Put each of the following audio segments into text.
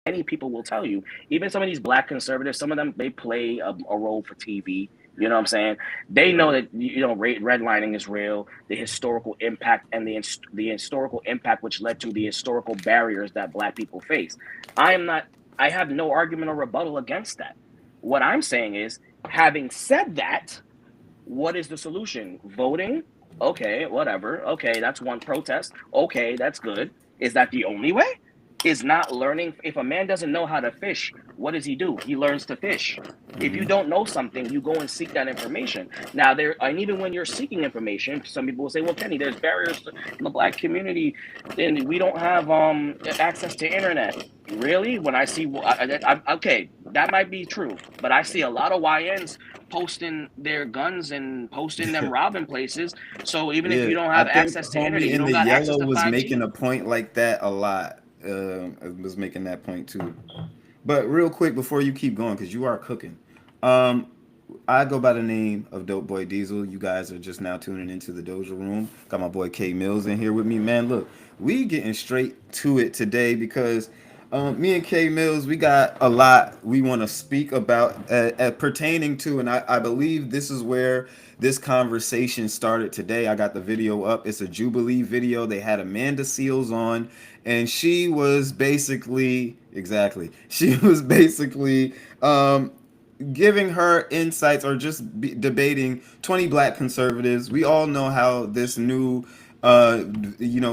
many people will tell you, even some of these black conservatives, some of them, they play a role for TV. You know what I'm saying? They know Right. that, redlining is real, the historical impact, and the historical impact which led to the historical barriers that black people face. I am not. I have no argument or rebuttal against that. What I'm saying is, having said that, what is the solution? Voting? Okay, whatever. Okay, that's one protest. Okay, that's good. Is that the only way? Is not learning. If a man doesn't know how to fish, what does he do? He learns to fish. If you Hmm. don't know something, you go and seek that information. Now, and even when you're seeking information, some people will say, "Well, Kenny, there's barriers in the black community, and we don't have access to internet." Really? When I see, okay, that might be true, but I see a lot of YNs posting their guns and posting them robbing places. So even if Yeah, you don't I have think access to internet, homie you in don't the got access yellow to was making 5G. a point like that a lot. Was making that point too. But real quick before you keep going, because you are cooking. Um, I go by the name of Dope Boy Diesel. You guys are just now tuning into the Doja Room. Got my boy K Mills in here with me. Man, look, we getting straight to it today because me and K Mills, we got a lot we want to speak about pertaining to, and I believe this is where this conversation started today. I got the video up. It's a Jubilee video. They had Amanda Seals on, and she was basically, exactly, she was basically giving her insights or just debating 20 black conservatives. We all know how this new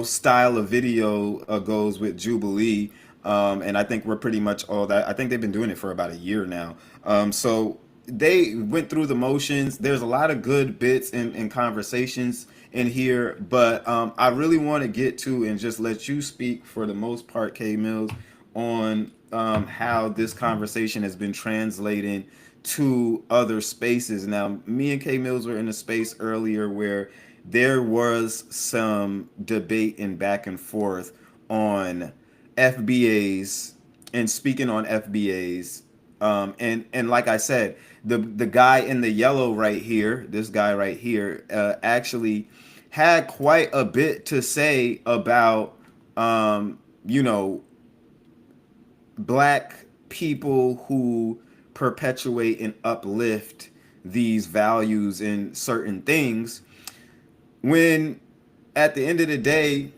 style of video goes with Jubilee. And I think we're pretty much all that. I think they've been doing it for about a year now. So they went through the motions. There's a lot of good bits and conversations in here, but I really want to get to and just let you speak for the most part, K Mills, on how this conversation has been translating to other spaces. Now, me and K Mills were in a space earlier where there was some debate and back and forth on FBAs and speaking on FBAs. And like I said, the guy in the yellow right here, this guy right here, actually had quite a bit to say about you know black people who perpetuate and uplift these values in certain things when at the end of the day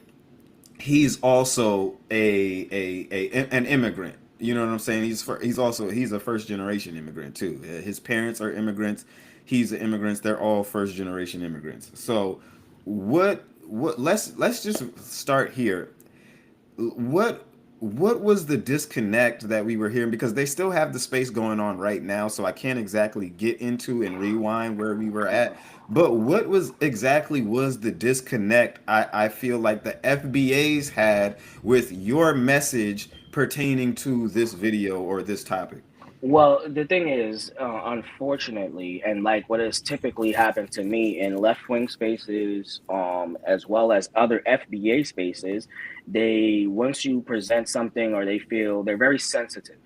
he's also an immigrant. You know what I'm saying? He's a first generation immigrant too. His parents are immigrants. He's an immigrant. They're all first generation immigrants. So what let's just start here. What was the disconnect that we were hearing, because they still have the space going on right now, so I can't exactly get into and rewind where we were at, but what was exactly was the disconnect I feel like the FBAs had with your message pertaining to this video or this topic? Well, the thing is, unfortunately, and like what has typically happened to me in left wing spaces, as well as other FBA spaces, they once you present something or they feel they're very sensitive.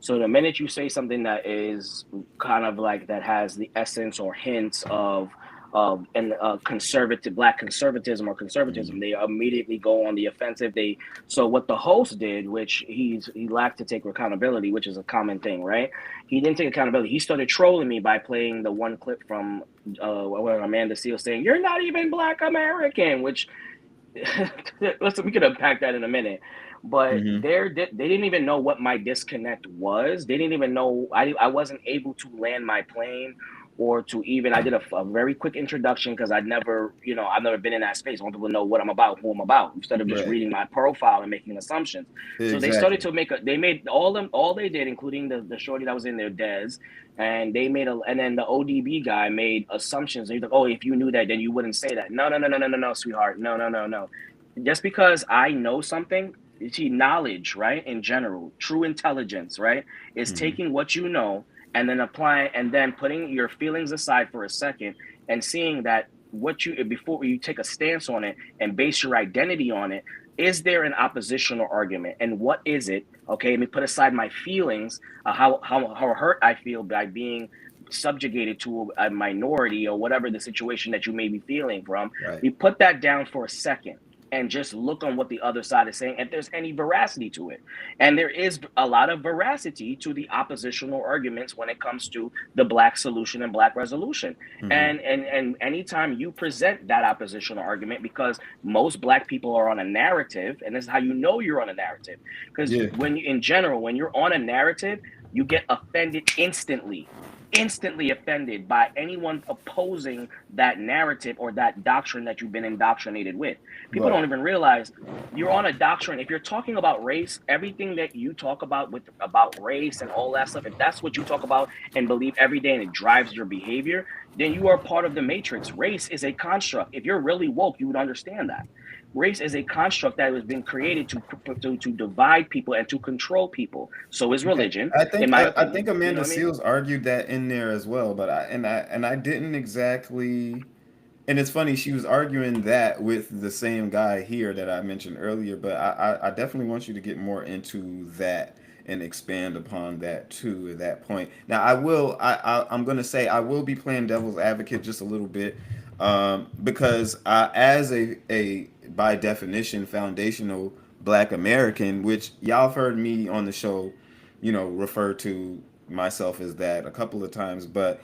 So the minute you say something that is kind of like that has the essence or hints of and conservative black conservatism or Mm-hmm. conservatism, they immediately go on the offensive. They So what the host did, which he lacked to take accountability, which is a common thing, right? He didn't take accountability. He started trolling me by playing the one clip from where Amanda Seales saying, "You're not even Black American," which listen, we could unpack that in a minute. But Mm-hmm. they didn't even know what my disconnect was. They didn't even know I wasn't able to land my plane or to even I did a very quick introduction because I've never been in that space. I want people to know what I'm about, who I'm about, instead of just Right. reading my profile and making assumptions. So they started Exactly. to they made all they did, including the shorty that was in there, Des, and and then the ODB guy made assumptions. And he's like, "Oh, if you knew that, then you wouldn't say that." No, no, no, no, no, no, no, sweetheart. No, no, no, no. Just because I know something, see, knowledge, right? In general, true intelligence, right, is Mm-hmm. taking what you know and then applying and then putting your feelings aside for a second and seeing that what you before you take a stance on it and base your identity on it, is there an oppositional argument and what is it? Okay, let me put aside my feelings, how hurt I feel by being subjugated to a minority or whatever the situation that you may be feeling from. Right. We put that down for a second, and just look on what the other side is saying if there's any veracity to it. And there is a lot of veracity to the oppositional arguments when it comes to the black solution and black resolution. Mm-hmm. And anytime you present that oppositional argument, because most black people are on a narrative, and this is how you know you're on a narrative. Because Yeah. when you, in general, when you're on a narrative, you get offended instantly offended by anyone opposing that narrative or that doctrine that you've been indoctrinated with. People Right. don't even realize you're on a doctrine. If you're talking about race, everything that you talk about with about race and all that stuff, if that's what you talk about and believe every day and it drives your behavior, then you are part of the matrix. Race is a construct. If you're really woke, you would understand that. Race is a construct that has been created to divide people and to control people. So is Yeah, religion, I in think my I think opinion. You know Amanda what I mean? Seals argued that in there as well, but I didn't exactly. And it's funny, she was arguing that with the same guy here that I mentioned earlier, but I definitely want you to get more into that and expand upon that too at that point. Now I'm gonna say I will be playing devil's advocate just a little bit, because as a by definition foundational black American, which y'all have heard me on the show, refer to myself as that a couple of times, but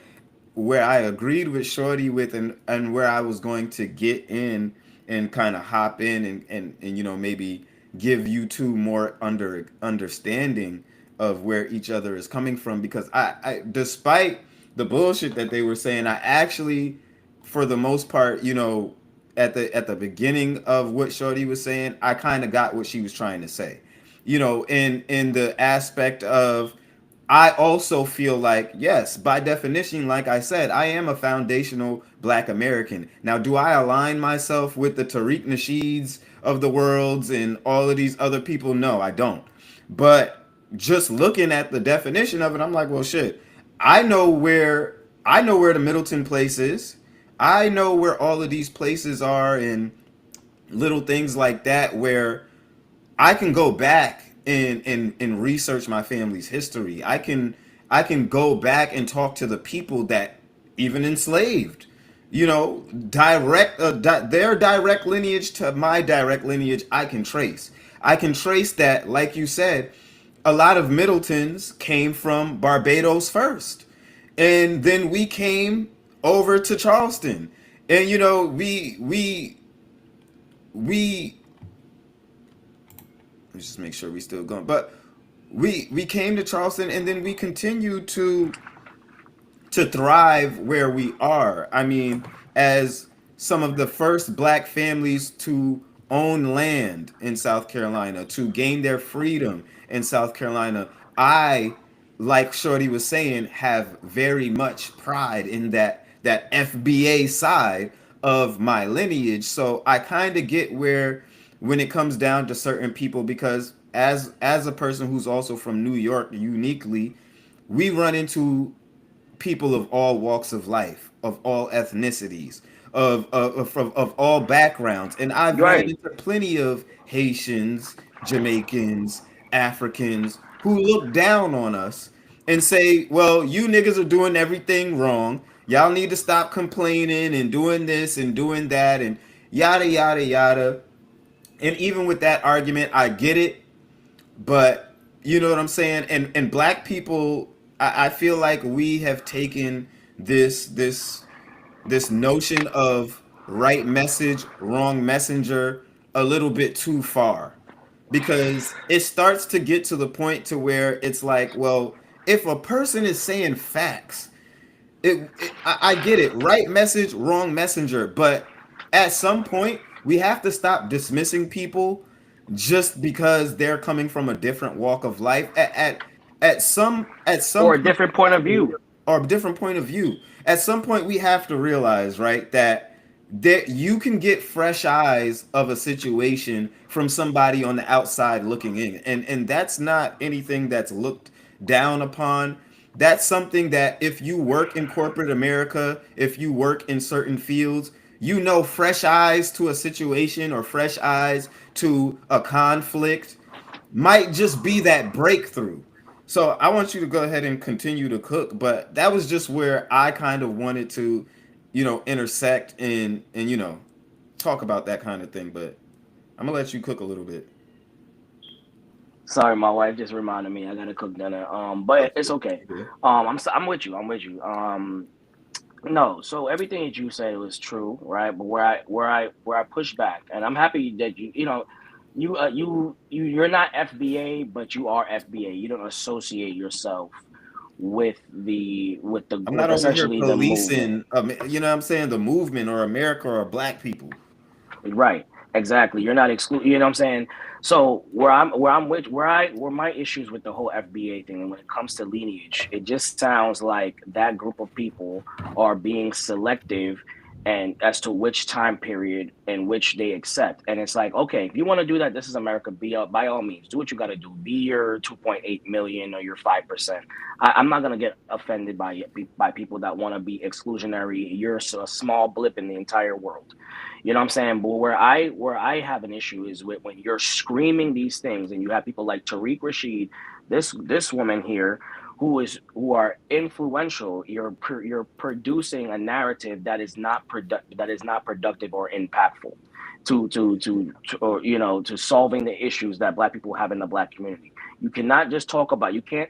where I agreed with Shorty with, and where I was going to get in and kind of hop in and maybe give you two more understanding of where each other is coming from, because I despite the bullshit that they were saying, I actually, for the most part, at the beginning of what Shorty was saying, I kind of got what she was trying to say, in the aspect of, I also feel like, yes, by definition, like I said, I am a foundational black American. Now, do I align myself with the Tariq Nasheeds of the worlds and all of these other people? No, I don't. But just looking at the definition of it, I'm like, well, shit. I know where I know where the Middleton place is. I know where all of these places are, and little things like that, where I can go back and research my family's history. I can go back and talk to the people that even enslaved. Their direct lineage to my direct lineage. I can trace. I can trace that, like you said, a lot of Middletons came from Barbados first, and then we came over to Charleston, and we let's just make sure we still going. But we came to Charleston, and then we continued to thrive where we are. I mean, as some of the first black families to own land in South Carolina, to gain their freedom in South Carolina, I, like Shorty was saying, have very much pride in that FBA side of my lineage. So I kind of get where, when it comes down to certain people, because as a person who's also from New York uniquely, we run into people of all walks of life, of all ethnicities, of all backgrounds. And I've ran Right. into plenty of Haitians, Jamaicans, Africans who look down on us and say, well, you niggas are doing everything wrong. Y'all need to stop complaining and doing this and doing that and yada, yada, yada. And even with that argument, I get it, but you know what I'm saying? And black people, I feel like we have taken this notion of right message, wrong messenger a little bit too far, because it starts to get to the point to where it's like, well, if a person is saying facts, I get it, right message, wrong messenger, but at some point we have to stop dismissing people just because they're coming from a different walk of life. At some Or a point, different we point have of to view. or a different point of view. At some point, we have to realize, right, that you can get fresh eyes of a situation from somebody on the outside looking in, and that's not anything that's looked down upon. That's something that, if you work in corporate America, if you work in certain fields, fresh eyes to a situation or fresh eyes to a conflict might just be that breakthrough. So I want you to go ahead and continue to cook, but that was just where I kind of wanted to, intersect and talk about that kind of thing. But I'm gonna let you cook a little bit. Sorry, my wife just reminded me I gotta cook dinner. But it's okay. You good? I'm with you. I'm with you. No, so everything that you said was true, right? But where I push back, and I'm happy that you're not FBA, but you are FBA. You don't associate yourself I'm with not over here essentially the movement. policing. You know what I'm saying? The movement or America or black people. Right. Exactly. You're not exclude. You know what I'm saying? So where my issues with the whole FBA thing, and when it comes to lineage, it just sounds like that group of people are being selective, and as to which time period and which they accept. And it's like, okay, if you want to do that, this is America. By all means, do what you got to do. Be your 2.8 million or your 5%. I'm not gonna get offended by it by people that want to be exclusionary. You're a small blip in the entire world. You know what I'm saying? But where I have an issue is with when you're screaming these things, and you have people like Tariq Rashid, this woman here, who are influential. You're producing a narrative that is not productive or impactful to or, to solving the issues that Black people have in the Black community. You cannot just talk about you can't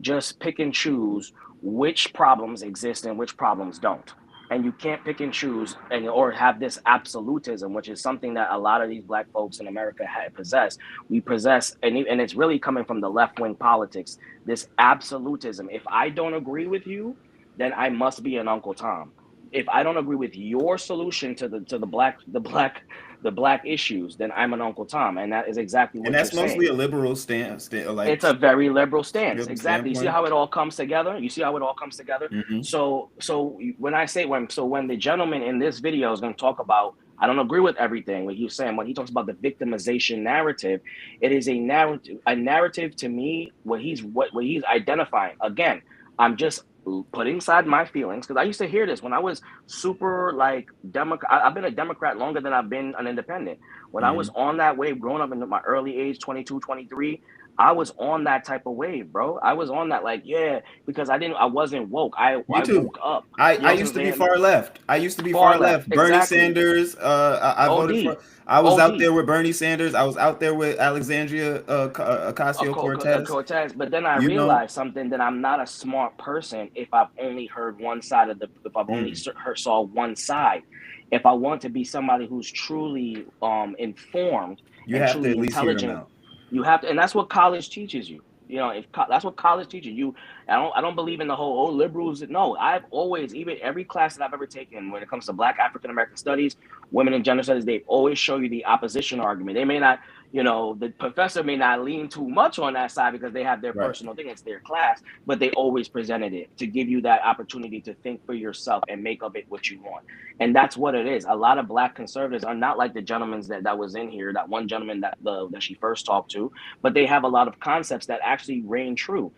just pick and choose which problems exist and which problems don't. And you can't pick and choose and or have this absolutism, which is something that a lot of these Black folks in America possess. We possess, and it's really coming from the left wing politics. This absolutism. If I don't agree with you, then I must be an Uncle Tom. If I don't agree with your solution to the black issues, then I'm an Uncle Tom, and that is exactly And what you're that's mostly saying. a liberal stance, like It's a very liberal stance. Exactly. You see standpoint. how it all comes together. You see how it all comes together. Hmm. So when the gentleman in this video is going to talk about, I don't agree with everything what he's saying. When he talks about the victimization narrative, it is a narrative. A narrative to me, what he's identifying. Again, I'm just putting aside my feelings because I used to hear this when I was super like Democrat. I've been a Democrat longer than I've been an independent. When I was Hmm. on that wave, growing up in my early age, 22, 23. I was on that type of wave, bro. I was on that, like, yeah, because I wasn't woke. Me I too. woke up. You I know what I'm used to be saying? far left. I used to be Far far left, left. Bernie exactly. Sanders. I voted for. OD, I was out there OD. with Bernie Sanders. I was out there with Alexandria Ocasio Cortez. Cortez. But then I You know. realized something, that I'm not a smart person if I've only heard one side of the. If I've only Mm. saw one side. If I want to be somebody who's truly informed You and have to truly at least hear them intelligent, out. you have to, and that's what college teaches you. You know, that's what college teaches you. I don't believe in the whole liberals. No, I've always, even every class that I've ever taken when it comes to Black African American studies, women and gender studies, they always show you the opposition argument. They may not, the professor may not lean too much on that side because they have their Right. personal thing, it's their class, but they always presented it to give you that opportunity to think for yourself and make of it what you want. And that's what it is. A lot of Black conservatives are not like the gentleman that was in here, that one gentleman that she first talked to, but they have a lot of concepts that actually reign true.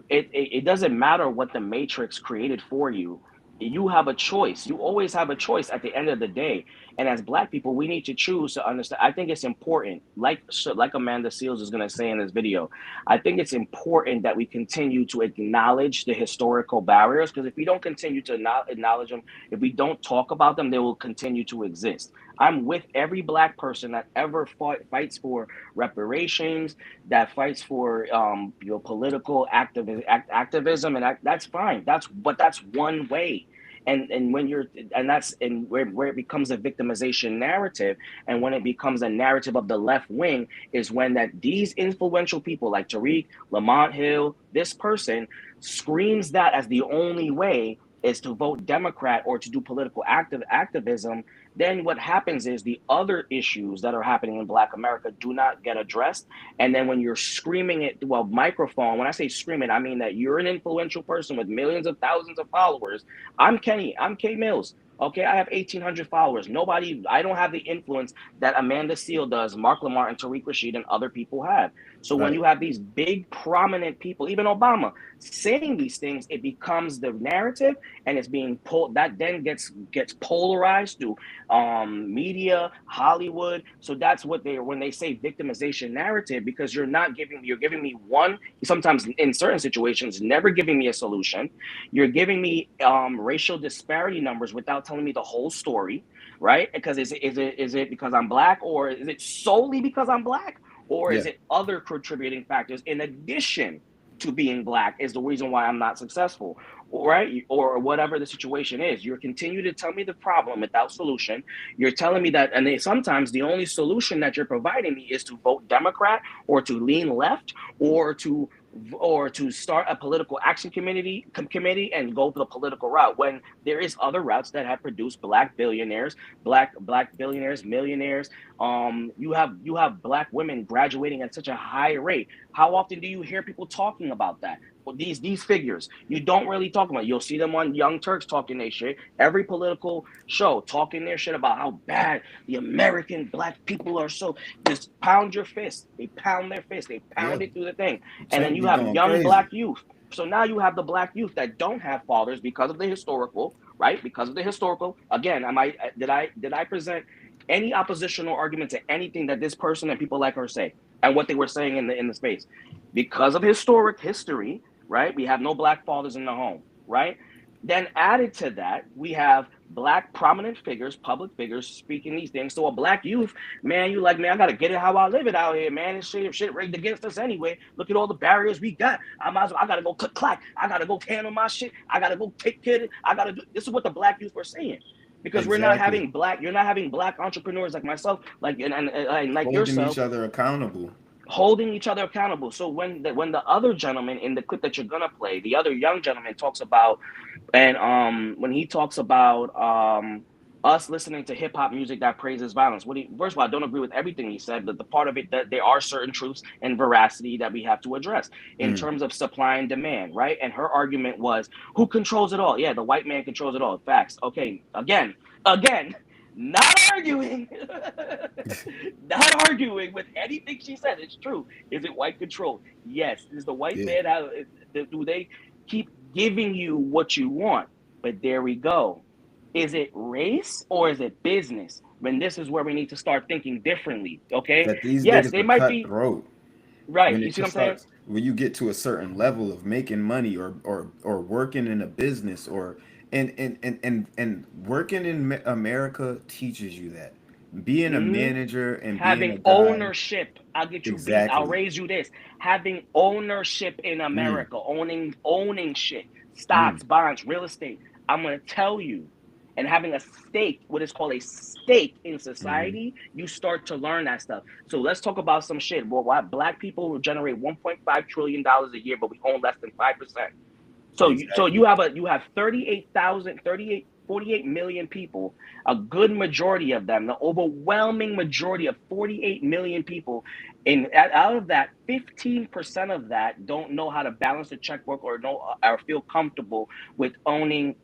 It doesn't matter what the matrix created for you. You have a choice. You always have a choice at the end of the day. And as Black people, we need to choose to understand. I think it's important, like Amanda Seals is going to say in this video, I think it's important that we continue to acknowledge the historical barriers, because if we don't continue to acknowledge them, if we don't talk about them, they will continue to exist. I'm with every Black person that ever fights for reparations, that fights for political activism, and that's fine. That's one way. And when you're and that's and where it becomes a victimization narrative, and when it becomes a narrative of the left wing, is when that these influential people like Tariq, Lamont Hill, this person screams that as the only way is to vote Democrat or to do political activism. Then what happens is the other issues that are happening in Black America do not get addressed. And then when you're screaming it through a microphone, when I say screaming, I mean that you're an influential person with millions of thousands of followers. I'm Kenny. I'm K Mills. Okay, I have 1,800 followers. I don't have the influence that Amanda Seal does, Mark Lamar, and Tariq Rashid and other people have. So when Right. you have these big prominent people, even Obama, saying these things, it becomes the narrative, and it's being pulled. That then gets polarized to media, Hollywood. So that's what they, when they say victimization narrative, because you're giving me one, sometimes in certain situations, never giving me a solution. You're giving me racial disparity numbers without telling me the whole story, right? Because is it because I'm black, or is it solely because I'm black, or Yeah. is it other contributing factors in addition to being black is the reason why I'm not successful, right? Or whatever the situation is. You're continue to tell me the problem without solution. You're telling me that, and sometimes the only solution that you're providing me is to vote Democrat, or to lean left, or to start a political action committee and go the political route, when there is other routes that have produced black billionaires, black billionaires, millionaires. You have black women graduating at such a high rate. How often do you hear people talking about that? Well, these figures, you don't really talk about. You'll see them on Young Turks talking their shit. Every political show talking their shit about how bad the American black people are. So just pound your fist. They pound their fist. They Yeah. pound it through the thing. And then Trump you be have going young crazy. black youth. So now you have the black youth that don't have fathers because of the historical, right? Because of the historical. Again, did I present any oppositional argument to anything that this person and people like her say, and what they were saying in the space? Because of historic history, right? We have no black fathers in the home, right? Then added to that, we have black prominent figures, public figures speaking these things. So a black youth, man, you like, man, I gotta get it how I live it out here, man. And shit rigged against us anyway. Look at all the barriers we got. I gotta go click clack. I gotta go handle my shit. I gotta go take care of it. I gotta do. This is what the black youth were saying, because Exactly. you're not having black entrepreneurs like myself, like and like Holding each yourself, other accountable. holding each other accountable. So when the other gentleman in the clip that you're gonna play, the other young gentleman talks about, and when he talks about us listening to hip hop music that praises violence. First of all, I don't agree with everything he said, but the part of it that there are certain truths and veracity that we have to address in Mm. terms of supply and demand, right? And her argument was, who controls it all? Yeah, the white man controls it all. Facts. Okay, again, not arguing, not arguing with anything she said. It's true. Is it white control? Yes. Is the white Yeah. man how do they keep giving you what you want? But there we go. Is it race or is it business? When this is where we need to start thinking differently. Okay. That these Yes, niggas they are might be cutthroat. right. When You it see what I'm just saying? starts, when you get to a certain level of making money, or working in a business, or and working in America teaches you that being a Hmm. manager and being Having a guy. ownership. I'll get you beat. I'll Exactly. raise you this. Having ownership in Mm, America, owning shit, mm, stocks, bonds, real estate. I'm gonna tell you, and having a stake, what is called a stake in mm-hmm. society, you start to learn that stuff. So let's talk about some shit. Well, why black people generate $1.5 trillion a year, but we own less than 5%. So you Exactly. have 38,000, 48 million people, a good majority of them, the overwhelming majority of 48 million people, out of that, 15% of that don't know how to balance a checkbook, or know or feel comfortable with owning,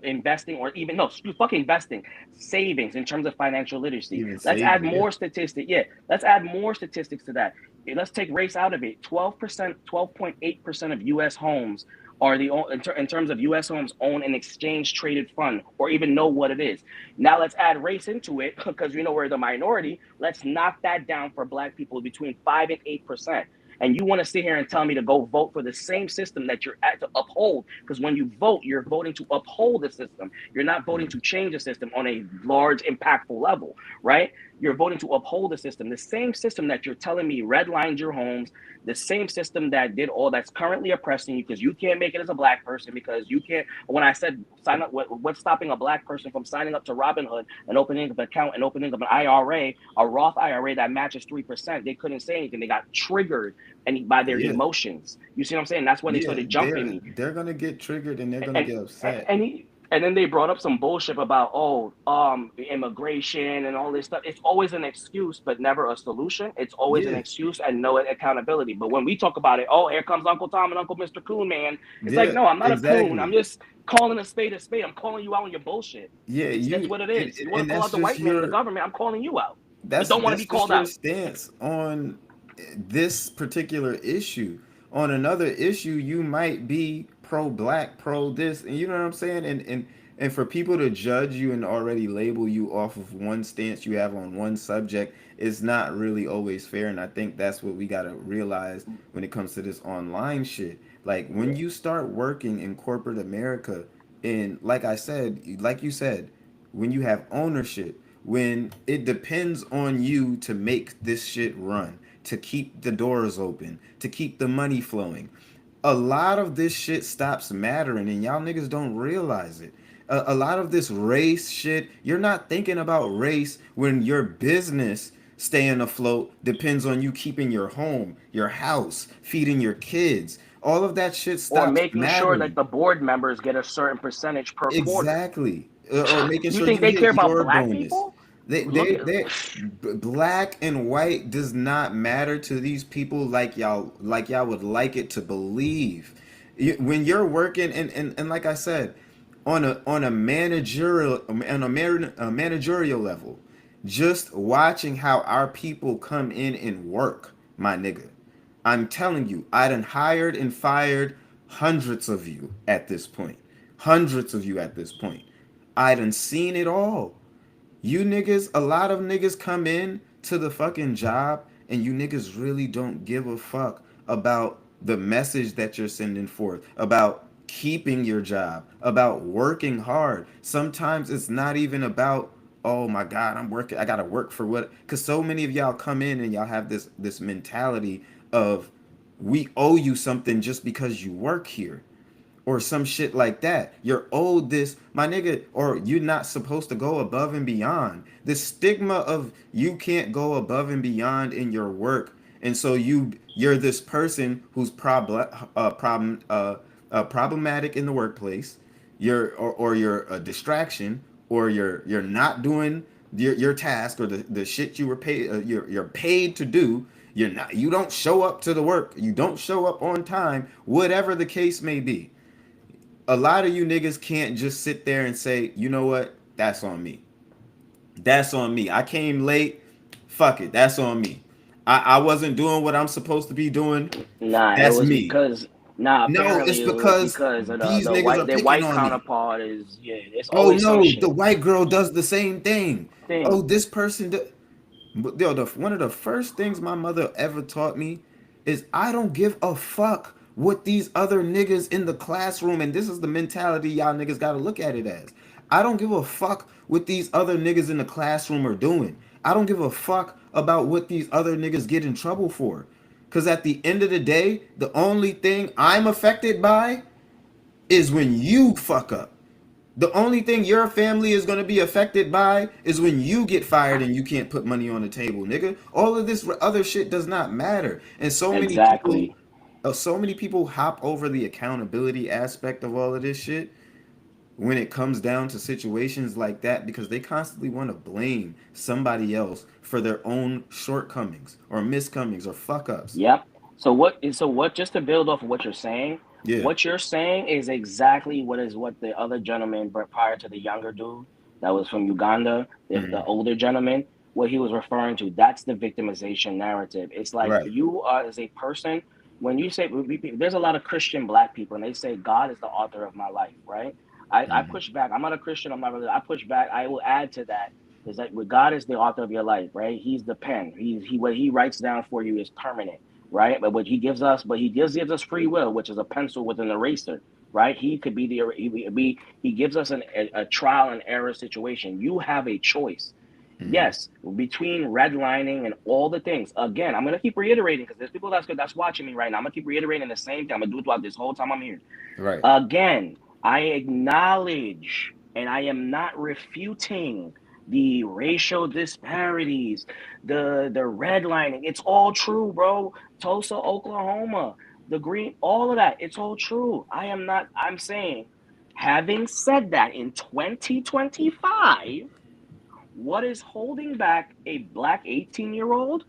investing, or even no, fuck investing, savings in terms of financial literacy. Even Let's add saving. Yeah. more statistics. Yeah, let's add more statistics to that. Let's take race out of it. 12%, 12.8% of U.S. homes are in terms of U.S. homes own an exchange traded fund, or even know what it is. Now let's add race into it, because we know we're the minority. Let's knock that down for black people between 5 and 8%. And you want to sit here and tell me to go vote for the same system that you're at to uphold? Because when you vote, you're voting to uphold the system. You're not voting Mm. to change the system on a large, impactful level, right? You're voting to uphold the system, the same system that you're telling me redlined your homes, the same system that did all that's currently oppressing you, because you can't make it as a black person, because you can't. When I said sign up, what's stopping a black person from signing up to Robinhood and opening up an account and opening up an IRA, a Roth IRA that matches 3%? They couldn't say anything. They got triggered and by their Yeah. emotions. You see what I'm saying? That's when they Yeah. started jumping They're me. they're gonna get triggered and they're gonna and get upset. and then they brought up some bullshit about, immigration and all this stuff. It's always an excuse but never a solution. It's always an Yeah. excuse and no accountability. But when we talk about it, oh, here comes Uncle Tom and Uncle Mr. Coon Man. It's like, Yeah. no, I'm not a coon. I'm Exactly. just calling a spade a spade. I'm calling you out on your bullshit. Yeah. That's You what it and, is. and You want to and call that's out the just white man in the your government, I'm calling you out. You that's don't want to that's be just called your out. stance on this particular issue. On another issue, you might be pro black, pro this, and you know what I'm saying? And for people to judge you and already label you off of one stance you have on one subject is not really always fair. And I think that's what we gotta realize when it comes to this online shit. Like when Yeah. you start working in corporate America, and like I said, like you said, when you have ownership, when it depends on you to make this shit run, to keep the doors open, to keep the money flowing. A lot of this shit stops mattering and y'all niggas don't realize it. A lot of this race shit, you're not thinking about race when your business staying afloat depends on you keeping your home, your house, feeding your kids. All of that shit Or stops making sure that mattering. the board members get a certain percentage per quarter. Exactly. Or making You sure think you they care hit about your black bonus. people? They, Look they, at they, black and white does not matter to these people like y'all would like it to believe. When you're working, and like I said, on a managerial level, just watching how our people come in and work, my nigga. I'm telling you, I done hired and fired hundreds of you at this point. Hundreds of you at this point. I done seen it all. You niggas, a lot of niggas come in to the fucking job and you niggas really don't give a fuck about the message that you're sending forth, about keeping your job, about working hard. Sometimes it's not even about, oh my God, I'm working, I gotta work for what? Because so many of y'all come in and y'all have this mentality of we owe you something just because you work here or some shit like that. You're owed this, my nigga, or you're not supposed to go above and beyond. The stigma of you can't go above and beyond in your work, and so you're this person who's problematic in the workplace. Or you're a distraction, or you're not doing your task or the shit you were paid you're paid to do. You don't show up to the work. You don't show up on time. Whatever the case may be, a lot of you niggas can't just sit there and say, you know what, that's on me. That's on me. I came late. Fuck it. That's on me. I wasn't doing what I'm supposed to be doing. Nah, it That's was me. because nah. No, it's Apparently, it was because because of these the niggas white are their picking white on me. counterpart is yeah. It's Oh always some no, the shit white girl does the same thing. Oh, thing. this person. But yo, one of the first things my mother ever taught me is I don't give a fuck what these other niggas in the classroom, and this is the mentality y'all niggas gotta look at it as. I don't give a fuck what these other niggas in the classroom are doing. I don't give a fuck about what these other niggas get in trouble for. Cause at the end of the day, the only thing I'm affected by is when you fuck up. The only thing your family is going to be affected by is when you get fired and you can't put money on the table, nigga. All of this other shit does not matter. And Exactly. so many people hop over the accountability aspect of all of this shit when it comes down to situations like that because they constantly want to blame somebody else for their own shortcomings or miscomings or fuck ups. Yep. So what just to build off of Yeah. what you're saying is exactly what the other gentleman but prior to the younger dude that was from Uganda, the Hmm. older gentleman, what he was referring to, that's the victimization narrative. It's like Right. you are as a person, when you say there's a lot of Christian black people and they say God is the author of my life, right? I Hmm. push back. I'm not a Christian, I'm not really I push back. I will add to that is that with God is the author of your life, right? He's the pen. He what he writes down for you is permanent, right? But what he gives us, but he gives us free will, which is a pencil with an eraser, right? He could be he gives us a trial and error situation. You have a choice. Hmm. Yes, between redlining and all the things. Again, I'm gonna keep reiterating because there's people that's watching me right now. I'm gonna keep reiterating the same thing. I'm gonna do it throughout this whole time I'm here. Right. Again, I acknowledge and I am not refuting the racial disparities, the redlining. It's all true, bro. Tulsa, Oklahoma, the green, all of that. It's all true. I'm saying, having said that, in 2025, what is holding back a black 18-year-old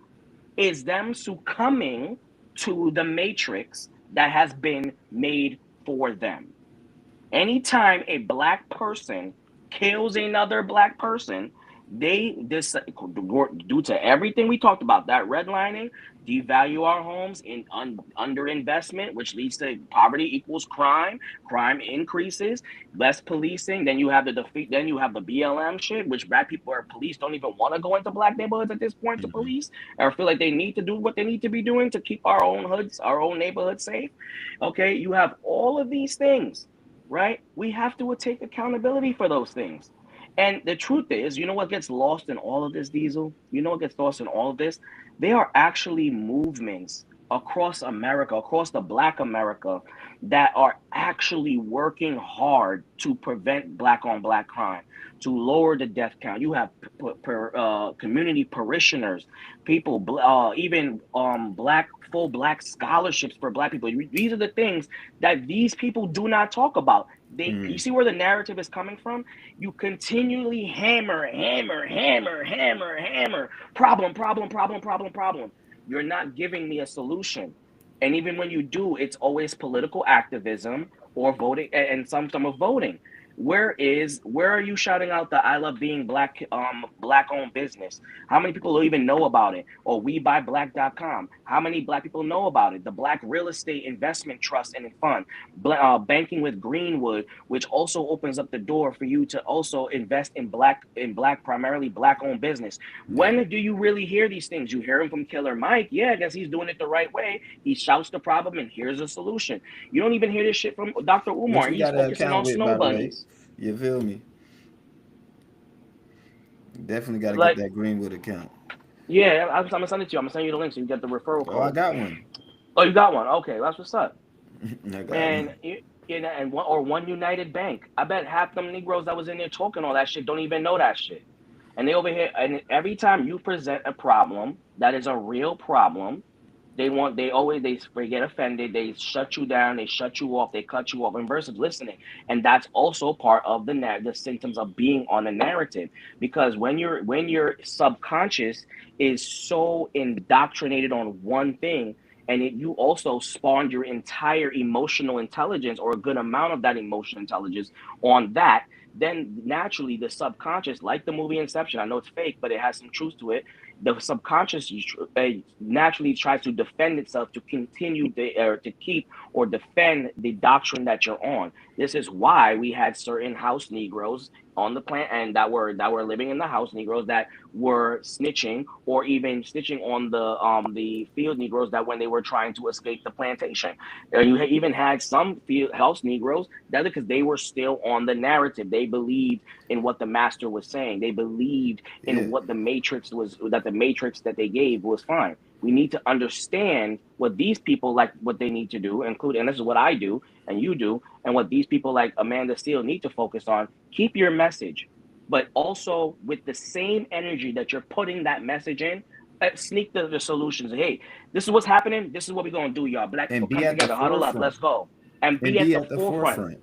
is them succumbing to the matrix that has been made for them. Anytime a black person kills another black person, They this due to everything we talked about, that redlining, devalue our homes in underinvestment, which leads to poverty equals crime. Crime increases, less policing. Then you have the defeat. Then you have the BLM shit, which black people or police don't even want to go into black neighborhoods at this point to Mm-hmm. police, or feel like they need to do what they need to be doing to keep our own hoods, our own neighborhoods safe. Okay, you have all of these things, right? We have to take accountability for those things. And the truth is, you know what gets lost in all of this, Diesel? You know what gets lost in all of this? They are actually movements across America, across the Black America, that are actually working hard to prevent Black on Black crime, to lower the death count. You have community parishioners, people, even Black full Black scholarships for Black people. These are the things that these people do not talk about. You see where the narrative is coming from? You continually hammer, hammer, hammer, hammer, hammer. Problem, problem, problem, problem, problem. You're not giving me a solution. And even when you do, it's always political activism or voting and some of voting. Where are you shouting out the I love being black black owned business? How many people don't even know about it? Or WeBuyBlack.com. How many black people know about it? The Black Real Estate Investment Trust and Fund, banking with Greenwood, which also opens up the door for you to also invest in black primarily black owned business. Yeah. When do you really hear these things? You hear them from Killer Mike. Yeah, I guess he's doing it the right way. He shouts the problem and here's a solution. You don't even hear this shit from Dr. Which Umar. we He's got an focusing account on with, snow by the way. bunnies. You feel me? Definitely got to get Like, that Greenwood account. yeah, I'm gonna send it to you. I'm gonna send you the link so you get the referral Oh, I code. got one. Oh, you got one? Okay, that's what's up. I got And one. One United Bank. I bet half them Negroes that was in there talking all that shit don't even know that shit. And they over here, and every time you present a problem that is a real problem, they get offended, they shut you down, they shut you off, they cut you off, and versus listening. And that's also part of the symptoms of being on the narrative. Because when your subconscious is so indoctrinated on one thing, and you also spawned your entire emotional intelligence or a good amount of that emotional intelligence on that, then naturally the subconscious, like the movie Inception, I know it's fake, but it has some truth to it. The subconscious naturally tries to defend itself to to keep or defend the doctrine that you're on. This is why we had certain house Negroes on the plant and that were living in the house Negroes that were snitching or even snitching on the field Negroes that when they were trying to escape the plantation. You even had some field house Negroes that because they were still on the narrative. They believed in what the master was saying. They believed in Yeah. what the matrix that they gave was fine. We need to understand what these people like what they need to do, including and this is what I do and you do, and what these people like Amanda Steele need to focus on. Keep your message, but also with the same energy that you're putting that message in, sneak the solutions. Hey, this is what's happening. This is what we're gonna do, y'all. Black And people, be come at the together, huddle up, forefront. let's go, and And be at be the at the forefront, forefront.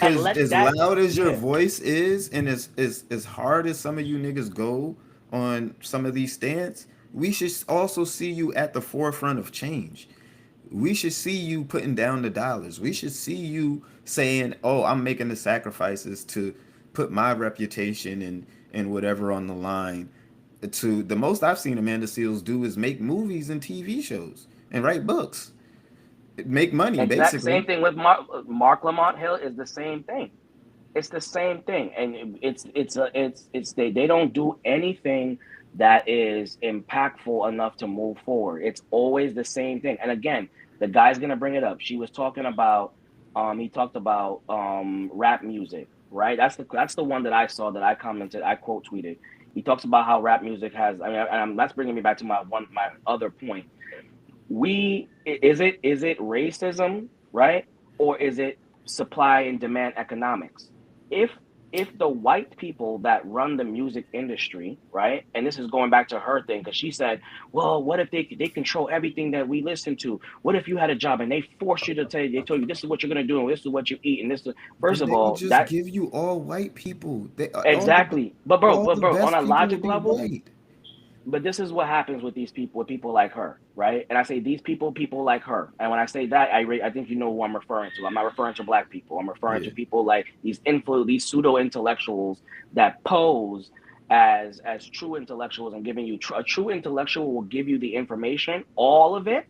and Because let as that, loud as your yeah, voice is, and as hard as some of you niggas go on some of these stance, we should also see you at the forefront of change. We should see you putting down the dollars. We should see you saying, "Oh, I'm making the sacrifices to put my reputation and whatever on the line." To the most I've seen Amanda Seals do is make movies and TV shows and write books, make money exact same basically. thing with Mark Lamont Hill is the same thing. It's the same thing, and they don't do anything that is impactful enough to move forward. It's always the same thing. And again, the guy's gonna bring it up. She was talking about he talked about rap music, right? That's the one that I saw that I commented, I quote tweeted. He talks about how rap music has. I mean, that's bringing me back to my other point. Is it racism, right? Or is it supply and demand economics? If if the white people that run the music industry, right, and this is going back to her thing, because she said, well, what if they control everything that we listen to? What if you had a job and they force you to they told you this is what you're gonna do and this is what you eat and this is first Then of they would all just that give you all white people. They exactly, all but the bro, on best a people would logic be level, white. but this is what happens with these people, with people like her, right? And I say these people like her. And when I say that, I think you know who I'm referring to. I'm not referring to black people. I'm referring Yeah. to people like these pseudo intellectuals that pose as true intellectuals and giving you a true intellectual will give you the information, all of it,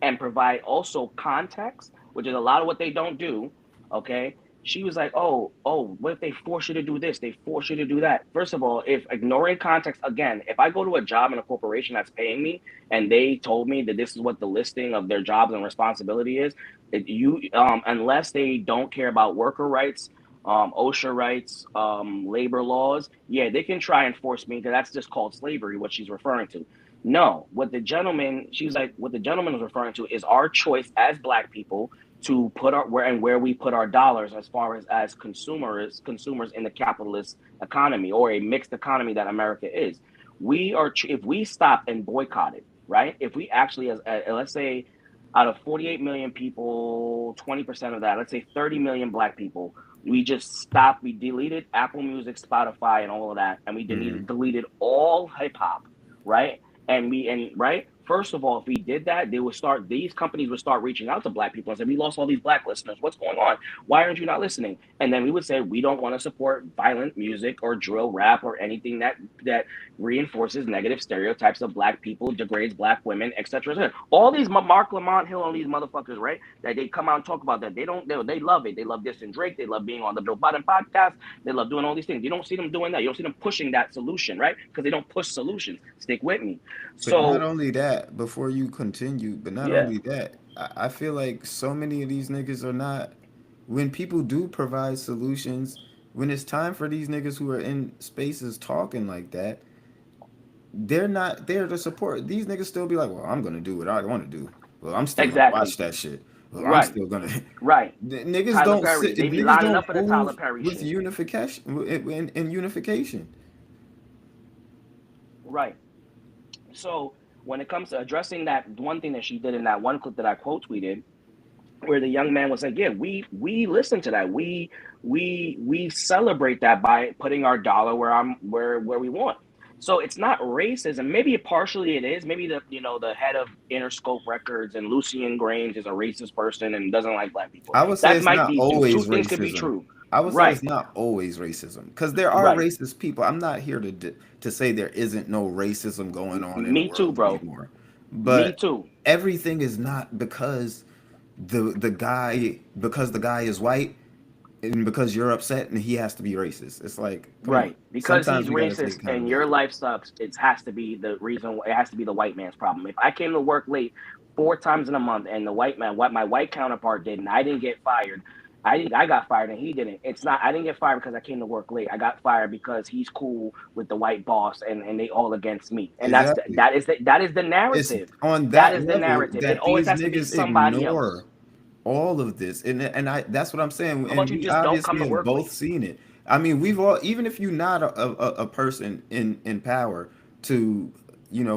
and provide also context, which is a lot of what they don't do. Okay. She was like, oh, what if they force you to do this? They force you to do that. First of all, if ignoring context, again, if I go to a job in a corporation that's paying me and they told me that this is what the listing of their jobs and responsibility is, unless they don't care about worker rights, OSHA rights, labor laws, yeah, they can try and force me because that's just called slavery, what she's referring to. No, what the gentleman, she was like, what the gentleman was referring to is our choice as Black people to put our where we put our dollars as far as consumers in the capitalist economy or a mixed economy that America is. We are if we stop and boycott it, right? If we actually, as let's say, out of 48 million people, 20% of that, let's say 30 million Black people, we just stopped. We deleted Apple Music, Spotify, and all of that, and we Mm-hmm. deleted all hip hop, right? And right, first of all, if we did that, these companies would start reaching out to Black people and say, we lost all these Black listeners, what's going on, why aren't you not listening? And then we would say, we don't want to support violent music or drill rap or anything that reinforces negative stereotypes of Black people, degrades Black women, etc. All these Mark Lamont Hill and these motherfuckers, right, that they come out and talk about that, they love it, they love this and Drake, they love being on the Joe Biden podcast, they love doing all these things. You don't see them doing that. You don't see them pushing that solution, right? Because they don't push solutions. Stick with me. But not So only that, before you continue, but not yeah, only that, I feel like so many of these niggas are not. When people do provide solutions, when it's time for these niggas who are in spaces talking like that, they're not there to support. These niggas still be like, well, I'm gonna do what I want to do. Well, I'm still gonna watch exactly. that shit. Well, I'm Right, still gonna. right. Niggas Tyler don't Perry. sit. They be Niggas lining don't up for the Tyler move Perry with shit. unification in unification. Right. So when it comes to addressing that one thing that she did in that one clip that I quote tweeted, where the young man was like, "Yeah, we listen to that. We celebrate that by putting our dollar where we want." So it's not racism. Maybe partially it is. Maybe the head of Interscope Records and Lucian Grainge is a racist person and doesn't like Black people. I would say That it's might not be two always things could be racism. true. I would say Right, it's not always racism because there are right. racist people. I'm not here to say there isn't no racism going on in the Me too, world bro. anymore, Me but too. everything is not because the guy is white and because you're upset and he has to be racist. It's like, come on. Right. Because Sometimes he's we got to racist take and your accountability. life sucks, it has to be the reason. It has to be the white man's problem. If I came to work late 4 times in a month and the white man, what my white counterpart did, and I didn't get fired, I got fired and he didn't. It's not, I didn't get fired because I came to work late. I got fired because he's cool with the white boss and they all against me. And Exactly. that is the It's narrative. on That that is the level narrative. It that always these has to be niggas somebody else. ignore all of this, and I that's what I'm saying, How about and you we just don't come obviously to have work both late? seen it. I mean, we've all, even if you're not a person in power to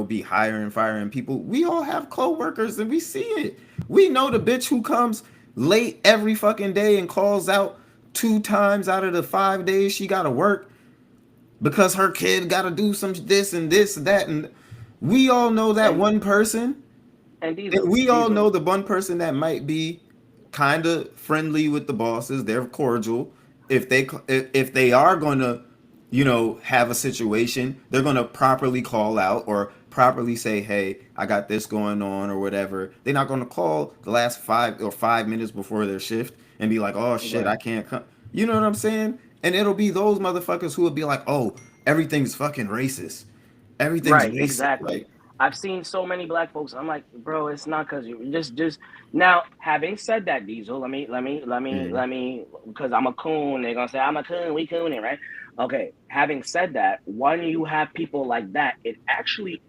be hiring and firing people, we all have co-workers and we see it. We know the bitch who comes late every fucking day and calls out 2 times out of the 5 days she gotta work because her kid gotta do some this and this and that, and we all know that And one person. and And Diesel, we all Diesel, know the one person that might be kind of friendly with the bosses. They're cordial. If they are going to, have a situation, they're going to properly call out or properly say, "Hey, I got this going on" or whatever. They're not going to call the last 5 minutes before their shift and be like, "Oh shit, right. I can't come." You know what I'm saying? And it'll be those motherfuckers who will be like, "Oh, everything's fucking racist. Everything's Right, racist." exactly. Like, I've seen so many Black folks. I'm like, bro, it's not because you just now. Having said that, Diesel, mm, because I'm a coon. They're gonna say I'm a coon. We cooning, right? Okay. Having said that, when you have people like that, it actually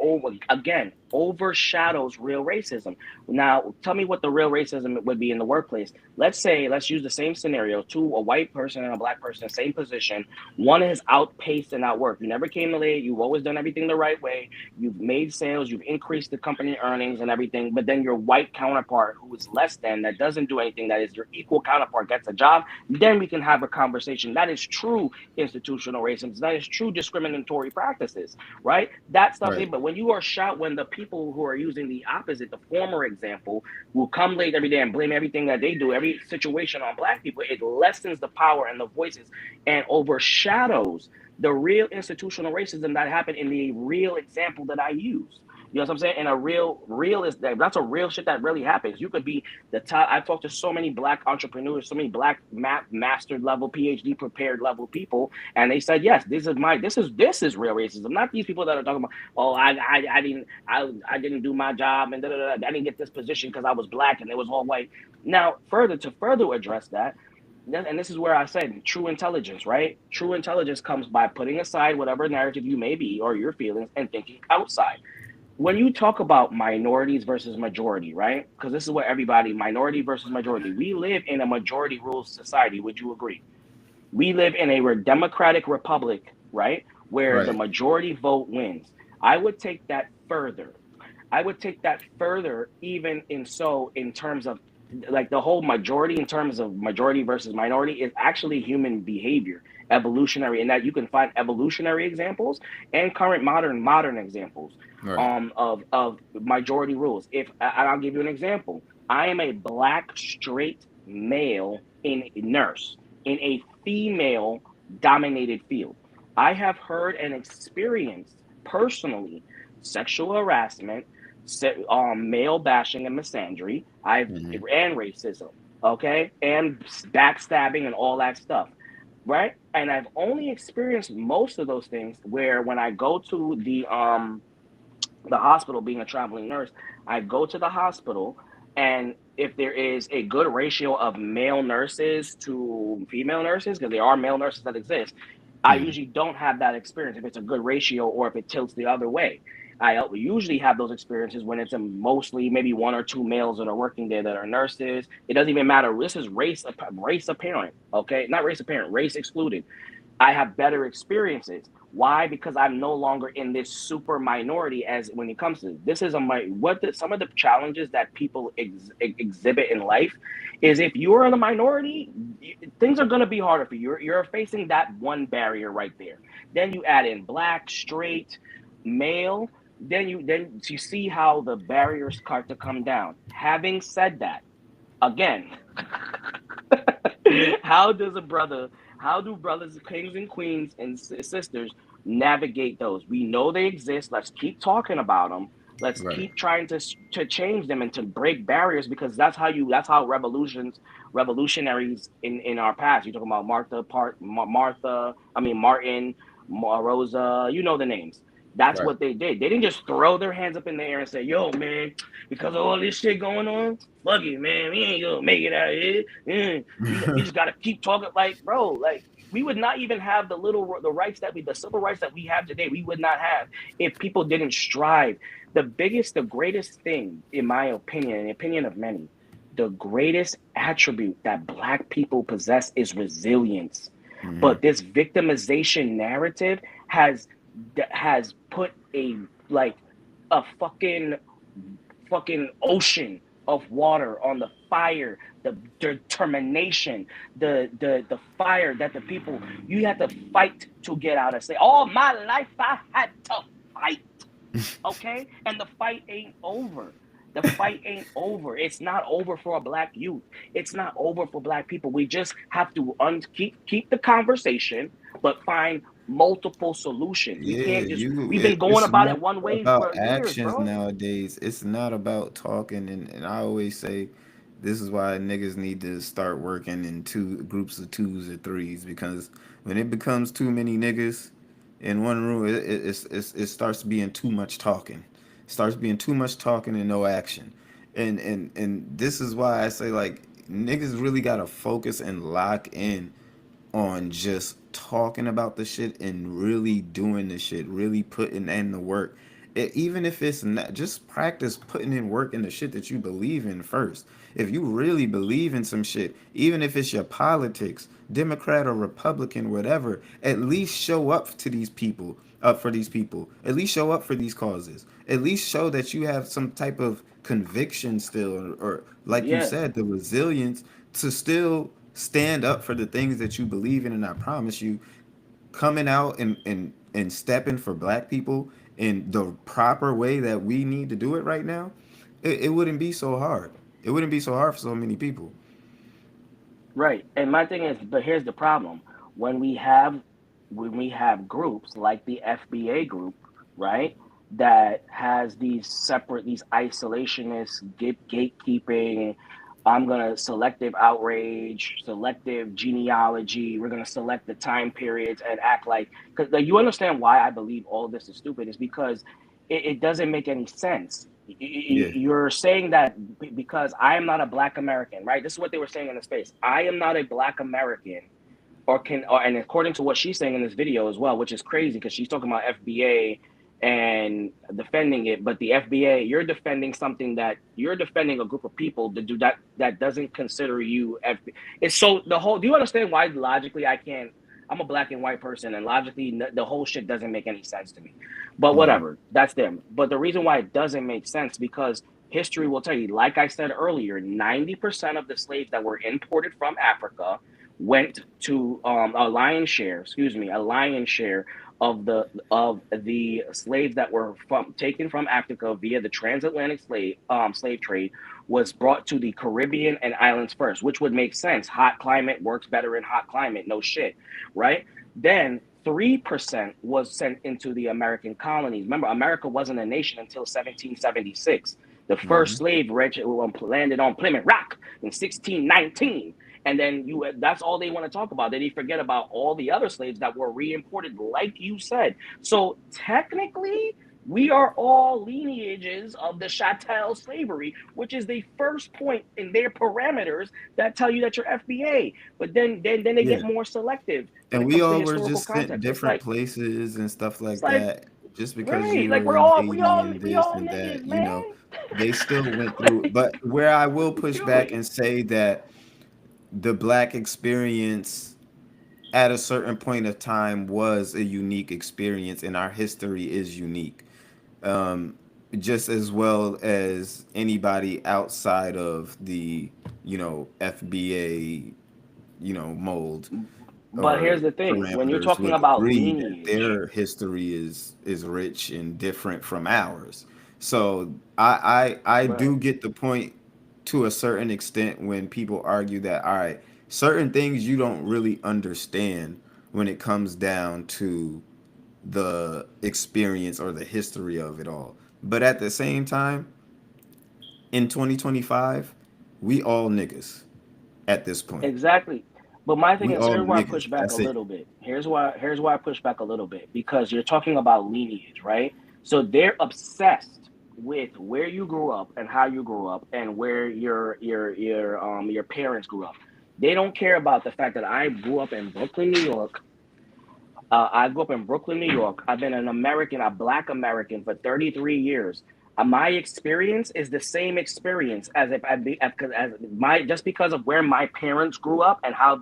overshadows real racism. Now, tell me what the real racism would be in the workplace. Let's use the same scenario: a white person and a Black person, same position. One is outpaced and outworked. You never came late. You've always done everything the right way. You've made sales. You've increased the company earnings and everything. But then your white counterpart, who is less than, that doesn't do anything, that is your equal counterpart, gets a job. Then we can have a conversation. That is true institutional racism. That is true discriminatory practices, right? That stuff. right. But when you are shout, when the people who are using the opposite, the former example, will come late every day and blame everything that they do, every situation on Black people, it lessens the power and the voices and overshadows The real institutional racism that happened in the real example that I used. You know what I'm saying? And a real is that's a real shit that really happens. You could be the top. I've talked to so many black entrepreneurs, so many black master level, PhD prepared level people, and they said, yes, this is real racism. Not these people that are talking about, oh, I didn't do my job and da, da, da, I didn't get this position because I was black and it was all white. Now, further address that, and this is where I said true intelligence, right? True intelligence comes by putting aside whatever narrative you may be or your feelings and thinking outside. When you talk about minorities versus majority, right? Because this is what everybody, minority versus majority. We live in a majority rules society. Would you agree? We live in a democratic republic, right? Where the Right. majority vote wins. I would take that further. I would take that further, even in terms of like the whole majority, in terms of majority versus minority, is actually human behavior, evolutionary, in that you can find evolutionary examples and current modern examples Right. of majority rules. If I'll give you an example, I am a black straight male in nurse in a female dominated field. I have heard and experienced personally sexual harassment, male bashing and misandry, Hmm. and racism, okay, and backstabbing and all that stuff, right? And I've only experienced most of those things where when I go to the hospital, being a traveling nurse, I go to the hospital, and if there is a good ratio of male nurses to female nurses, because there are male nurses that exist, I Hmm. usually don't have that experience if it's a good ratio or if it tilts the other way. I usually have those experiences when it's mostly maybe one or two males that are working there that are nurses. It doesn't even matter. This is race apparent, okay? Not race apparent, race excluded. I have better experiences. Why? Because I'm no longer in this super minority as when it comes to this. This is some of the challenges that people exhibit in life is if you're in a minority, things are going to be harder for you. You're facing that one barrier right there. Then you add in black, straight, male. Then you see how the barriers start to come down. Having said that, again, how does a brother, how do brothers, kings and queens and sisters navigate those? We know they exist. Let's keep talking about them. Let's Right. keep trying to change them and to break barriers, because that's how revolutionaries in our past. You're talking about Martha, I mean Martin, Rosa, you know the names. That's Right. what they did. They didn't just throw their hands up in the air and say, "Yo, man, because of all this shit going on, fuck it, man. We ain't gonna make it out of here. We just gotta keep talking." Like, bro, like we would not even have the rights the civil rights that we have today. We would not have if people didn't strive. The greatest thing, in my opinion, in the opinion of many, the greatest attribute that black people possess is resilience. Hmm. But this victimization narrative has has put a like a fucking ocean of water on the fire, the determination, the fire that the people, you had to fight to get out and say, all my life I had to fight. Okay? And the fight ain't over. The fight ain't over. It's not over for a black youth. It's not over for black people. We just have to keep the conversation, but find multiple solutions. We Yeah, can't just, we've been going it's about more it one way about for years, actions bro. nowadays. It's not about talking, and I always say this is why niggas need to start working in two groups of twos or threes, because when it becomes too many niggas in one room, it starts being too much talking. It starts being too much talking and no action. And this is why I say, like, niggas really gotta focus and lock in on just talking about the shit and really doing the shit, really putting in the work. Even if it's not, just practice putting in work in the shit that you believe in first. If you really believe in some shit, even if it's your politics, Democrat or Republican, whatever, at least show up to these people, up for these people. At least show up for these causes. At least show that you have some type of conviction still, or like you Yeah, said, the resilience to still stand up for the things that you believe in. And I promise you, coming out and stepping for black people in the proper way that we need to do it right now, it wouldn't be so hard. It wouldn't be so hard for so many people. right. And my thing is, but here's the problem. When we have when we have groups like the FBA group, right, that has these separate, these isolationist, gatekeeping, I'm gonna selective outrage, selective genealogy. We're gonna select the time periods and act like, because like, you understand why I believe all of this is stupid is because it doesn't make any sense. Yeah. You're saying that because I am not a Black American, right? This is what they were saying in the space. I am not a Black American and according to what she's saying in this video as well, which is crazy because she's talking about FBA and defending it, but the FBA, you're defending a group of people that do that doesn't consider you FBA. It's so the whole. Do you understand why logically I can't? I'm a black and white person, and logically the whole shit doesn't make any sense to me. But Mm-hmm. whatever, that's them. But the reason why it doesn't make sense because history will tell you, like I said earlier, 90% of the slaves that were imported from Africa went to a lion's share, a lion's share of the slaves that were taken from Africa via the transatlantic slave trade was brought to the Caribbean and islands first, which would make sense. Hot climate works better in hot climate, no shit, right? Then 3% was sent into the American colonies. Remember, America wasn't a nation until 1776. The Mm-hmm. first slave landed on Plymouth Rock in 1619. And then that's all they want to talk about. They forget about all the other slaves that were re-imported, like you said. So technically, we are all lineages of the chattel slavery, which is the first point in their parameters that tell you that you're FBA. But then they Yeah. get more selective when And it we comes to all were historical just sent context. different places and stuff It's like like that. Just because right, you like were invading and we this all and that, niggas, man. they still went through. Like, But where I will what push you back doing? and say that the black experience at a certain point of time was a unique experience, and our history is unique. Um, just as well as anybody outside of the, FBA, mold But here's or the thing: when you're parameters talking would about agree that lineage, their history is rich and different from ours. So I right? do get the point to a certain extent when people argue that, all right, certain things you don't really understand when it comes down to the experience or the history of it all. But at the same time, in 2025, we all niggas at this point. Exactly. But my thing We is, all here's why I push niggas. back a That's it. little bit. Here's why I push back a little bit because you're talking about lineage, right? So they're obsessed with where you grew up and how you grew up and where your parents grew up. They don't care about the fact that I grew up in Brooklyn, New York. I grew up in Brooklyn, New York. I've been an American, a Black American for 33 years. My experience is the same experience as if I be as my just because of where my parents grew up and how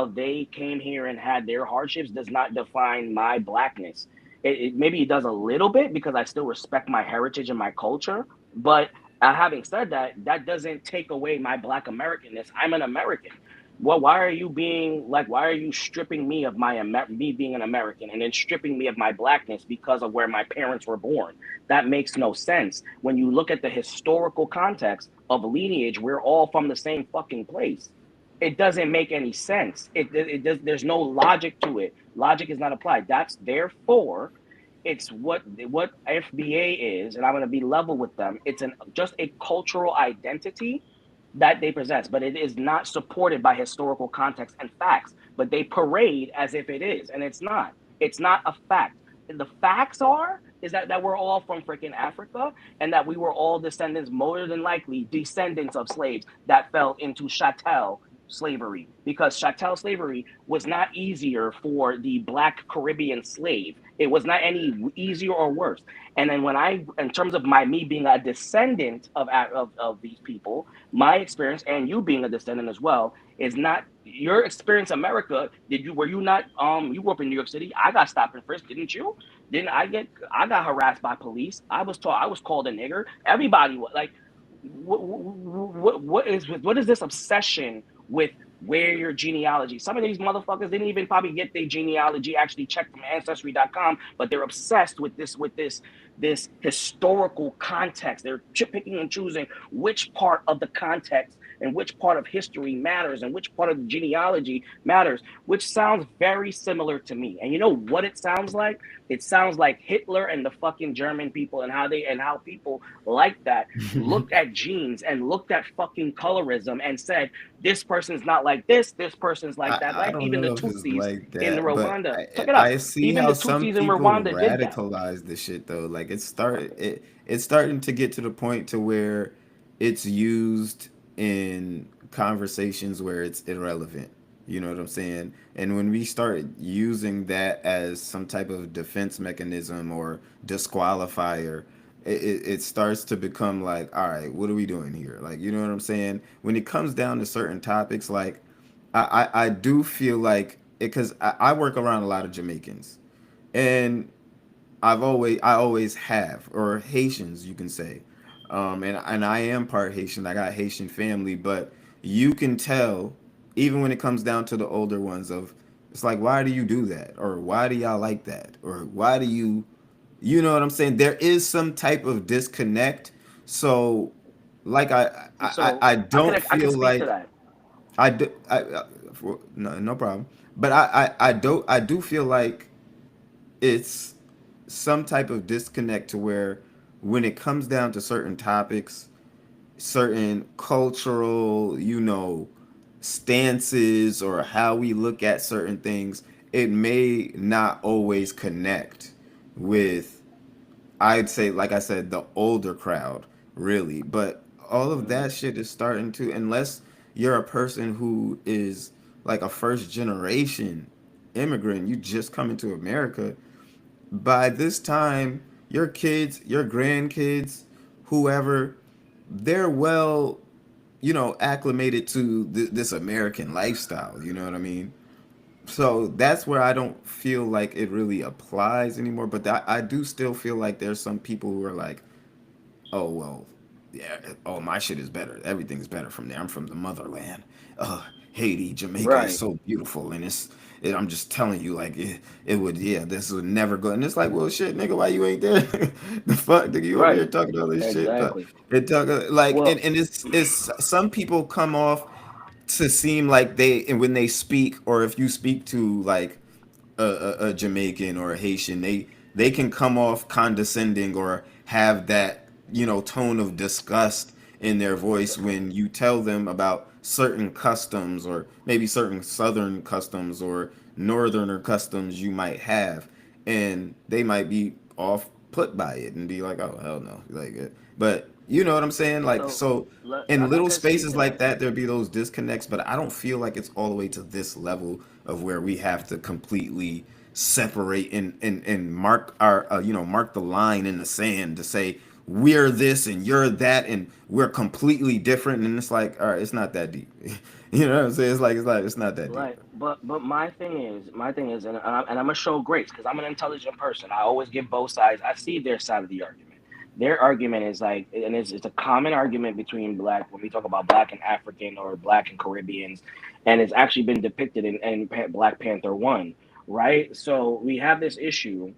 they came here and had their hardships does not define my blackness. Maybe it does a little bit because I still respect my heritage and my culture, but having said that, that doesn't take away my Black Americanness. I'm an American. Well, why are you being like, why are you stripping me of me being an American and then stripping me of my blackness because of where my parents were born? That makes no sense. When you look at the historical context of lineage, we're all from the same fucking place. It doesn't make any sense. It does. There's no logic to it. Logic is not applied. That's therefore, it's what FBA is, and I'm going to be level with them. It's just a cultural identity that they possess, but it is not supported by historical context and facts. But they parade as if it is, and it's not. It's not a fact. And the facts is that we're all from freaking Africa, and that we were all descendants, more than likely descendants of slaves that fell into chattel slavery, because chattel slavery was not easier for the Black Caribbean slave. It was not any easier or worse. And then in terms of me being a descendant of these people, my experience and you being a descendant as well is not your experience. America, were you not you grew up in New York City? I got stopped and frisked, didn't you? Didn't I got harassed by police? I was called a nigger. Everybody was like, what is this obsession with where your genealogy? Some of these motherfuckers didn't even probably get their genealogy actually checked from ancestry.com, but they're obsessed with this historical context. They're picking and choosing which part of the context and which part of history matters and which part of the genealogy matters, which sounds very similar to me. And you know what it sounds like? It sounds like Hitler and the fucking German people, and how people like that looked at genes and looked at fucking colorism and said, this person's not like this person's like that. I Like don't even the know if it's Tutsis like in that, but Rwanda. Check it out. I see Even how the some Tutsis in people Rwanda did that. radicalize the shit though. Like it's starting to get to the point to where it's used in conversations where it's irrelevant. You know what I'm saying? And when we start using that as some type of defense mechanism or disqualifier, it starts to become like, all right, what are we doing here? Like, you know what I'm saying? When it comes down to certain topics, like I do feel like it because I work around a lot of Jamaicans, and I always have, or Haitians you can say, and I am part Haitian. I got Haitian family, but you can tell even when it comes down to the older ones of it's like, why do you do that, or why do y'all like that, or why do you, you know what I'm saying? There is some type of disconnect. So like So I don't I could feel speak to like that. no, no problem. But I do feel like it's some type of disconnect to where when it comes down to certain topics, certain cultural, stances or how we look at certain things, it may not always connect with, I'd say, like I said, the older crowd, really. But all of Mm-hmm. that shit is starting to, unless you're a person who is like a first generation immigrant, you just come into America. By this time, your kids, your grandkids, whoever, they're well, acclimated to this American lifestyle. You know what I mean? So that's where I don't feel like it really applies anymore. But I do still feel like there's some people who are like, oh well, yeah, oh my shit is better. Everything's better from there. I'm from the motherland. Haiti, Jamaica is Right, so beautiful, and I'm just telling you, like it would, yeah, this would never go. And it's like, well, shit, nigga, why you ain't there? The fuck, nigga, you over here right, talking all this shit, but exactly. it talk like, Well, and it's some people come off to seem like they, and when they speak, or if you speak to like a Jamaican or a Haitian, they can come off condescending or have that, tone of disgust in their voice when you tell them about certain customs, or maybe certain southern customs or northerner customs you might have, and they might be off put by it and be like, oh hell no, like but you know what I'm saying, like, so so in I little can speak spaces to like that. that there'd be those disconnects, but I don't feel like it's all the way to this level of where we have to completely separate and mark our, mark the line in the sand to say we're this and you're that and we're completely different, and it's like, all right, it's not that deep. You know what I'm saying? It's not that deep. Right, but my thing is, and I'm gonna show grace because I'm an intelligent person. I always give both sides. I see their side of the argument. Their argument is like, and it's a common argument between black, when we talk about black and African or black and Caribbeans, and it's actually been depicted in Black Panther One, right? So we have this issue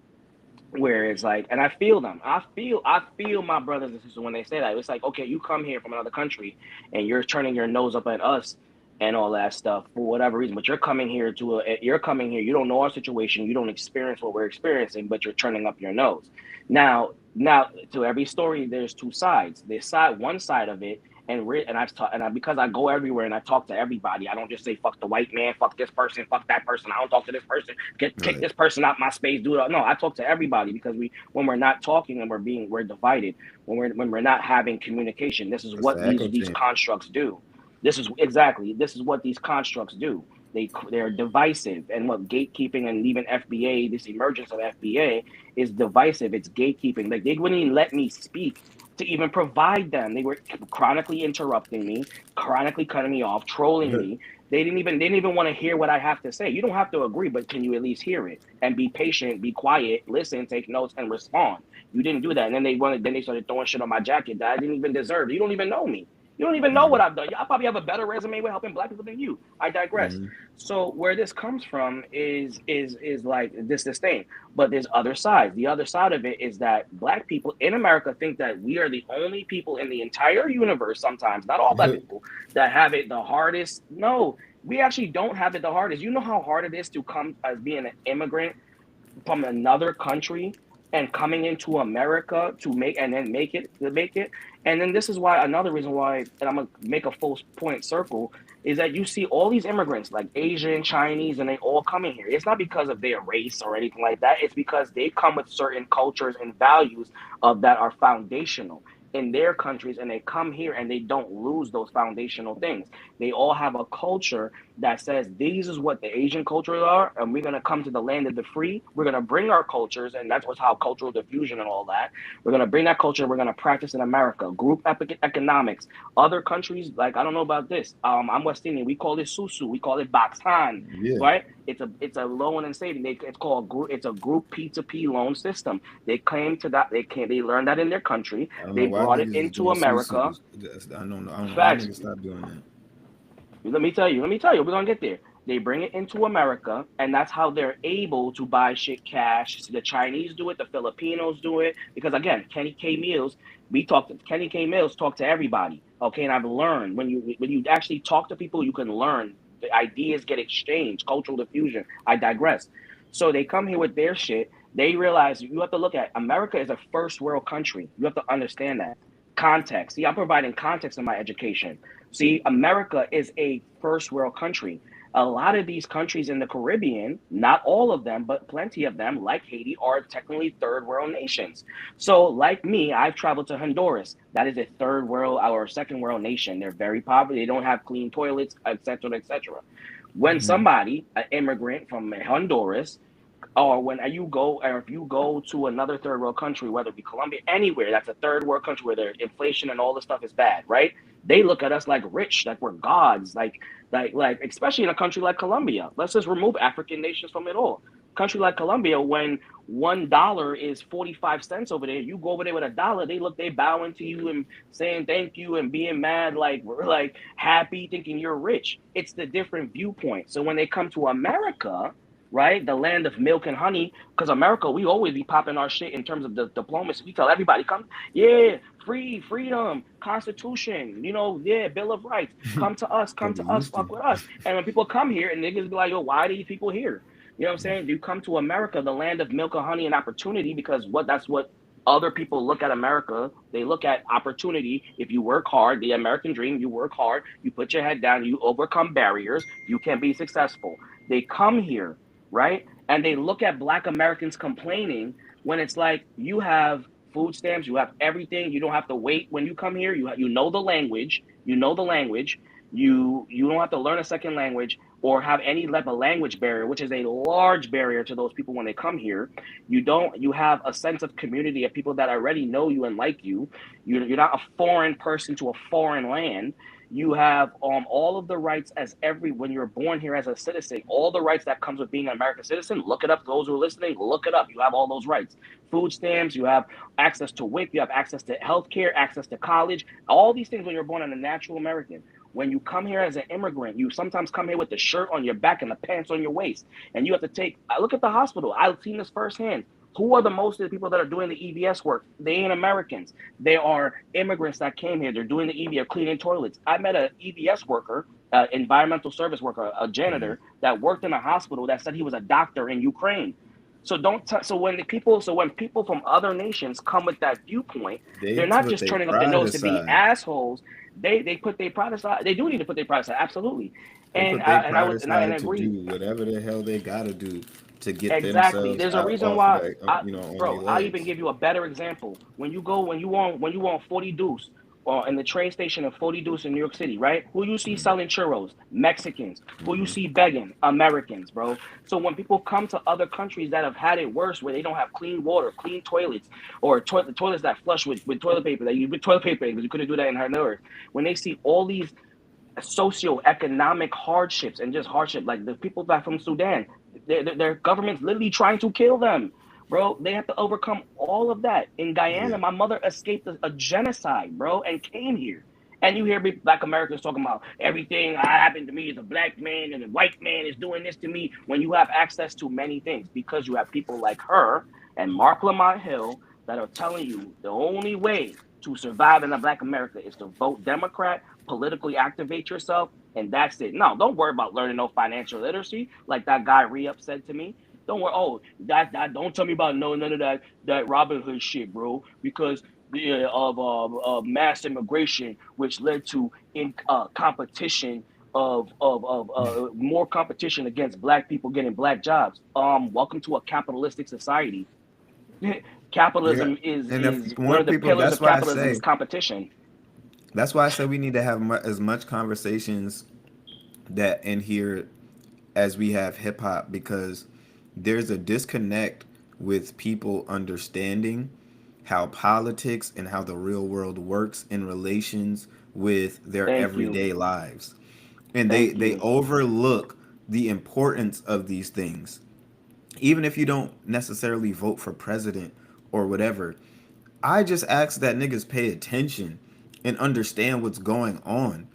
where it's like, and I feel them. I feel my brothers and sisters when they say that. It's like, okay, you come here from another country and you're turning your nose up at us and all that stuff for whatever reason. But you're coming here. You don't know our situation. You don't experience what we're experiencing, but you're turning up your nose. Now, to every story, there's two sides. One side of it, and I've taught, and I, because I go everywhere and I talk to everybody. I don't just say fuck the white man, fuck this person, fuck that person. I don't talk to this person, kick Right. this person out my space, do it. No, I talk to everybody because when we're not talking and we're divided, when we're not having communication. This is It's what the echo these chamber. constructs do. This is what these constructs do. They're divisive, and what gatekeeping and even FBA, this emergence of FBA is divisive. It's gatekeeping. Like they wouldn't even let me speak to even provide them. They were chronically interrupting me, chronically cutting me off, trolling me. They didn't even want to hear what I have to say. You don't have to agree, but can you at least hear it and be patient, be quiet, listen, take notes, and respond? You didn't do that, and then they started throwing shit on my jacket that I didn't even deserve. You don't even know me. You don't even know what Mhm. I've done. I probably have a better resume with helping black people than you. I digress. Mhm. So where this comes from is like this thing. But there's other sides. The other side of it is that black people in America think that we are the only people in the entire universe, sometimes, not all black people, that have it the hardest. No, we actually don't have it the hardest. You know how hard it is to come as being an immigrant from another country and coming into America to make and then make it. And then this is why another reason why, and I'm gonna make a full point circle, is that you see all these immigrants like Asian, Chinese, and they all coming here. It's not because of their race or anything like that. It's because they come with certain cultures and values of that are foundational in their countries, and they come here and they don't lose those foundational things. They all have a culture that says these is what the Asian cultures are, and we're gonna come to the land of the free. We're gonna bring our cultures, and that's what's how cultural diffusion and all that. We're gonna bring that culture. We're gonna practice in America. Group economics. Other countries, like I don't know about this. I'm West Indian. We call it susu. We call it baksan. Yeah. Right? It's a loan and saving. It's called group. It's a group P2P loan system. They claim to that. They learned that in their country. I don't They know why brought it niggas is into doing America. susus. I don't know why Facts. niggas stop doing that. Let me tell you, we're gonna get there. They bring it into America, and that's how they're able to buy shit cash. So the Chinese do it, the Filipinos do it, because again, Kenny K Mills talk to everybody. Okay, and I've learned when you actually talk to people, you can learn. The ideas get exchanged, cultural diffusion. I digress. So they come here with their shit. They realize you have to look at America is a first world country. You have to understand that context. See, I'm providing context in my education. See, America is a first world country. A lot of these countries in the Caribbean, not all of them, but plenty of them, like Haiti, are technically third world nations. So, like me, I've traveled to Honduras. That is a third world or second world nation. They're very poverty. They don't have clean toilets, etc., etc. When Hmm. somebody, an immigrant from Honduras, or when you go, or if you go to another third world country, whether it be Colombia, anywhere that's a third world country where their inflation and all this stuff is bad, right? They look at us like rich, like we're gods, like especially in a country like Colombia. Let's just remove African nations from it all. Country like Colombia, when $1 is 45 cents over there, you go over there with $1, they bowing to you and saying thank you and being mad, like we're like happy, thinking you're rich. It's the different viewpoint. So when they come to America, right? The land of milk and honey. Because America, we always be popping our shit in terms of the diplomacy. We tell everybody, come, yeah, freedom, Constitution, yeah, Bill of Rights. Cause we Come to us, used to. fuck with us. And when people come here and niggas be like, yo, why are these people here? You know what I'm saying? You come to America, the land of milk and honey and opportunity, because that's what other people look at America. They look at opportunity. If you work hard, the American dream, you work hard, you put your head down, you overcome barriers, you can be successful. They come here, right? And they look at black Americans complaining when it's like you have food stamps, you have everything, you don't have to wait when you come here, you know the language, you don't have to learn a second language or have any type of language barrier, which is a large barrier to those people when they come here. You have a sense of community of people that already know you and like you. You're not a foreign person to a foreign land. You have all of the rights as when you're born here as a citizen, all the rights that comes with being an American citizen. Look it up. Those who are listening, look it up. You have all those rights. Food stamps. You have access to WIC. You have access to healthcare, access to college. All these things when you're born as a natural American. When you come here as an immigrant, you sometimes come here with the shirt on your back and the pants on your waist, and you have to take. I look at the hospital. I've seen this firsthand. Who are the most of the people that are doing the EVS work? They ain't Americans. They are immigrants that came here. They're doing the EVS, cleaning toilets. I met an EVS worker, environmental service worker, a Mhm. janitor that worked in a hospital that said he was a doctor in Ukraine. So don't. So when people from other nations come with that viewpoint, They they're not put just their turning up their pride nose to be aside. assholes. They put their pride aside. They do need to put their pride aside, absolutely. They And put their I and I pride would and I and aside I to do agree. whatever the hell they gotta do to get Exactly. themselves There's a out reason off why back, on their I'll even legs. give you a better example. When you want 40 deuce or in the train station of 40 deuce in New York City, right? Who you see selling churros? Mexicans. Who you Hmm. see begging? Americans, bro. So when people come to other countries that have had it worse, where they don't have clean water, clean toilets, or toilets that flush with toilet paper, that you with toilet paper because you couldn't do that in Honduras. When they see all these socioeconomic hardships and just hardship, like the people back from Sudan, their government's literally trying to kill them, bro. They have to overcome all of that. In Guyana, Yeah. my mother escaped a genocide, bro, and came here. And you hear black Americans talking about everything that happened to me is a black man and a white man is doing this to me when you have access to many things because you have people like her and Mark Lamont Hill that are telling you the only way to survive in a black America is to vote Democrat, politically activate yourself, and that's it. No, don't worry about learning no financial literacy, like that guy Re-Up said to me. Don't worry. Oh, that don't tell me about no none of that Robin Hood shit, bro. Because of mass immigration, which led to in competition of more competition against black people getting black jobs. Welcome to a capitalistic society. Yeah, Capitalism and if is one more of the people, pillars that's of why I capitalism is say, competition. we need to have as much conversations that in here as we have hip hop, because there's a disconnect with people understanding how politics and how the real world works in relations with their Thank you. everyday lives. And Thank they you. overlook the importance of these things. Even if you don't necessarily vote for president or whatever, I just ask that niggas pay attention and understand what's going on.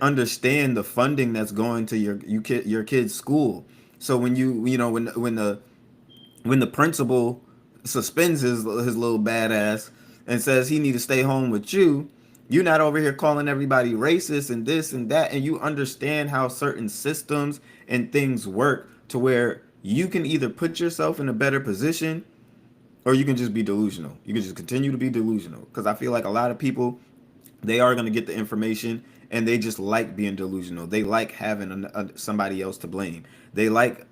Understand the funding that's going to your kid's school. So when when the principal suspends his little badass and says he need to stay home with you, you're not over here calling everybody racist and this and that, and you understand how certain systems and things work to where you can either put yourself in a better position or you can just be delusional. You can just continue to be delusional, because I feel like a lot of people, they are going to get the information and they just like being delusional. They like having somebody else to blame. They like,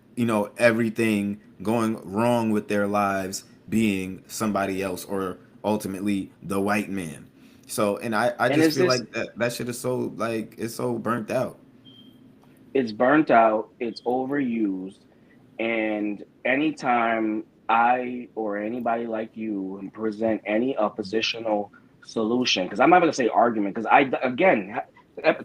everything going wrong with their lives being somebody else, or ultimately the white man. So, and I And just is feel this like that shit is so, like, it's so burnt out. it's burnt out, it's overused, and anytime I or anybody like you present any oppositional solution, because I'm not going to say argument, because I, again,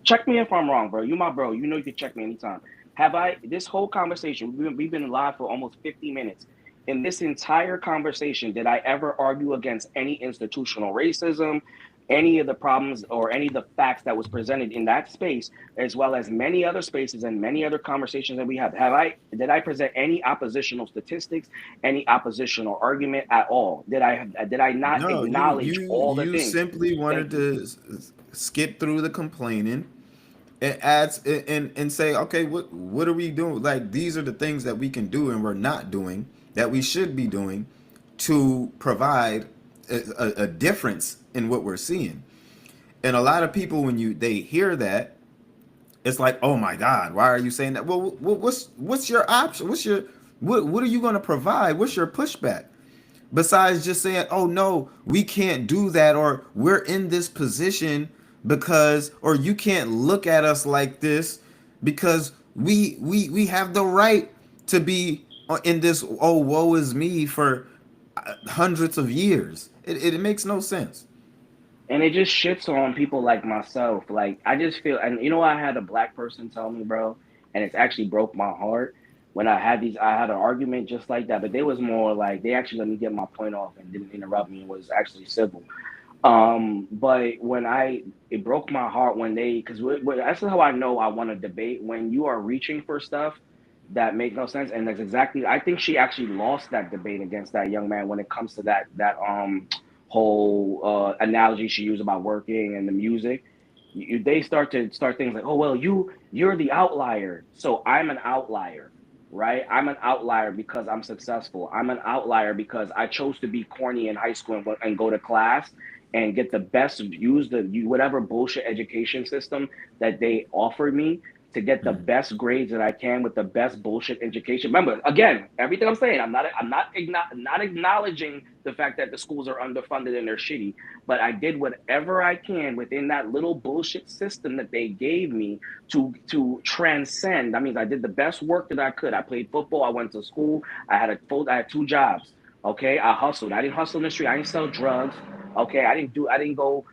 check me if I'm wrong, bro. You my bro. You know you can check me anytime. Have I, this whole conversation, we've been live for almost 50 minutes. In this entire conversation, did I ever argue against any institutional racism, any of the problems or any of the facts that was presented in that space, as well as many other spaces and many other conversations that we have? Have I, did I present any oppositional statistics, any oppositional argument at all? Did I not No, acknowledge all the you things? simply wanted Thank you. to skip through the complaining and adds and say, okay, what are we doing? Like, these are the things that we can do and we're not doing, that we should be doing, to provide a difference in what we're seeing. And a lot of people, when they hear that, it's like, oh my God, why are you saying that? Well, what's your option? What are you going to provide? What's your pushback? Besides just saying, oh no, we can't do that, or we're in this position because, or you can't look at us like this because we have the right to be in this, oh woe is me, for hundreds of years. It makes no sense. And it just shits on people like myself. Like I just feel, and you know, I had a black person tell me, bro, and it's actually broke my heart when I had an argument just like that. But they was more like they actually let me get my point off and didn't interrupt me and was actually civil. But when it broke my heart when they, because that's how I know I want to debate, when you are reaching for stuff that make no sense, and that's exactly. I think she actually lost that debate against that young man when it comes to that whole analogy she used about working and the music. They start things like, oh well, you're the outlier, so I'm an outlier, right? I'm an outlier because I'm successful. I'm an outlier because I chose to be corny in high school and go to class and get the best, use whatever bullshit education system that they offered me to get the best grades that I can with the best bullshit education. Remember, again, everything I'm saying, not acknowledging the fact that the schools are underfunded and they're shitty, but I did whatever I can within that little bullshit system that they gave me to transcend. That means I did the best work that I could. I played football. I went to school. I had two jobs. Okay, I hustled. I didn't hustle in the street. I didn't sell drugs. Okay, I didn't go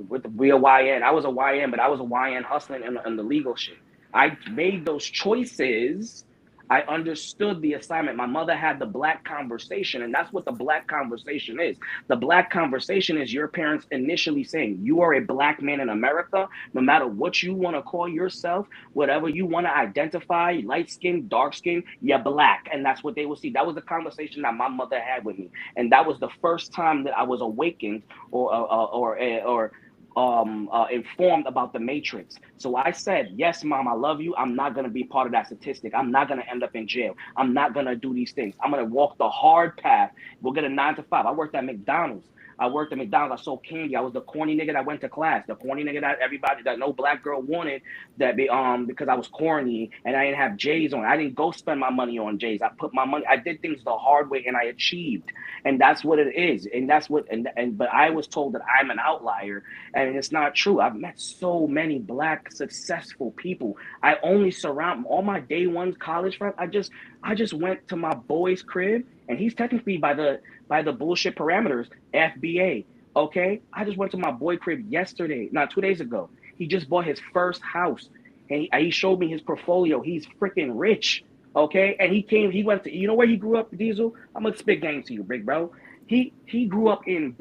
with the real YN. I was a YN, but I was a YN hustling in the legal shit. I made those choices. I understood the assignment. My mother had the black conversation, and that's what the black conversation is. The black conversation is your parents initially saying, you are a black man in America, no matter what you want to call yourself, whatever you want to identify, light skin, dark skin, you're black. And that's what they will see. That was the conversation that my mother had with me. And that was the first time that I was awakened or informed about the matrix. So I said, yes, mom, I love you. I'm not going to be part of that statistic. I'm not going to end up in jail. I'm not going to do these things. I'm going to walk the hard path. We'll get a 9 to 5. I worked at McDonald's. I sold candy. I was the corny nigga that went to class, the corny nigga that everybody, that no black girl wanted, because I was corny and I didn't have J's on. I didn't go spend my money on J's. I did things the hard way and I achieved. And that's what it is. And that's what but I was told that I'm an outlier, and it's not true. I've met so many black successful people. I only surround all my day one college friends. I just went to my boy's crib, and he's technically by the bullshit parameters FBA. Okay, I just went to my boy crib yesterday, not 2 days ago. He just bought his first house, and he showed me his portfolio. He's freaking rich. Okay, and he went to, you know where he grew up, Diesel? I'm gonna spit game to you, big bro. He grew up in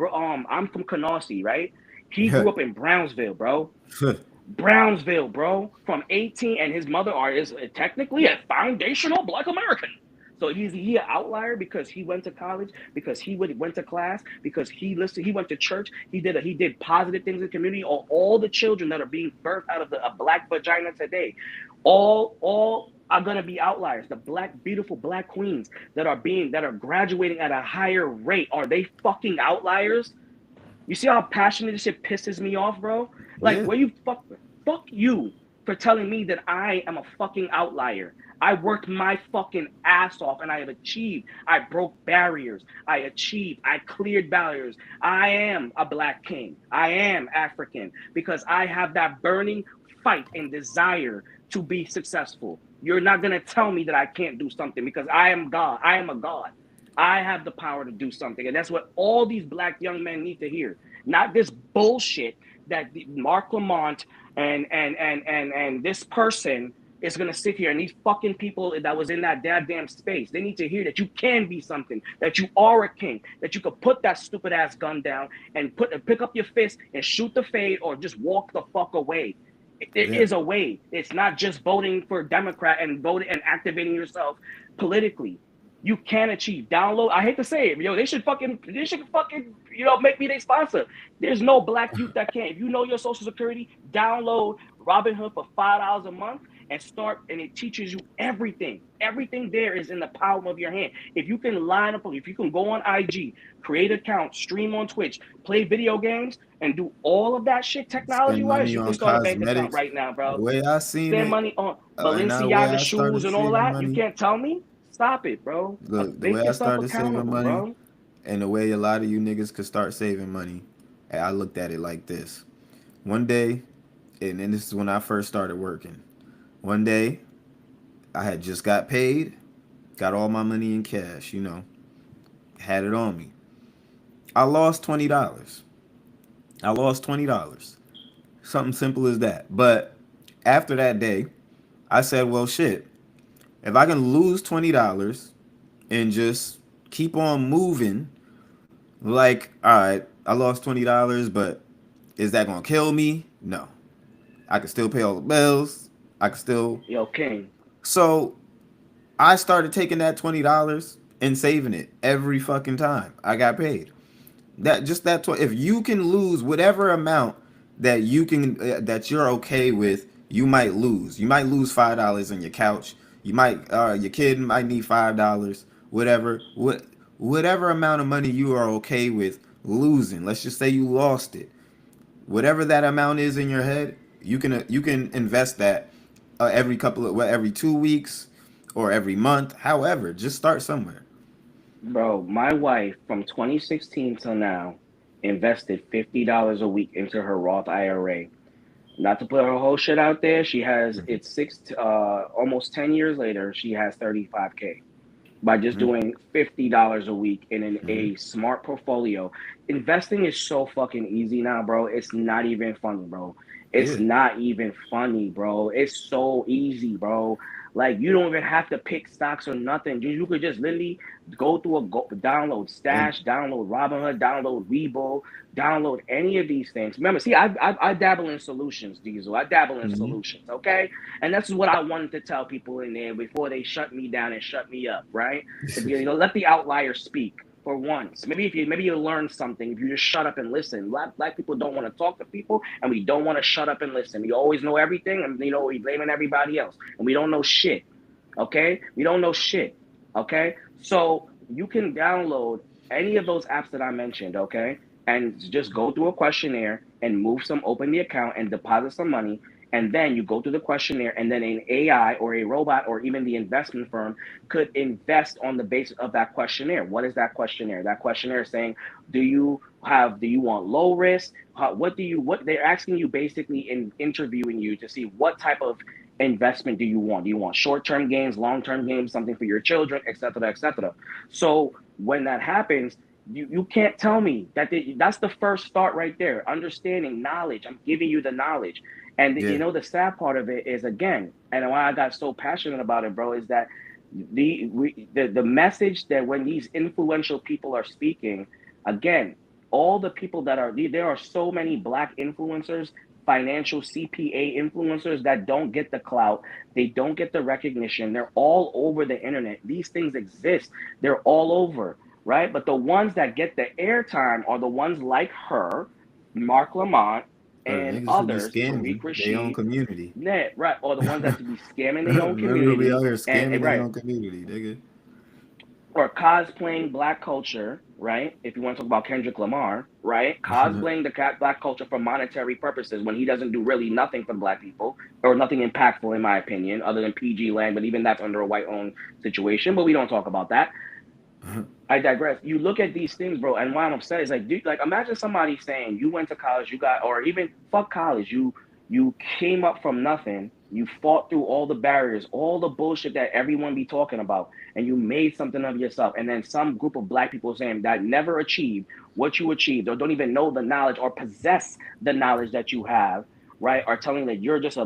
I'm from Canarsie, right? He grew up in Brownsville, bro. Brownsville, bro. From 18, and his mother is technically a foundational Black American. So he an outlier because he went to college, because went to class, because he listened, he went to church, he did positive things in the community. All the children that are being birthed out of a black vagina today, all are gonna be outliers. The black, beautiful black queens that are graduating at a higher rate, are they fucking outliers? You see how passionate this shit pisses me off, bro? Like, Yeah. where you fuck you for telling me that I am a fucking outlier. I worked my fucking ass off and I have achieved. I broke barriers. I achieved. I cleared barriers. I am a black king. I am African because I have that burning fight and desire to be successful. You're not going to tell me that I can't do something because I am God. I am a God. I have the power to do something. And that's what all these black young men need to hear. Not this bullshit that Mark Lamont and this person is gonna sit here, and these fucking people that was in that goddamn space. They need to hear that you can be something, that you are a king, that you could put that stupid ass gun down and pick up your fist and shoot the fade or just walk the fuck away. There Yeah. is a way. It's not just voting for Democrat and voting and activating yourself politically. You can achieve. Download. I hate to say it, yo. They should fucking, make me their sponsor. There's no black youth that can't. If you know your social security, download Robinhood for $5 a month and start. And it teaches you everything. Everything there is in the palm of your hand. If you can line up, if you can go on IG, create an account, stream on Twitch, play video games, and do all of that shit technology Spend wise, money you can on start a bank account cosmetics. right now, The bro. way I seen Spend it, money on and now the way Balenciaga I shoes started and all saving that. You money, can't tell me. Stop it, bro. the Make way I yourself started saving accountable, money, bro. and the way a lot of you niggas could start saving money, I looked at it like this. One day, and then this is when I first started working. One day, I had just got paid, got all my money in cash, had it on me. I lost $20. I lost $20. Something simple as that. But after that day, I said, well, shit, if I can lose $20 and just keep on moving, like, all right, I lost $20, but is that gonna kill me? No. I can still pay all the bills. I can still. Yo, King. So I started taking that $20 and saving it every fucking time I got paid. If you can lose whatever amount that that you're okay with, you might lose. You might lose $5 on your couch. You might your kid might need $5. Whatever amount of money you are okay with losing. Let's just say you lost it. Whatever that amount is in your head, you can invest that every 2 weeks or every month. However, just start somewhere. Bro, my wife from 2016 till now invested $50 a week into her Roth IRA. Not to put her whole shit out there, she has it's almost 10 years later, she has 35K by just Mm-hmm. doing $50 a week in Mm-hmm. a smart portfolio. Investing is so fucking easy now, bro. It's not even funny, bro. It's Yeah. not even funny, bro. It's so easy, bro. Like you don't even have to pick stocks or nothing. You could just literally go through download And Stash, download Robinhood, download Webull, download any of these things. Remember, see, I dabble in solutions, Diesel. I dabble in mhm. solutions, okay? And that's what I wanted to tell people in there before they shut me down and shut me up, right? Let the outlier speak for once. Maybe you learn something if you just shut up and listen. Black people don't want to talk to people, and we don't want to shut up and listen. We always know everything, and we blaming everybody else, and we don't know shit. Okay, we don't know shit. Okay, so you can download any of those apps that I mentioned. Okay, and just go through a questionnaire and open the account and deposit some money. And then you go through the questionnaire, and then an AI or a robot or even the investment firm could invest on the basis of that questionnaire. What is that questionnaire? That questionnaire is saying, do you want low risk? What they're asking you basically in interviewing you to see what type of investment do you want? Do you want short-term gains, long-term gains, something for your children, etc., etc.? So when that happens, you can't tell me that's the first start right there. Understanding knowledge. I'm giving you the knowledge. And Yeah. the sad part of it is, again, and why I got so passionate about it, bro, is that the message that when these influential people are speaking, again, all the people that are there are so many black influencers, financial CPA influencers that don't get the clout, they don't get the recognition. They're all over the internet. These things exist. They're all over, right? But the ones that get the airtime are the ones like her, Mark Lamont, Or the and niggas who be others, scamming Tariq their own Rashid, community. net, right? Or the ones that to be scamming their own Remember, we out community here and scamming their right, own community, nigga. or cosplaying black culture, right? If you want to talk about Kendrick Lamar, right? Cosplaying the black culture for monetary purposes when he doesn't do really nothing for black people or nothing impactful, in my opinion, other than PG land, but even that's under a white owned situation. But we don't talk about that. I digress. You look at these things, bro, and why I'm upset is like, dude, like imagine somebody saying you went to college, or even fuck college, you came up from nothing, you fought through all the barriers, all the bullshit that everyone be talking about, and you made something of yourself. And then some group of black people saying that never achieved what you achieved, or don't even know the knowledge or possess the knowledge that you have, right? Are telling that you're just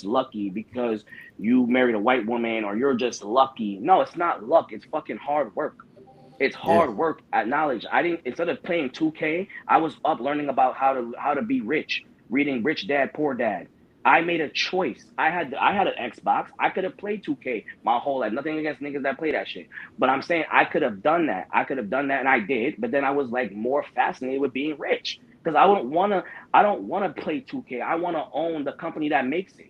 lucky because you married a white woman, or you're just lucky. No, it's not luck. It's fucking hard work. It's Yeah. hard work at knowledge. I didn't instead of playing 2K, I was up learning about how to be rich, reading Rich Dad Poor Dad. I made a choice. I had an Xbox. I could have played 2K my whole life. Nothing against niggas that play that shit. But I'm saying I could have done that. I could have done that and I did. But then I was like more fascinated with being rich. Because I don't wanna play 2K. I wanna own the company that makes it.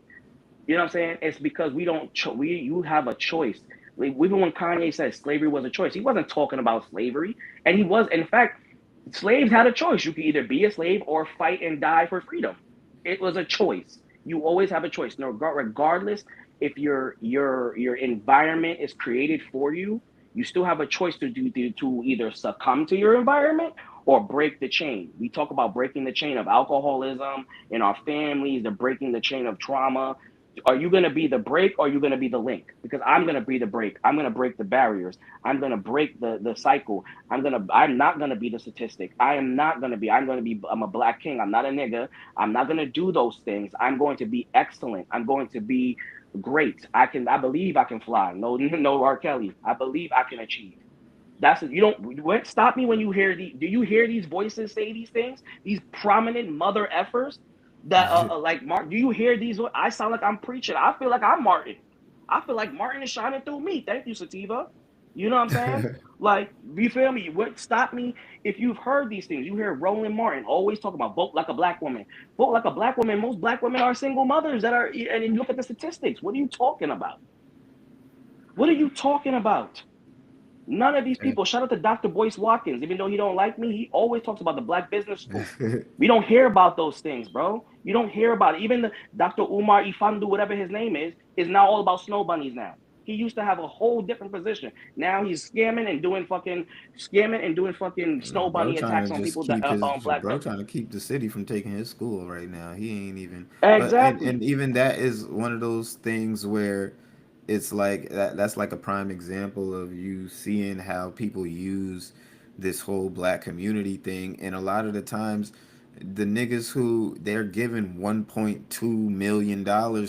You know what I'm saying? It's because we don't you have a choice. Like, even when Kanye said slavery was a choice, he wasn't talking about slavery. And he was, in fact, slaves had a choice. You could either be a slave or fight and die for freedom. It was a choice. You always have a choice. No, regardless if your environment is created for you, you still have a choice to either succumb to your environment or break the chain. We talk about breaking the chain of alcoholism in our families, the breaking the chain of trauma. Are you going to be the break or are you going to be the link? Because I'm going to be the break. I'm going to break the barriers. I'm going to break the cycle. I'm not going to be the statistic. I'm going to be I'm a black king. I'm not a nigga. I'm not going to do those things. I'm going to be excellent. I'm going to be great. I believe I can fly. No no R. Kelly. I believe I can achieve. You don't stop me when you hear do you hear these voices say these things? These prominent mother effers that like Mark, do you hear these? I sound like I'm preaching. I feel like I'm Martin. I feel like Martin is shining through me. Thank you, Sativa. You know what I'm saying? Like, you feel me? What stop me if you've heard these things? You hear Roland Martin always talk about vote like a black woman. Vote like a black woman. Most black women are single mothers that are, and you look at the statistics. What are you talking about? What are you talking about? None of these people. Shout out to Dr. Boyce Watkins. Even though he don't like me, he always talks about the Black Business School. We don't hear about those things, bro. You don't hear about it. Even the Dr. Umar Ifandu, whatever his name is now all about snow bunnies now. He used to have a whole different position. Now he's scamming and doing fucking No, snow bro, bunny trying attacks to on just people that keep his on black bro women. trying to keep the city from taking his school right now. He ain't even, but and Exactly. even that is one of those things where it's like that's like a prime example of you seeing how people use this whole black community thing, and a lot of the times The niggas who they're giving $1.2 million to, y'all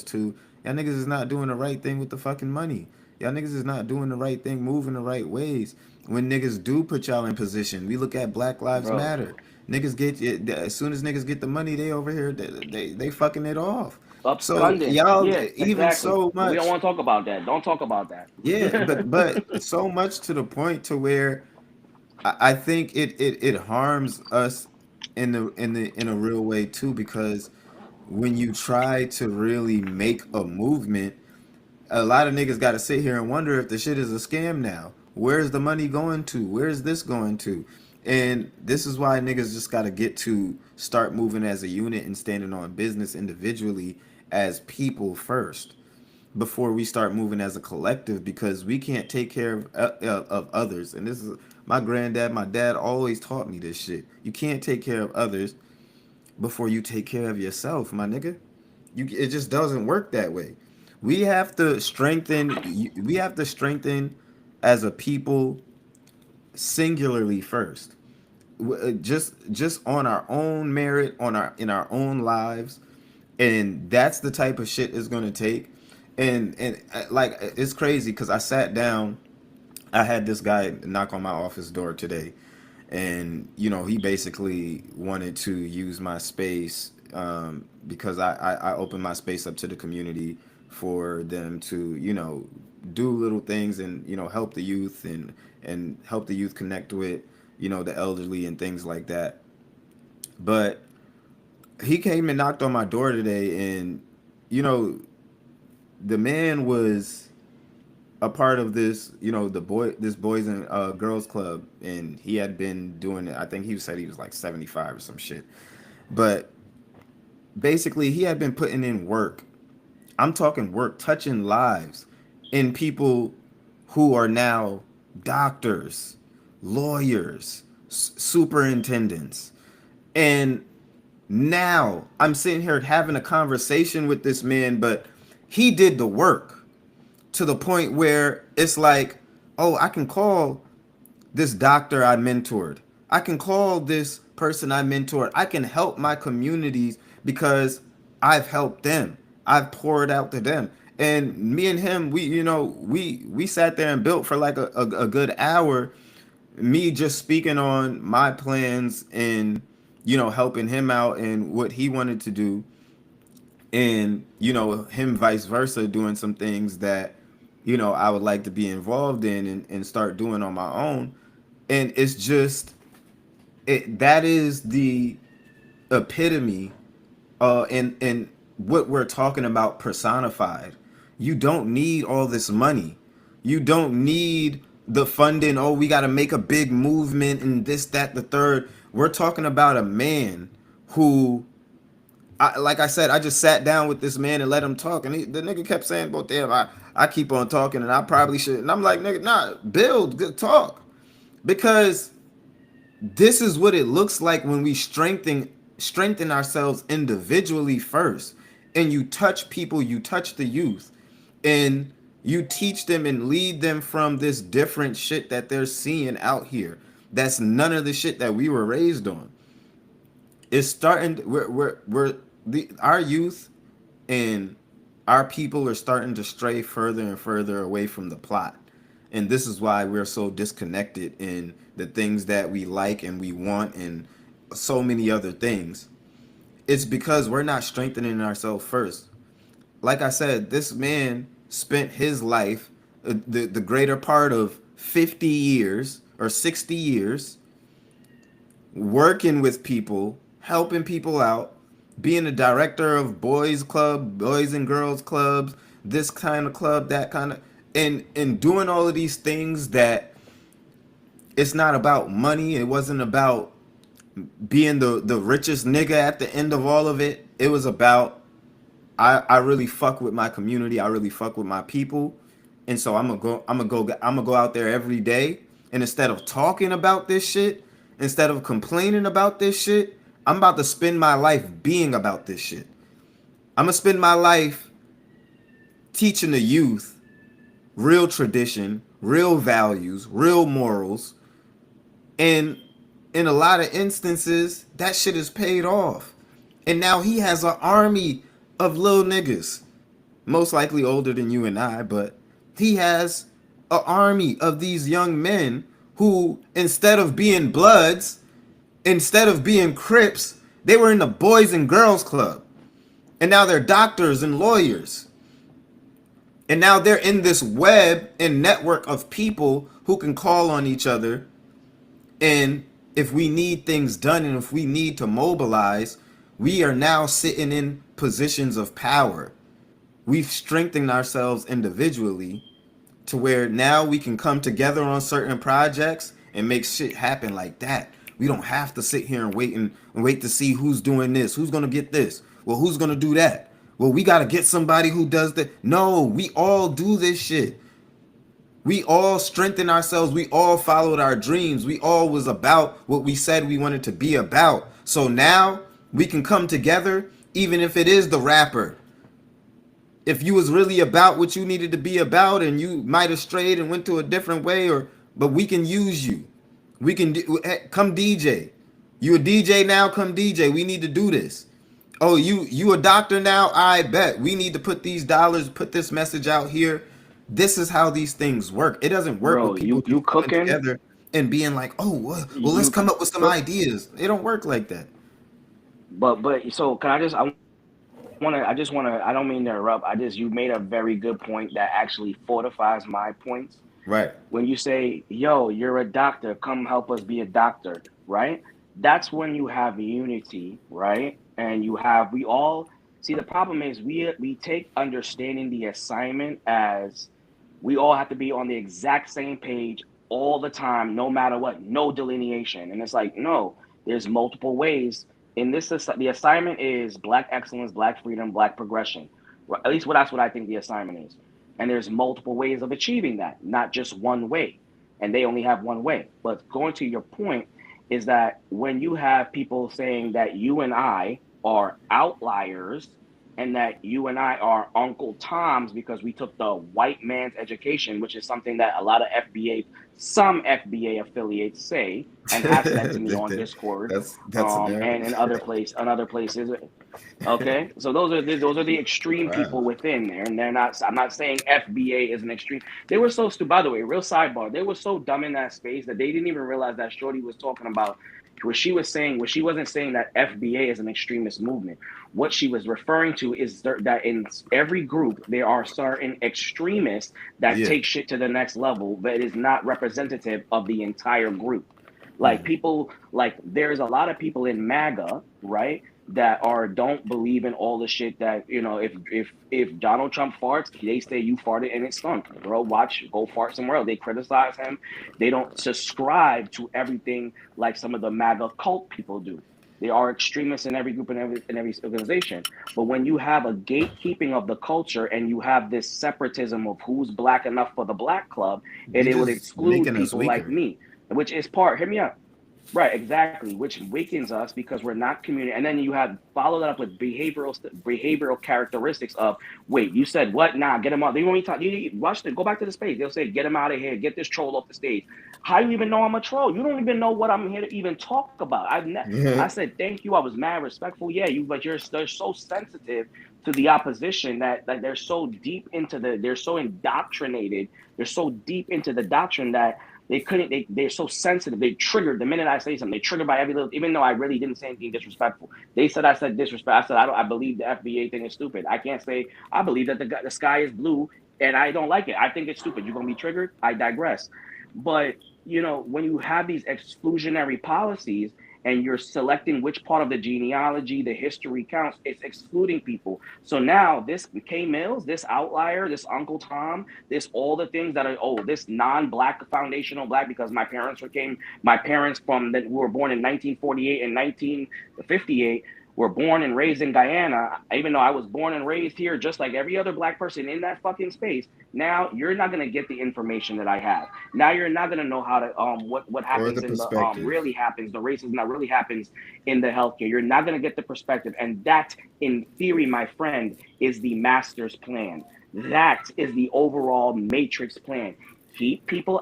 niggas is not doing the right thing with the fucking money. Y'all niggas is not doing the right thing, moving the right ways. When niggas do put y'all in position, we look at Black Lives bro. Matter. Niggas get it as soon as niggas get the money, they over here they fucking it off. So Absconding. y'all Yeah, even exactly. so We don't much, want to talk about that. Don't talk about that. yeah, but so much to the point to where I think it harms us in a real way too, because when you try to really make a movement, a lot of niggas got to sit here and wonder if the shit is a scam now. Where's the money going to? Where's this going to? And this is why niggas just got to get to start moving as a unit and standing on business individually as people first before we start moving as a collective, because we can't take care of others. And this is my granddad, my dad always taught me this shit. You can't take care of others before you take care of yourself, my nigga. It just doesn't work that way. We have to strengthen. We have to strengthen as a people singularly first. Just on our own merit, on our in our own lives, and that's the type of shit it's gonna take. And like it's crazy because I sat down. I had this guy knock on my office door today, and he basically wanted to use my space, because I opened my space up to the community for them to do little things and help the youth and help the youth connect with the elderly and things like that. But he came and knocked on my door today, and you know the man was a part of this, this boys and girls club, and he had been doing it. I think he said he was like 75 or some shit. But basically, he had been putting in work. I'm talking work, touching lives in people who are now doctors, lawyers, superintendents. And now I'm sitting here having a conversation with this man, but he did the work to the point where it's like, oh, I can call this doctor I mentored. I can call this person I mentored. I can help my communities because I've helped them. I've poured out to them. And me and him, we sat there and built for like a good hour. Me just speaking on my plans and helping him out and what he wanted to do, and him vice versa doing some things that I would like to be involved in and start doing on my own. And it's just that is the epitome, and what we're talking about personified. You don't need all this money. You don't need the funding. Oh, we got to make a big movement and this, that, the third. We're talking about a man who, like I said, I just sat down with this man and let him talk, and the nigga kept saying, "Well, damn, I keep on talking, and I probably should." And I'm like, "Nigga, nah, build, good talk," because this is what it looks like when we strengthen ourselves individually first, and you touch people, you touch the youth, and you teach them and lead them from this different shit that they're seeing out here. That's none of the shit that we were raised on. It's starting. We're the our youth and our people are starting to stray further and further away from the plot. And this is why we're so disconnected in the things that we like and we want and so many other things. It's because we're not strengthening ourselves first. Like I said, this man spent his life, the greater part of 50 years or 60 years, working with people, helping people out, being a director of boys club, boys and girls clubs, this kind of club, that kind of, and doing all of these things that it's not about money. It wasn't about being the richest nigga at the end of all of it. It was about I really fuck with my community. I really fuck with my people. And so I'm gonna go out there every day. And instead of talking about this shit, instead of complaining about this shit, I'm about to spend my life being about this shit. I'm gonna spend my life teaching the youth real tradition, real values, real morals, and in a lot of instances, that shit is paid off. And now he has an army of little niggas, most likely older than you and I, but he has an army of these young men who, instead of being Bloods, instead of being Crips, they were in the Boys and Girls Club. And now they're doctors and lawyers. And now they're in this web and network of people who can call on each other. And if we need things done and if we need to mobilize, we are now sitting in positions of power. We've strengthened ourselves individually to where now we can come together on certain projects and make shit happen like that. We don't have to sit here and wait to see who's doing this, who's gonna get this, well, who's gonna do that. Well, we gotta get somebody who does that. No, we all do this shit. We all strengthened ourselves. We all followed our dreams. We all was about what we said we wanted to be about. So now we can come together, even if it is the rapper. If you was really about what you needed to be about and you might have strayed and went to a different way, or but we can use you. We can come DJ. You a DJ now, come DJ. We need to do this. Oh, you a doctor now? I bet. We need to put these dollars, put this message out here. This is how these things work. It doesn't work with Bro, people you just coming cooking? together and being like, "Oh, well, let's You come up with some cook? ideas." It don't work like that. But so can I just I just wanna I don't mean to interrupt. I just you made a very good point that actually fortifies my points. Right. When you say, "Yo, you're a doctor, come help us be a doctor," right? That's when you have unity, right? And you have we all see the problem is we take understanding the assignment as we all have to be on the exact same page all the time, no matter what, no delineation. And it's like, no, there's multiple ways. In this, the assignment is black excellence, black freedom, black progression. At least that's what I think the assignment is. And there's multiple ways of achieving that, not just one way. And they only have one way. But going to your point is that when you have people saying that you and I are outliers and that you and I are Uncle Toms because we took the white man's education, which is something that a lot of some FBA affiliates say and have said to me on Discord, That's a and narrative. in other places. Okay, so those are the extreme Wow. people within there, and they're not. I'm not saying FBA is an extreme. They were so stupid. By the way, real sidebar. They were so dumb in that space that they didn't even realize that Shorty was talking about what she was saying. What she wasn't saying that FBA is an extremist movement. What she was referring to is that in every group there are certain extremists that Yeah. take shit to the next level, but it is not representative of the entire group. Like people, like there's a lot of people in MAGA, right? That are don't believe in all the shit that if Donald Trump farts, they say you farted and it stunk. Bro, watch, go fart somewhere else. They criticize him. They don't subscribe to everything like some of the MAGA cult people do. They are extremists in every group and every organization. But when you have a gatekeeping of the culture and you have this separatism of who's black enough for the black club, and You it would just exclude making us people like weaker. me, which is part. Hear me out. Right, exactly, which weakens us because we're not community. And then you have follow that up with behavioral characteristics of wait, you said what? Nah, get him out. They want me to talk. You watch the go back to the space. They'll say, get him out of here, get this troll off the stage. How you even know I'm a troll? You don't even know what I'm here to even talk about. I Yeah. said thank you. I was mad respectful. Yeah, you but they're so sensitive to the opposition that they're so deep into they're so indoctrinated. They're so deep into the doctrine that they're so sensitive. They triggered the minute I say something. They triggered by every little, even though I really didn't say anything disrespectful. They said I said disrespect. I said I believe the FBA thing is stupid. I can't say I believe that the sky is blue and I don't like it. I think it's stupid. You're gonna be triggered. I digress. But when you have these exclusionary policies and you're selecting which part of the genealogy, the history counts, it's excluding people. So now this K Mills, this outlier, this Uncle Tom, this all the things that are this non-black foundational black because my parents from that who were born in 1948 and 1958 were born and raised in Guyana, even though I was born and raised here, just like every other black person in that fucking space. Now you're not gonna get the information that I have. Now you're not gonna know how to what Or happens the in the perspective. really happens, the racism that really happens in the healthcare. You're not gonna get the perspective, and that, in theory, my friend, is the master's plan. That is the overall matrix plan. Keep people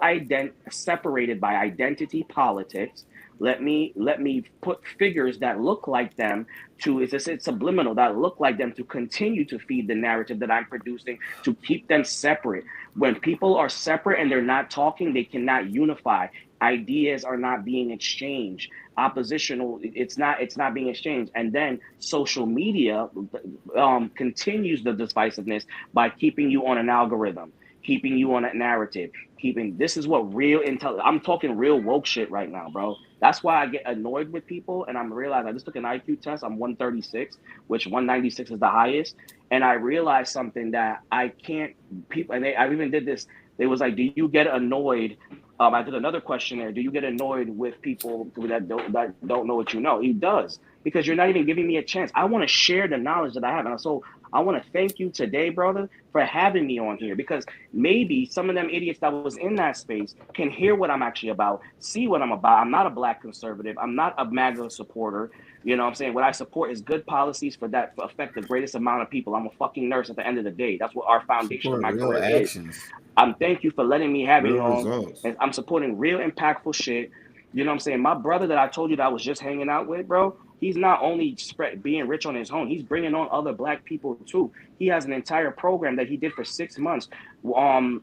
separated by identity politics, Let me put figures that look like them to, it's subliminal, that look like them, to continue to feed the narrative that I'm producing, to keep them separate. When people are separate and they're not talking, they cannot unify. Ideas are not being exchanged. Oppositional, it's not being exchanged. And then social media continues the divisiveness by keeping you on an algorithm, keeping you on a narrative, keeping, this is what real intel, I'm talking real woke shit right now, bro. That's why I get annoyed with people, and I'm realizing, I just took an IQ test. I'm 136, which 196 is the highest. And I realized something, that I can't, people, and I even did this. They was like, do you get annoyed? I did another questionnaire. Do you get annoyed with people that don't know what you know? He does, because you're not even giving me a chance. I want to share the knowledge that I have, and so I want to thank you today, brother, for having me on here, because maybe some of them idiots that was in that space can hear what I'm actually about, see what I'm about. I'm not a black conservative. I'm not a MAGA supporter. You know what I'm saying? What I support is good policies for that for affect the greatest amount of people. I'm a fucking nurse at the end of the day. That's what our foundation of Support my real career is. actions, Thank you for letting me have me real on. results. And I'm supporting real impactful shit. You know what I'm saying? My brother that I told you that I was just hanging out with, bro, he's not only being rich on his own, he's bringing on other black people too. He has an entire program that he did for 6 months. Um,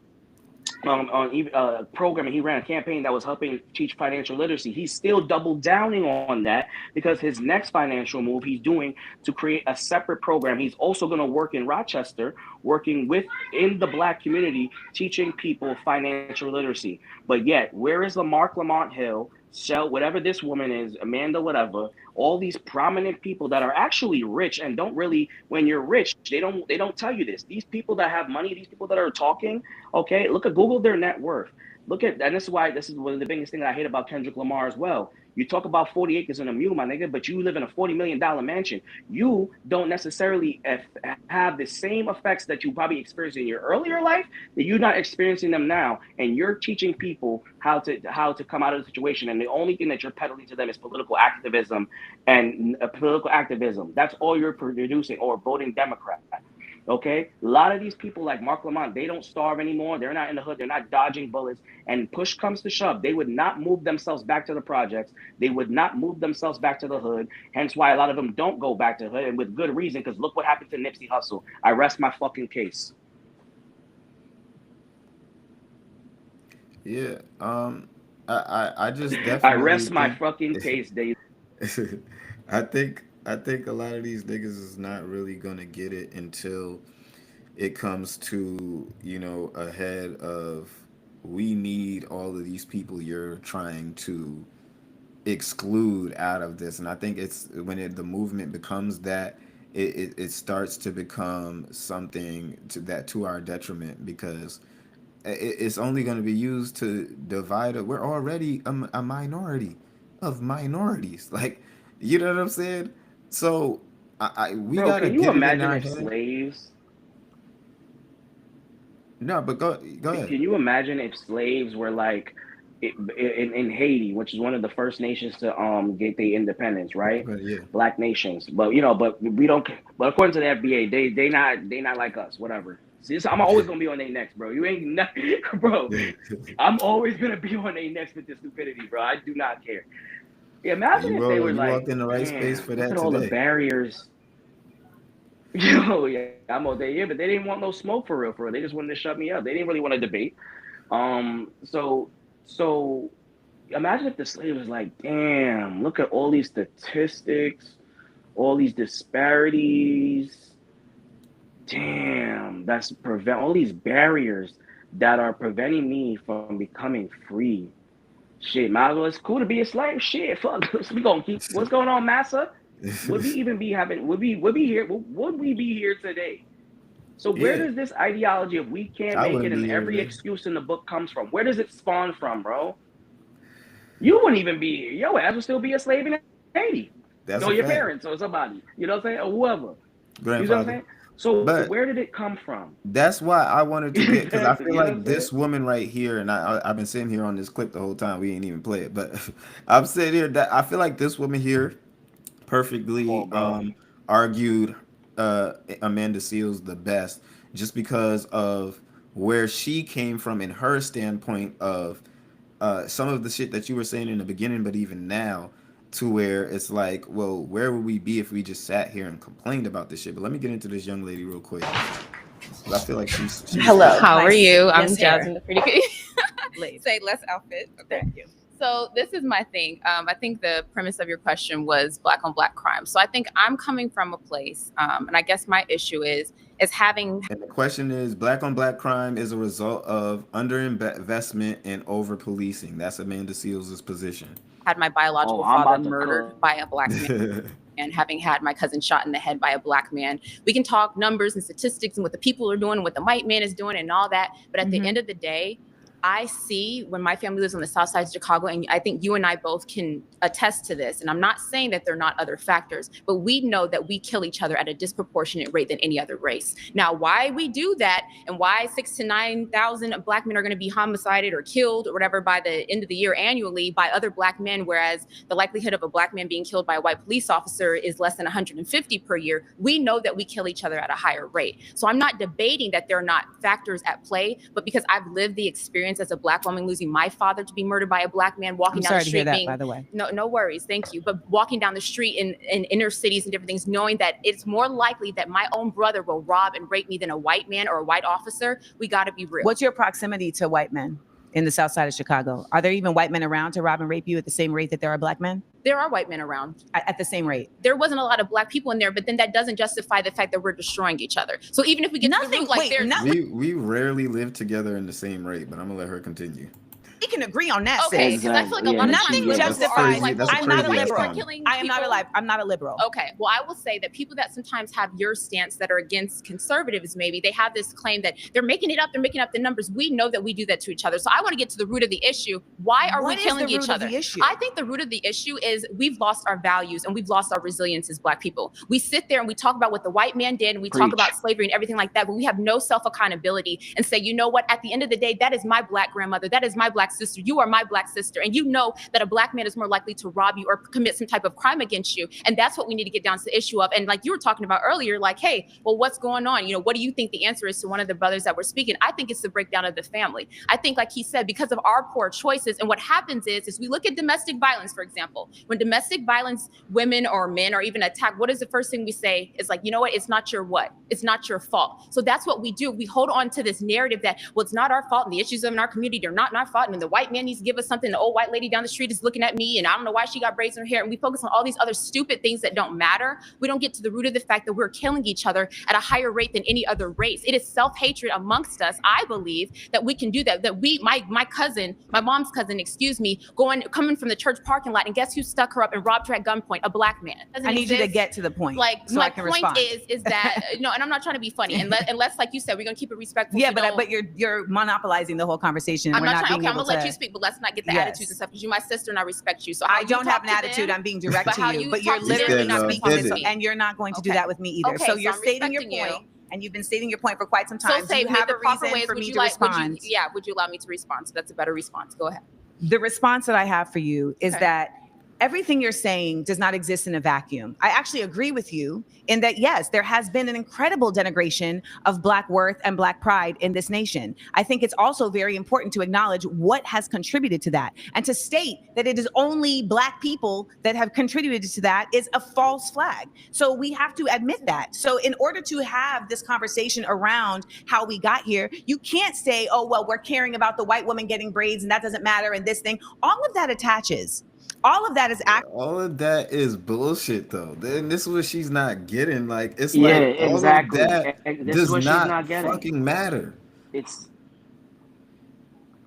on a program, and he ran a campaign that was helping teach financial literacy. He's still double downing on that, because his next financial move he's doing to create a separate program. He's also going to work in Rochester, working with in the black community, teaching people financial literacy. But yet, where is Lamont Hill, Shell, whatever this woman is, Amanda, whatever, all these prominent people that are actually rich and don't really, when you're rich, they don't tell you this. These people that have money, these people that are talking, okay, look at Google their net worth. Look at, and this is why this is one of the biggest things I hate about Kendrick Lamar as well. You talk about 40 acres and a mule, my nigga, but you live in a $40 million mansion. You don't necessarily have the same effects that you probably experienced in your earlier life, that you're not experiencing them now, and you're teaching people how to come out of the situation. And the only thing that you're peddling to them is political activism and political activism. That's all you're producing, or voting Democrat. Okay, a lot of these people like Mark Lamont, they don't starve anymore. They're not in the hood. They're not dodging bullets. And push comes to shove, they would not move themselves back to the projects. They would not move themselves back to the hood. Hence why a lot of them don't go back to the hood, and with good reason. Because look what happened to Nipsey Hussle. I rest my fucking case. Yeah. I just I definitely rest my think fucking case, Dave. I think a lot of these niggas is not really gonna get it until it comes to, ahead of, we need all of these people you're trying to exclude out of this. And I think it's when the movement becomes that, it starts to become something to our detriment, because it's only going to be used to divide it. We're already a minority of minorities. Like, you know what I'm saying? So we Bro, got to can you get it in imagine our if head. slaves No, but go ahead. Can you imagine if slaves were like in Haiti, which is one of the first nations to get their independence, right? But yeah, Black nations, but but we don't. But according to the FBA, they not like us. Whatever. See, so I'm always gonna be on their necks, bro. You ain't nothing, bro. I'm always gonna be on their necks with this stupidity, bro. I do not care. Yeah, imagine if they were you like, walked in the right space damn, for look that at all the today. barriers. Yo, yeah, I'm all day. Yeah, but they didn't want no smoke for real, for real. They just wanted to shut me up. They didn't really want to debate. So imagine if the slave was like, damn, look at all these statistics, all these disparities. Damn, that's prevent all these barriers that are preventing me from becoming free. Shit, might as well. It's cool to be a slave. Shit, fuck. We gonna keep. What's going on, massa? Would we even be having? Would we here? Would we be here today? So where Yeah, does this ideology of we can't I make it wouldn't be and here every today. excuse in the book comes from? Where does it spawn from, bro? You wouldn't even be here. Your ass would still be a slave in Haiti. Or your That's a parents fact. or somebody. You know what I'm saying? Or whoever. You know what I'm saying? Grandfather. So where But did it come from? that's why I wanted to get, because I Exactly. feel You know what I'm like saying? this woman right here, and I've been sitting here on this clip the whole time. We ain't even play it, but I'm sitting here that I feel like this woman here Come perfectly on, bro. argued Amanda Seals the best, just because of where she came from in her standpoint of, some of the shit that you were saying in the beginning, but even now, to where it's like, well, where would we be if we just sat here and complained about this shit? But let me get into this young lady real quick. 'Cause I feel like she was Hello. spitting. How are Nice. you? I'm Yes, Jasmine, the pretty kitty. Ladies. Say less outfit. Okay. Thank you. So this is my thing. I think the premise of your question was black on black crime. So I think I'm coming from a place, and I guess my issue is having And the question is, black on black crime is a result of underinvestment and over policing. That's Amanda Seals' position. had my biological Oh, I'm father about to murdered cook. by a black man. And having had my cousin shot in the head by a black man, we can talk numbers and statistics and what the people are doing, what the white man is doing, and all that. But at the end of the day, I see when my family lives on the south side of Chicago, and I think you and I both can attest to this. And I'm not saying that there are not other factors, but we know that we kill each other at a disproportionate rate than any other race. Now, why we do that and why 6,000 to 9,000 black men are going to be homicided or killed or whatever by the end of the year annually by other black men, whereas the likelihood of a black man being killed by a white police officer is less than 150 per year, we know that we kill each other at a higher rate. So I'm not debating that there are not factors at play, but because I've lived the experience as a black woman losing my father to be murdered by a black man, walking down the street, by the way. no worries, thank you. But walking down the street in inner cities and different things, knowing that it's more likely that my own brother will rob and rape me than a white man or a white officer, we got to be real. What's your proximity to white men in the south side of Chicago? Are there even white men around to rob and rape you at the same rate that there are black men? There are white men around. At the same rate? There wasn't a lot of black people in there, but then that doesn't justify the fact that we're destroying each other. So even if we get to the root, like We rarely live together in the same rate, but I'm gonna let her continue. We can agree on that. Okay, sis. because I feel like a lot of Nothing times justifies. like, That's a I'm not a crazy liberal. ass comment. I am not a I'm not a liberal. Okay, well, I will say that people that sometimes have your stance that are against conservatives, maybe they have this claim that they're making it up, they're making up the numbers. We know that we do that to each other. So I want to get to the root of the issue. Why are we killing each other? I think the root of the issue is we've lost our values and we've lost our resilience as black people. We sit there and we talk about what the white man did and we talk about slavery and everything like that, but we have no self-accountability and say, you know what, at the end of the day, that is my black grandmother, that is my black sister, you are my black sister, and you know that a black man is more likely to rob you or commit some type of crime against you. And that's what we need to get down to the issue of. And like you were talking about earlier, like, hey, well, what's going on? You know, what do you think the answer is to one of the brothers that were speaking? I think it's the breakdown of the family. I think, like he said, because of our poor choices, and what happens is we look at domestic violence, for example. When domestic violence, women or men are even attacked, what is the first thing we say? It's like, you know what? It's not your what? It's not your fault. So that's what we do. We hold on to this narrative that, well, it's not our fault, and the issues in our community are not our fault, and when the white man needs to give us something, the old white lady down the street is looking at me, and I don't know why she got braids in her hair, and we focus on all these other stupid things that don't matter. We don't get to the root of the fact that we're killing each other at a higher rate than any other race. It is self-hatred amongst us. I believe that we can do that, my cousin, my mom's cousin, coming from the church parking lot, and guess who stuck her up and robbed her at gunpoint? A black man. I need you to get to the point. Like, so my point is that, no, and I'm not trying to be funny, unless like you said, we're gonna keep it respectful. Yeah, but you're monopolizing the whole conversation. I'm We're not trying. being Okay, I'm able gonna let to- you speak, but let's not get the attitudes and stuff, because you're my sister and I respect you. So I don't have an attitude. I'm being direct to you, but you're literally not speaking to me, and you're not going to do that with me either. Okay, so you're I'm stating your respecting point, and you've been stating your point for quite some time. So say, you have the a proper reason ways. for Would me you to respond. would you allow me to respond? So that's a better response. Go ahead. The response that I have for you is that everything you're saying does not exist in a vacuum. I actually agree with you in that, yes, there has been an incredible denigration of Black worth and Black pride in this nation. I think it's also very important to acknowledge what has contributed to that. And to state that it is only Black people that have contributed to that is a false flag. So we have to admit that. So in order to have this conversation around how we got here, you can't say, oh, well, we're caring about the white woman getting braids and that doesn't matter and this thing. All of that attaches. All of that is all of that is bullshit though. Then this is what she's not getting. Like it's Yeah, like all exactly. of that This is does what she's not not getting. fucking matter. It's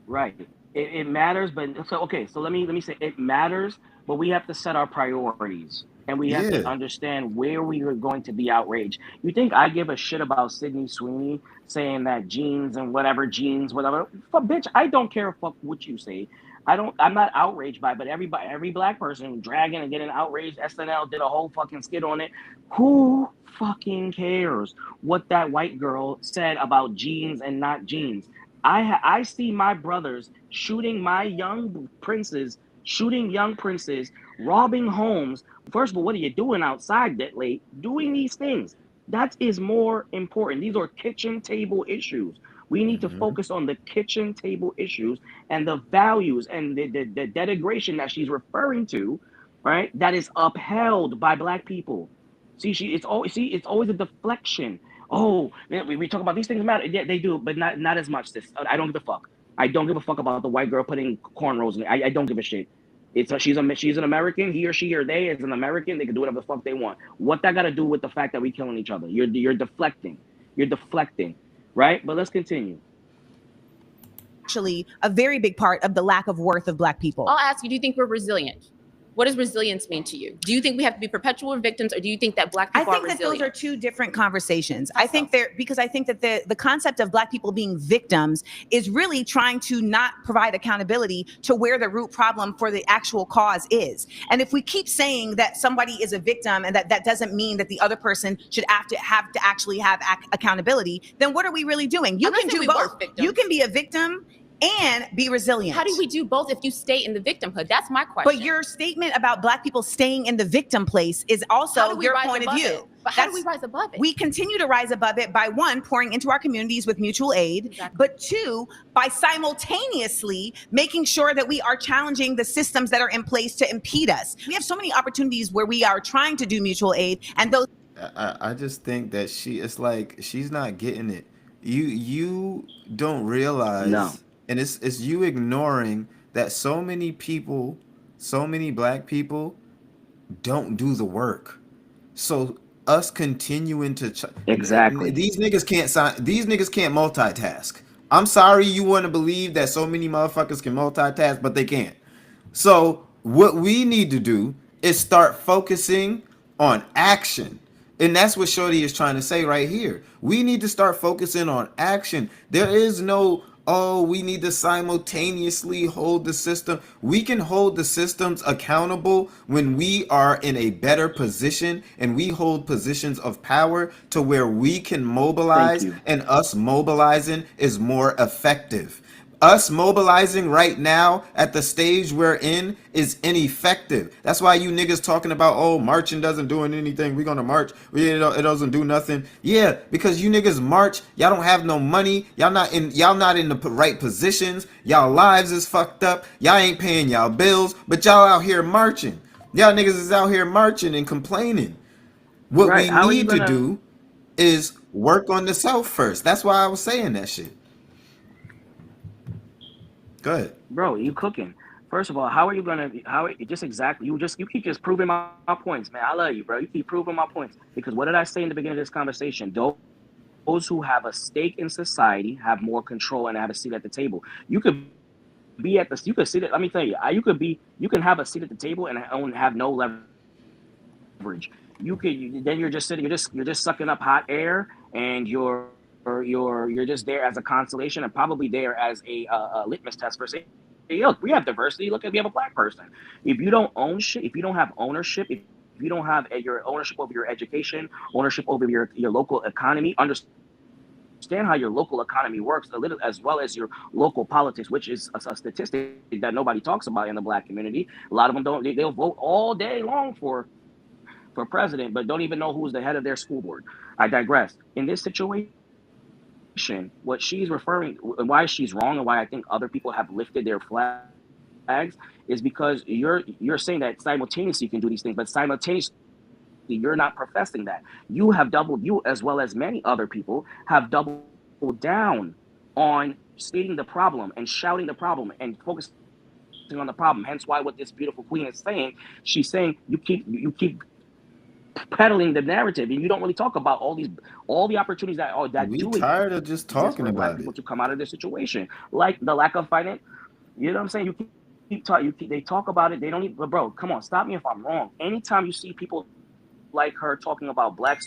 right. It matters, but so let me say it matters, but we have to set our priorities. And we have to understand where we are going to be outraged. You think I give a shit about Sydney Sweeney saying that jeans, whatever. But bitch, I don't care what you say. I'm not outraged by it, but every Black person dragging and getting outraged. SNL did a whole fucking skit on it. Who fucking cares what that white girl said about jeans and not jeans? I see my brothers shooting young princes, robbing homes. First of all, what are you doing outside that late? Doing these things. That is more important. These are kitchen table issues. We need to Mm-hmm. focus on the kitchen table issues and the values and the denigration that she's referring to, right? That is upheld by black people. It's always a deflection. Oh, man, we talk about these things matter. Yeah, they do, but not as much. This I don't give a fuck. I don't give a fuck about the white girl putting cornrows in it. I don't give a shit. She's an American. He or she or they is an American. They can do whatever the fuck they want. What that got to do with the fact that we killing each other? You're deflecting. You're deflecting, right? But let's continue. Actually, a very big part of the lack of worth of Black people. I'll ask you, do you think we're resilient? What does resilience mean to you? Do you think we have to be perpetual victims, or do you think that Black people are resilient? I think that those are two different conversations. I think that the concept of Black people being victims is really trying to not provide accountability to where the root problem for the actual cause is. And if we keep saying that somebody is a victim and that doesn't mean that the other person should have to actually have accountability, then what are we really doing? You can do both. You can be a victim and be resilient. How do we do both if you stay in the victimhood? That's my question. But your statement about Black people staying in the victim place is also your point of view. But how do we rise above it? We continue to rise above it by, one, pouring into our communities with mutual aid, but two, by simultaneously making sure that we are challenging the systems that are in place to impede us. We have so many opportunities where we are trying to do mutual aid, and those. I just think that it's like she's not getting it. You don't realize, No. and it's you ignoring that so many people, so many Black people don't do the work. So us continuing to Exactly. these niggas can't sign. These niggas can't multitask. I'm sorry you want to believe that so many motherfuckers can multitask, but they can't. So what we need to do is start focusing on action. And that's what Shorty is trying to say right here. We need to start focusing on action. There is no, oh, we need to simultaneously hold the system. We can hold the systems accountable when we are in a better position and we hold positions of power to where we can mobilize, and us mobilizing is more effective. Us mobilizing right now at the stage we're in is ineffective. That's why you niggas talking about, oh, marching doesn't do anything. We're gonna march. It doesn't do nothing. Yeah, because you niggas march. Y'all don't have no money. Y'all not in the right positions. Y'all lives is fucked up. Y'all ain't paying y'all bills, but y'all out here marching. Y'all niggas is out here marching and complaining. What we need to do is work on the South first. That's why I was saying that shit. Go ahead. Bro, you cooking. First of all, how are you gonna just exactly you keep just proving my points, man. I love you, bro. You keep proving my points. Because what did I say in the beginning of this conversation? Those who have a stake in society have more control and have a seat at the table. You could be at the you could sit at, let me tell you, you can have a seat at the table and have no leverage. Then you're just sitting, you're just sucking up hot air, and you're just there as a consolation and probably there as a litmus test for saying, hey, look, we have diversity. Look, we have a Black person. If you don't own shit, if you don't have ownership, if you don't have your ownership over your education, ownership over your local economy, understand how your local economy works a little, as well as your local politics, which is a statistic that nobody talks about in the Black community. A lot of them don't. They'll vote all day long for president, but don't even know who's the head of their school board. I digress. In this situation, what she's referring, why she's wrong, and why I think other people have lifted their flags, is because you're saying that simultaneously you can do these things, but simultaneously you're not professing that. You as well as many other people have doubled down on stating the problem and shouting the problem and focusing on the problem. Hence why what this beautiful queen is saying, she's saying you keep peddling the narrative, and you don't really talk about all the opportunities that we tired of just talking about Black people to come out of this situation, like the lack of finance. You know what I'm saying? They talk about it. They don't even. But bro, come on, stop me if I'm wrong. Anytime you see people like her talking about black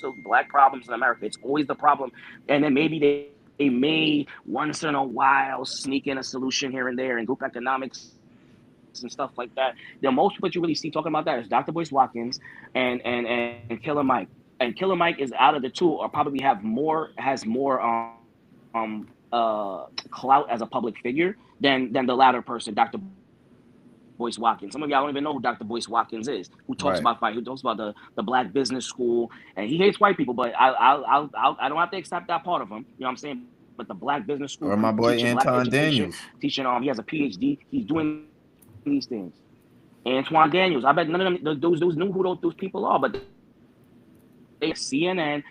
problems in America, it's always the problem, and then maybe they may once in a while sneak in a solution here and there and group economics and stuff like that. The most what you really see talking about that is Dr. Boyce Watkins and Killer Mike. And Killer Mike is out of the two, or probably has more clout as a public figure than the latter person, Dr. Boyce Watkins. Some of y'all don't even know who Dr. Boyce Watkins is. Who talks about fight? Who talks about the Black business school, and he hates white people. But I don't have to accept that part of him. You know what I'm saying? at the Black Business School, Or my boy teaching Black Anton education, Daniels. teaching he has a PhD. He's doing these things. Antoine Daniels. I bet none of them those knew who those people are, but they CNN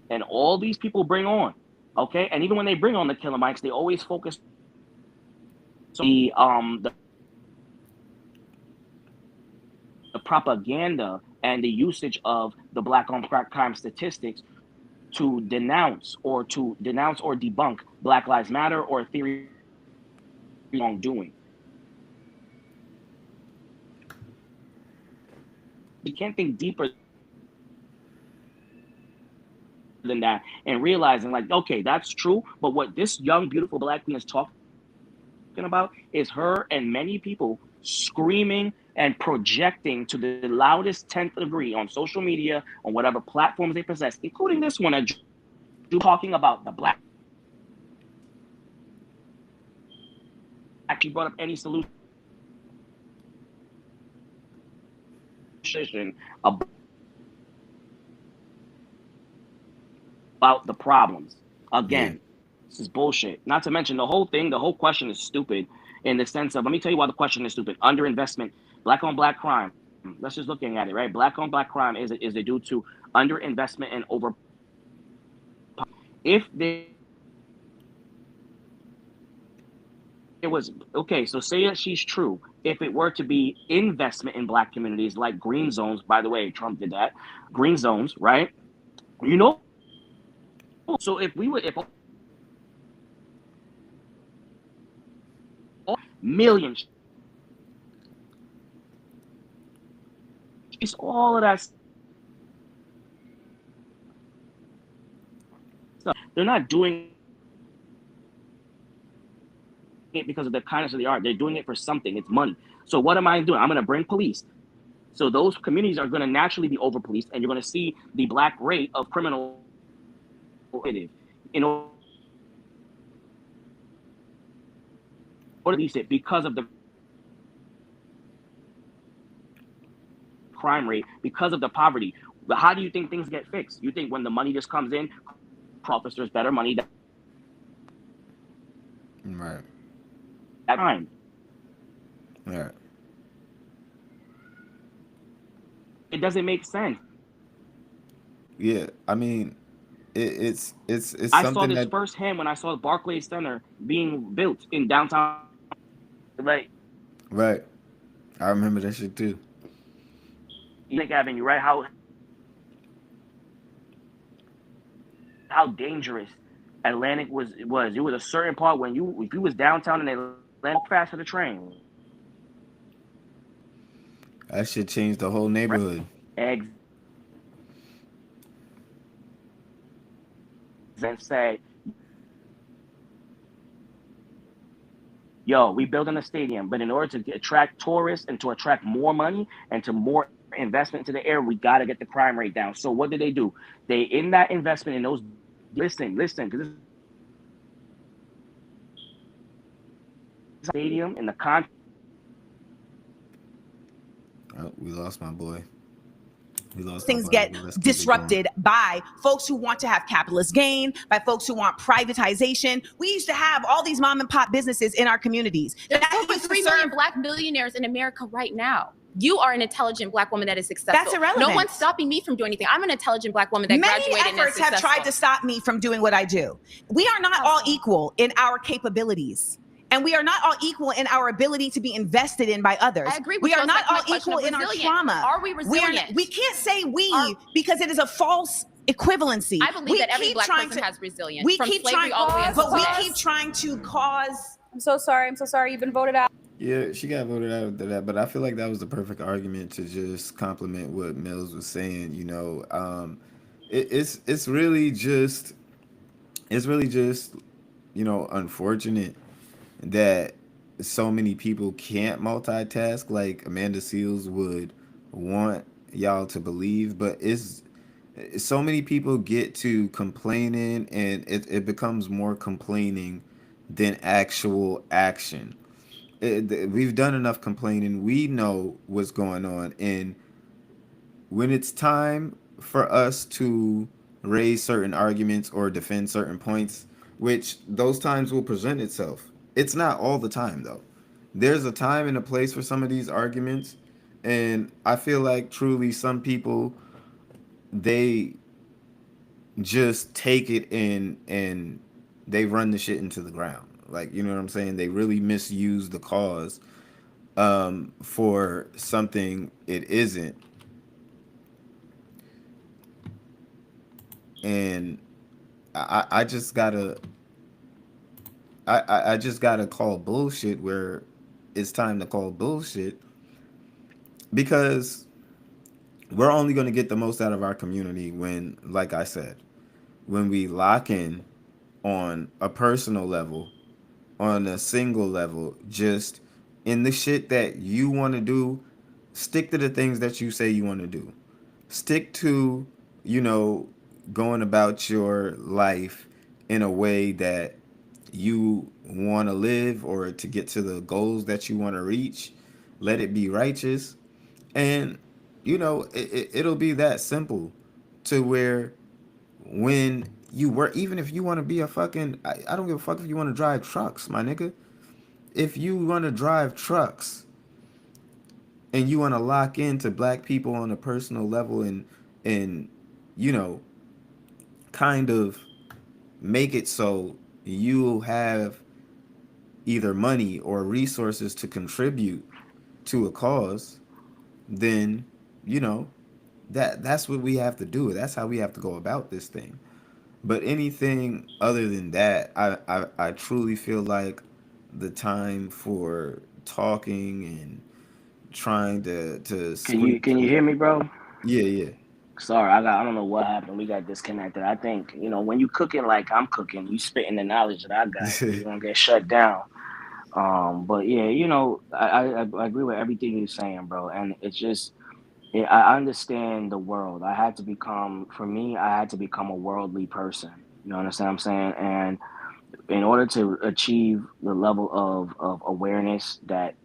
and all these people bring on. Okay, and even when they bring on the killer mics, they always focus the propaganda and the usage of the black on black crime statistics to denounce or debunk Black Lives Matter or theory wrongdoing. You can't think deeper than that and realizing like, okay, that's true, but what this young beautiful black queen is talking about is her and many people screaming and projecting to the loudest 10th degree on social media, on whatever platforms they possess, including this one, talking about the black. Actually brought up any solution about the problems. Yeah. Again, this is bullshit. Not to mention the whole question is stupid in the sense of, let me tell you why the question is stupid. Underinvestment, black on black crime. Let's just looking at it, right? Black on black crime is it due to underinvestment and over. If there was okay, so say that she's true. If it were to be investment in black communities like green zones, by the way, Trump did that. Green zones, right? You know, so if millions, it's all of that stuff. They're not doing it because of the kindness of the art. They're doing it for something. It's money. So what am I doing? I'm going to bring police. So those communities are going to naturally be over policed, and you're going to see the black rate of criminal in order to release it because of the crime rate, because of the poverty. But how do you think things get fixed? You think when the money just comes in, officers better money that Right. time. Right. It doesn't make sense. Yeah. I mean, it's I saw something this that. firsthand when I saw the Barclays Center being built in downtown. Like Right. I remember that shit too. Nick Avenue, right? How dangerous Atlantic was. It was a certain part when if you was downtown in Atlantic, fast to the train. That shit changed the whole neighborhood. Eggs and say, yo, we building a stadium, but in order to attract tourists and to attract more money and to more investment into the area, we got to get the crime rate down. So what did they do? They in that investment in those listen, because this stadium in the con. Oh, we lost my boy. We lost Things my get boy. Let's keep it disrupted by folks who want to have capitalist gain, by folks who want privatization. We used to have all these mom and pop businesses in our communities. There's That over used to 3 serve- million black millionaires in America right now. You are an intelligent black woman that is successful. That's irrelevant. No one's stopping me from doing anything. I'm an intelligent black woman that Many graduated and is efforts have successful. tried to stop me from doing what I do. We are not all equal in our capabilities. And we are not all equal in our ability to be invested in by others. I agree with we you. are It's not back to my all question equal of in our resilient. trauma. Are we resilient? We can't say because it is a false equivalency. I believe We that every keep black trying person to- has resilience. We from keep slavery trying, all the way but until we today. keep trying to cause. I'm so sorry. You've been voted out. Yeah, she got voted out of that, but I feel like that was the perfect argument to just compliment what Mills was saying. It's really just unfortunate that so many people can't multitask like Amanda Seals would want y'all to believe, but it's so many people get to complaining and it becomes more complaining than actual action. We've done enough complaining. We know what's going on, and when it's time for us to raise certain arguments or defend certain points, which those times will present itself. It's not all the time though. There's a time and a place for some of these arguments, and I feel like truly some people, they just take it and they run the shit into the ground. Like, you know what I'm saying? They really misuse the cause for something it isn't. And I just gotta I just gotta call bullshit where it's time to call bullshit, because we're only gonna get the most out of our community when, like I said, when we lock in on a personal level, on a single level, just in the shit that you want to do, stick to the things that you say you want to do. Stick to, you know, going about your life in a way that you want to live or to get to the goals that you want to reach. Let it be righteous. And, you know, it'll be that simple to where when you work, even if you want to be a fucking, I don't give a fuck if you want to drive trucks, my nigga. If you want to drive trucks and you want to lock into black people on a personal level and you know, kind of make it so you have either money or resources to contribute to a cause, then, you know, that's what we have to do. That's how we have to go about this thing. But anything other than that, I truly feel like the time for talking and trying to squeeze. Can you hear me, bro? Yeah, yeah. Sorry, I don't know what happened. We got disconnected. I think, when you cooking like I'm cooking, you spitting the knowledge that I got, you're gonna get shut down. But yeah, I agree with everything you're saying, bro. And it's just, I understand the world. For me, I had to become a worldly person. You know, understand what I'm saying? And in order to achieve the level of awareness that,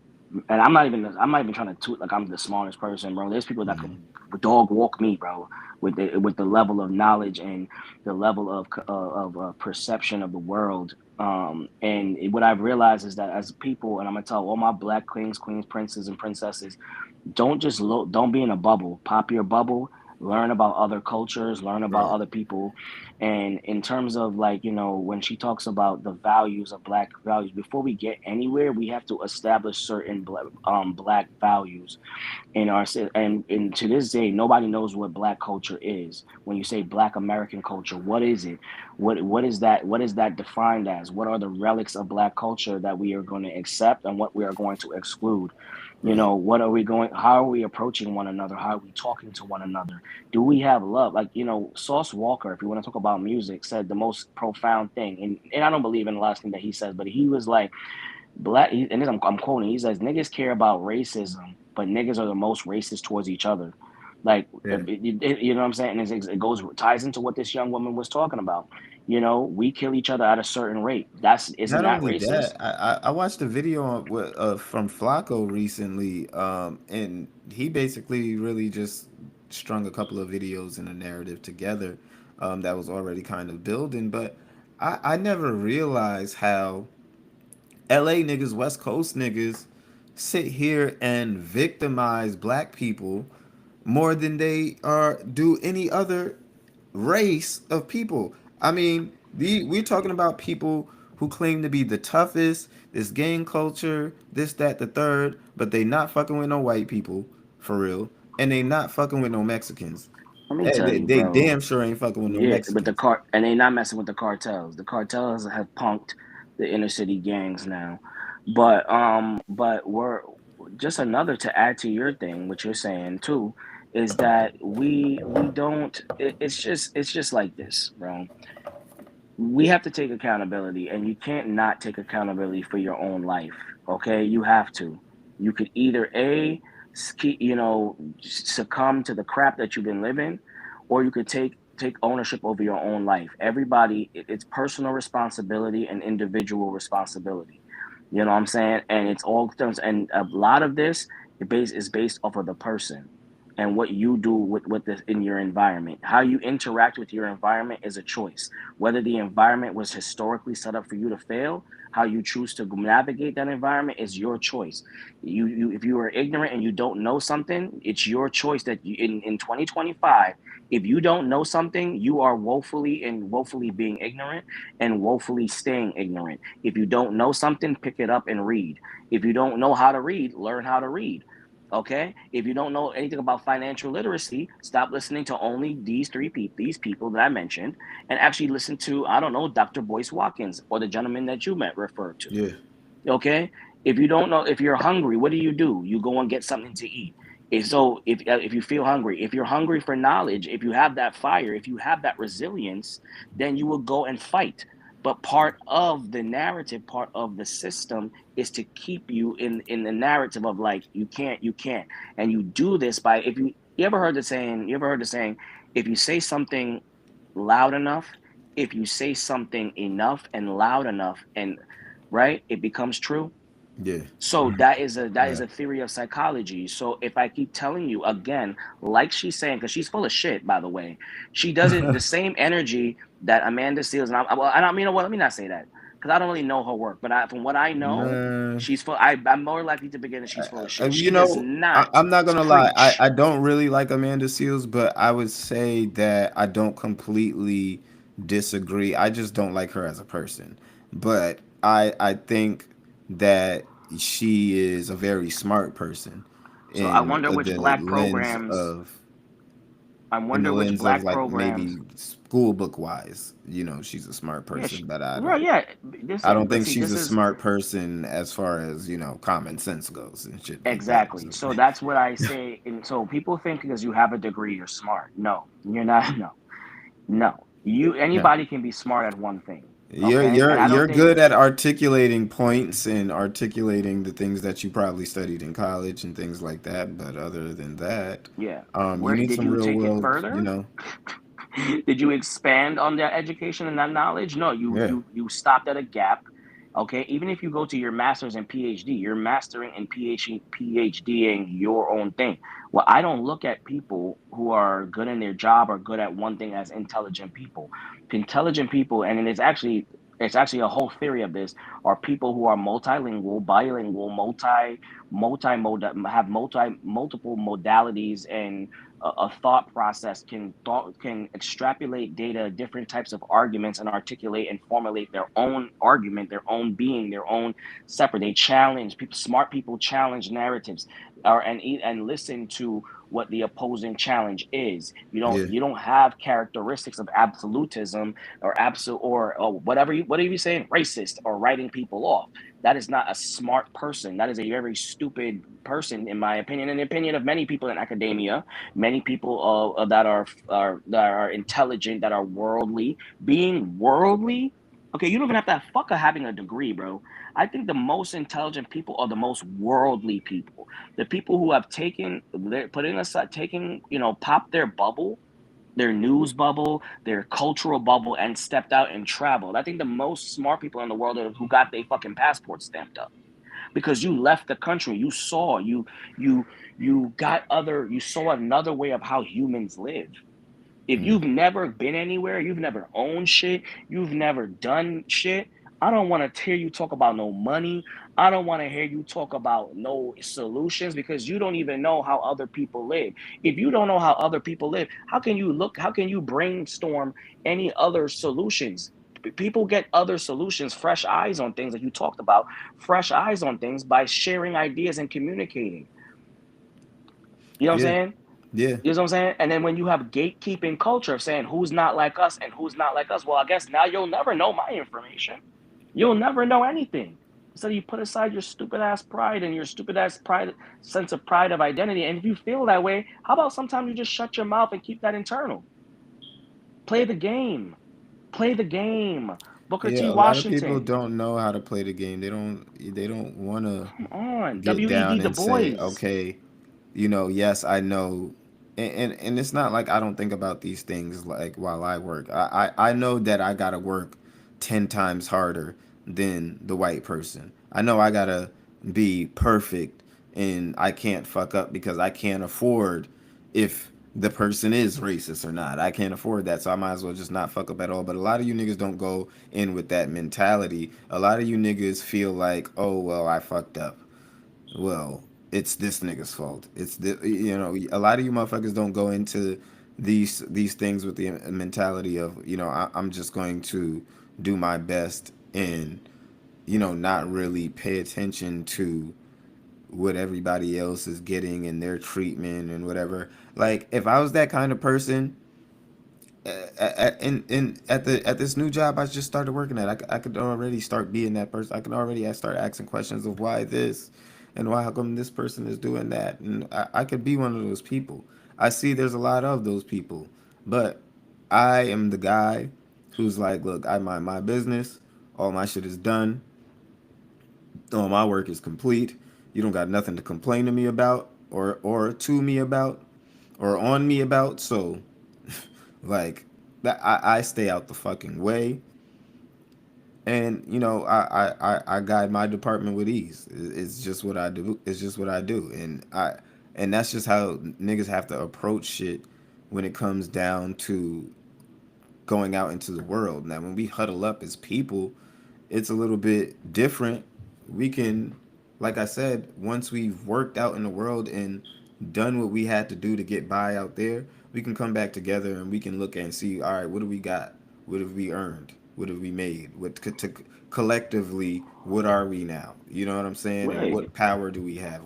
and I'm not even trying to toot like I'm the smartest person, bro. There's people that Mhm. can dog walk me, bro, with the level of knowledge and the level of perception of the world. And what I've realized is that as people, and I'm gonna tell all my black kings, queens, princes, and princesses, don't be in a bubble. Pop your bubble. Learn about other cultures. Learn about Right. other people. And in terms of, like, when she talks about the values of black values, before we get anywhere, we have to establish certain black values in and to this day, nobody knows what black culture is. When you say black American culture, what is it? What is that defined as? What are the relics of black culture that we are going to accept and what we are going to exclude? Right. What are we going how are we approaching one another? How are we talking to one another? Do we have love? Like, Sauce Walker, if you want to talk about music, said the most profound thing. And I don't believe in the last thing that he says, but he was like, and this I'm quoting, he says, niggas care about racism, but niggas are the most racist towards each other. Like, Yeah. you know what I'm saying? And it ties into what this young woman was talking about. We kill each other at a certain rate. Isn't Not that only racist? that, I watched a video from Flacco recently, and he basically really just strung a couple of videos in a narrative together, that was already kind of building. But I never realized how LA niggas, West Coast niggas, sit here and victimize black people more than they do any other race of people. I mean, we're talking about people who claim to be the toughest, this gang culture, this, that, the third, but they not fucking with no white people, for real, and they not fucking with no Mexicans. Let me tell you, They bro. damn sure ain't fucking with no Yeah, but Mexicans. and they not messing with the cartels. The cartels have punked the inner city gangs now. But we're just another to add to your thing, what you're saying too, is that we don't. It's just like this, bro. We have to take accountability, and you can't not take accountability for your own life. Okay, you have to. You could either succumb to the crap that you've been living, or you could take ownership over your own life. Everybody, it's personal responsibility and individual responsibility. You know what I'm saying? And it's all things, and a lot of this is based off of the person. and what you do with this in your environment. How you interact with your environment is a choice. Whether the environment was historically set up for you to fail, how you choose to navigate that environment is your choice. You if you are ignorant and you don't know something, it's your choice that you, in 2025, if you don't know something, you are woefully being ignorant and woefully staying ignorant. If you don't know something, pick it up and read. If you don't know how to read, learn how to read. Okay, if you don't know anything about financial literacy, stop listening to only these people that I mentioned, and actually listen to, I don't know, Dr. Boyce Watkins or the gentleman that you met referred to. Yeah. Okay, if you don't know, if you're hungry, what do? You go and get something to eat. So if you feel hungry, if you're hungry for knowledge, if you have that fire, if you have that resilience, then you will go and fight. But part of the narrative, part of the system is to keep you in the narrative of like you can't, and you do this by, if you ever heard the saying, if you say something loud enough, if you say something enough and loud enough, and right, it becomes true. Yeah. So that is Yeah. a theory of psychology. So if I keep telling you again, like she's saying, because she's full of shit, by the way, she doesn't the same energy that Amanda Seals, and I mean, you know what? Let me not say that because I don't really know her work, but from what I know, Man. she's full. I'm more likely to begin that she's full of shit. You She does know, not I'm not gonna lie. preach. I don't really like Amanda Seals, but I would say that I don't completely disagree. I just don't like her as a person. But I think that she is a very smart person So I in wonder which the black lens programs. of I wonder which black like programs. maybe school book wise. She's a smart Yeah, person, but I right. don't. Yeah, this I is. don't But think see, she's this a is smart person as far as, common sense goes and shit like that. exactly. So So that's what I say. And so people think because you have a degree, you're smart. No, you're not. No, no. You yeah. anybody can be smart at one thing. You're Okay, you're and I don't you're think. good at articulating points and articulating the things that you probably studied in college and things like that. But other than that, Yeah. you Where need did some you real take it world, further? you know. Did you expand on that education and that knowledge? No, you Yeah. you you stopped at a gap. Okay, even if you go to your master's and PhD, you're mastering and PhDing your own thing. Well, I don't look at people who are good in their job or good at one thing as intelligent people. Intelligent people, and it's actually a whole theory of this, are people who are multilingual, bilingual, have multiple modalities and a thought process, can extrapolate data, different types of arguments, and articulate and formulate their own argument, their own being, their own separate. They challenge people. Smart people challenge narratives, and listen to what the opposing challenge is. You don't Yeah. you don't have characteristics of absolutism or absolute or whatever you saying, racist or writing people off. That is not a smart person. That is a very stupid person, in my opinion, and the opinion of many people in academia, many people that are intelligent, that are worldly. Being worldly, okay, you don't even have to fuck having a degree, bro. I think the most intelligent people are the most worldly people. The people who have taken, they're putting aside, taking, pop their bubble, their news bubble, their cultural bubble, and stepped out and traveled. I think the most smart people in the world are who got their fucking passport stamped up because you left the country. You you saw another way of how humans live. If Mm. you've never been anywhere, you've never owned shit, you've never done shit, I don't want to hear you talk about no money. I don't want to hear you talk about no solutions because you don't even know how other people live. If you don't know how other people live, how can you brainstorm any other solutions? People get other solutions, fresh eyes on things that you talked about, fresh eyes on things by sharing ideas and communicating. You know what I'm Yeah. saying? Yeah. You know what I'm saying? And then when you have gatekeeping culture of saying who's not like us and who's not like us, well, I guess now you'll never know my information. You'll never know anything. So you put aside your stupid ass pride and your stupid ass pride, sense of pride of identity. And if you feel that way, how about sometimes you just shut your mouth and keep that internal? Play the game. Play the game. Booker Yeah. T. A lot of people Washington. don't know how to play the game. They don't want to Come on. get W.E.B. down Du and say, Bois. okay, yes, I know. And it's not like I don't think about these things like while I work. I know that I gotta work 10 times harder than the white person. I know I gotta be perfect and I can't fuck up because I can't afford if the person is racist or not. I can't afford that, so I might as well just not fuck up at all. But a lot of you niggas don't go in with that mentality. A lot of you niggas feel like, oh well, I fucked up. Well, it's this nigga's fault. It's the a lot of you motherfuckers don't go into these things with the mentality of I'm just going to do my best and not really pay attention to what everybody else is getting and their treatment and whatever. Like if I was that kind of person, at this new job I just started working at, I could already start being that person. I could already start asking questions of why this and why how come this person is doing that, and I could be one of those people. I see there's a lot of those people, but I am the guy who's like, look, I mind my business. All my shit is done. All my work is complete. You don't got nothing to complain to me about or to me about or on me about. So like that I stay out the fucking way, and I guide my department with ease. It's just what I do. It's just what I do, and that's just how niggas have to approach shit when it comes down to going out into the world. Now, when we huddle up as people, it's a little bit different. We can, like I said, once we've worked out in the world and done what we had to do to get by out there, we can come back together and we can look and see, all right, what do we got? What have we earned? What have we made? Collectively, what are we now? You know what I'm saying? And Right, what power do we have?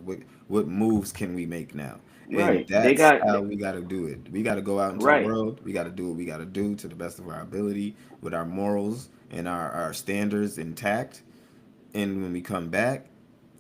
What moves can we make now? And right. They that's got how we got to do it. We got to go out into the right. world. We got to do what we got to do to the best of our ability with our morals and our standards intact. And when we come back,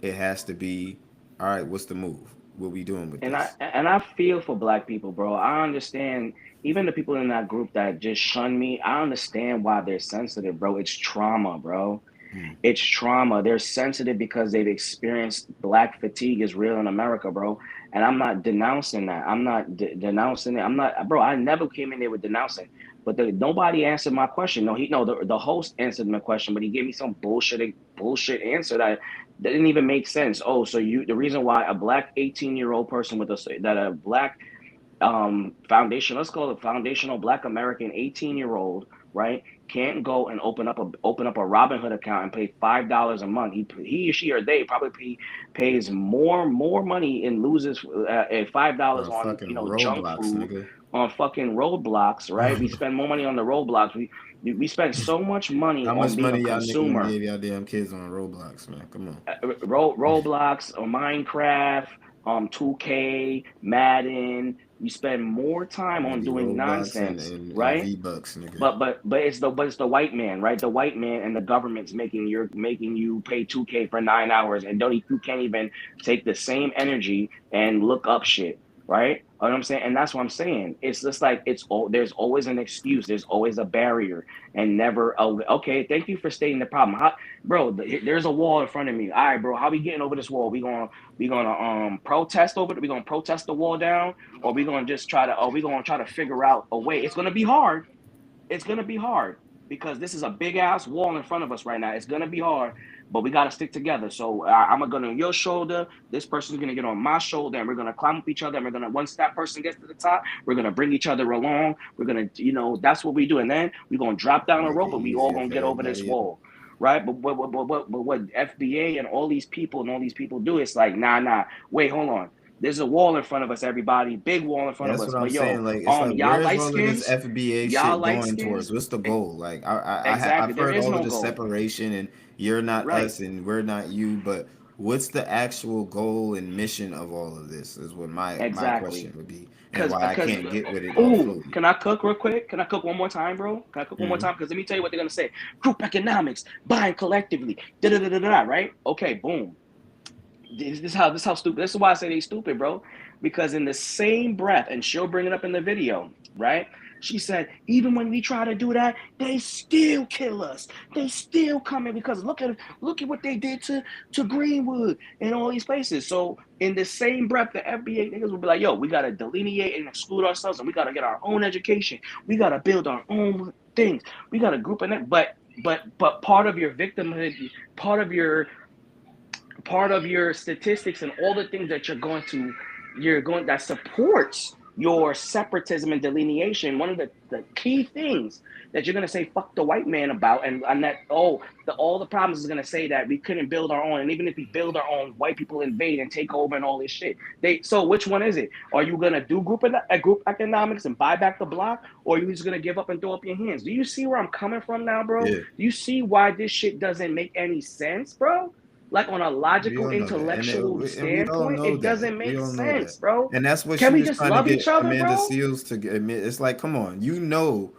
it has to be, all right, what's the move? What we doing with this? And I feel for black people, bro. I understand even the people in that group that just shun me. I understand why they're sensitive, bro. It's trauma, bro. Mm. It's trauma. They're sensitive because they've experienced black fatigue is real in America, bro. And I'm not denouncing that. I'm not denouncing it. I'm not, bro. I never came in there with denouncing. But nobody answered my question. No, the host answered my question, but he gave me some bullshit answer that didn't even make sense. Oh, so the reason why a black 18-year-old person with a black foundation, let's call it foundational black American 18-year-old, right, can't go and open up a Robinhood account and pay $5 a month. He she or they probably pays more money and loses at $5 For on fucking junk roadblocks, food, nigga. on fucking roadblocks, right? We spend more money on the roadblocks. We spend so much money How on much being a money y'all niggas done consumer. gave y'all damn kids on Roblox, man? Come on. Roblox or Minecraft, 2K, Madden. We spend more time on Nigga, doing Roblox nonsense, and right? V-Bucks, nigga. But it's the white man, right? The white man and the government's making you pay 2K for 9 hours, and don't you can't even take the same energy and look up shit, right? You know what I'm saying? And that's what I'm saying. It's just like there's always an excuse, there's always a barrier, and never okay. Thank you for stating the problem. Bro, there's a wall in front of me. All right, bro, how we getting over this wall? We gonna protest over it? We gonna protest the wall down, or we gonna try to figure out a way? It's gonna be hard. It's gonna be hard because this is a big ass wall in front of us right now. It's gonna be hard, but we gotta stick together. So I'm gonna get on your shoulder. This person's gonna get on my shoulder, and we're gonna climb up each other. And we're gonna once that person gets to the top, we're gonna bring each other along. We're gonna, that's what we do, and then we're gonna drop down a Make it rope, and we all easier gonna for get over this everybody else. wall. Right, but what FBA and all these people do, it's like nah. Wait, hold on. There's a wall in front of us, everybody. Big wall in front of That's us. what I'm But yo, saying. Like, it's like, y'all where's light all of this skins, FBA y'all shit light going towards? skins. What's the goal? Like, Exactly. I've There heard is all of no the goal. separation and you're not Right. us and we're not you, but what's the actual goal and mission of all of this? Is what my question Exactly. would be, and Cause, why I cause, can't get with it all ooh, fully. can I cook real quick? Can I cook one more time, bro? Can I cook one more Hmm. time? Because let me tell you what they're gonna say. Group economics, buying collectively, da da da da da. Right? Okay, boom. This how stupid. This is why I say they stupid, bro. Because in the same breath, and she'll bring it up in the video, right? She said, even when we try to do that, they still kill us. They still come in because look at what they did to Greenwood and all these places. So in the same breath, the FBA niggas will be like, yo, we gotta delineate and exclude ourselves, and we gotta get our own education. We gotta build our own things. We gotta group in it. But part of your victimhood, part of your part of your statistics and all the things that you're going that supports your separatism and delineation, one of the key things that you're gonna say fuck the white man about, and that all the problems is gonna say that we couldn't build our own, and even if we build our own, white people invade and take over and all this shit. So which one is it? Are you gonna do group economics and buy back the block, or are you just gonna give up and throw up your hands? Do you see where I'm coming from now, bro? Yeah, Do you see why this shit doesn't make any sense, bro? Like on a we logical, all know that, intellectual and we all standpoint, know it that. doesn't We make all know that, sense, bro. and that's what Can she we was just trying to love get each other, Amanda bro? Seals to admit. It's like, come on, you know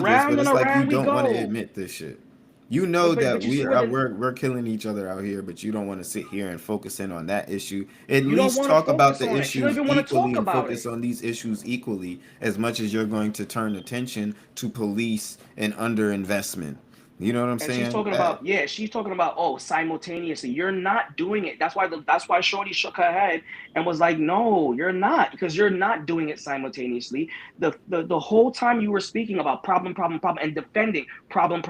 this, but Around and it's like you around we don't want to go. admit this shit. You know that But you see what we're killing each other out here, but you don't want to sit here and focus in on that issue. At you don't least want to talk about focus the on it. You don't issues even want to equally talk and about focus it. on these issues equally as much as you're going to turn attention to police and underinvestment. You know what I'm And she's saying? talking about, yeah, she's talking about, oh, simultaneously. You're not doing it. That's why Shorty shook her head and was like, no, you're not, because you're not doing it simultaneously. The whole time you were speaking about problem, and defending problem,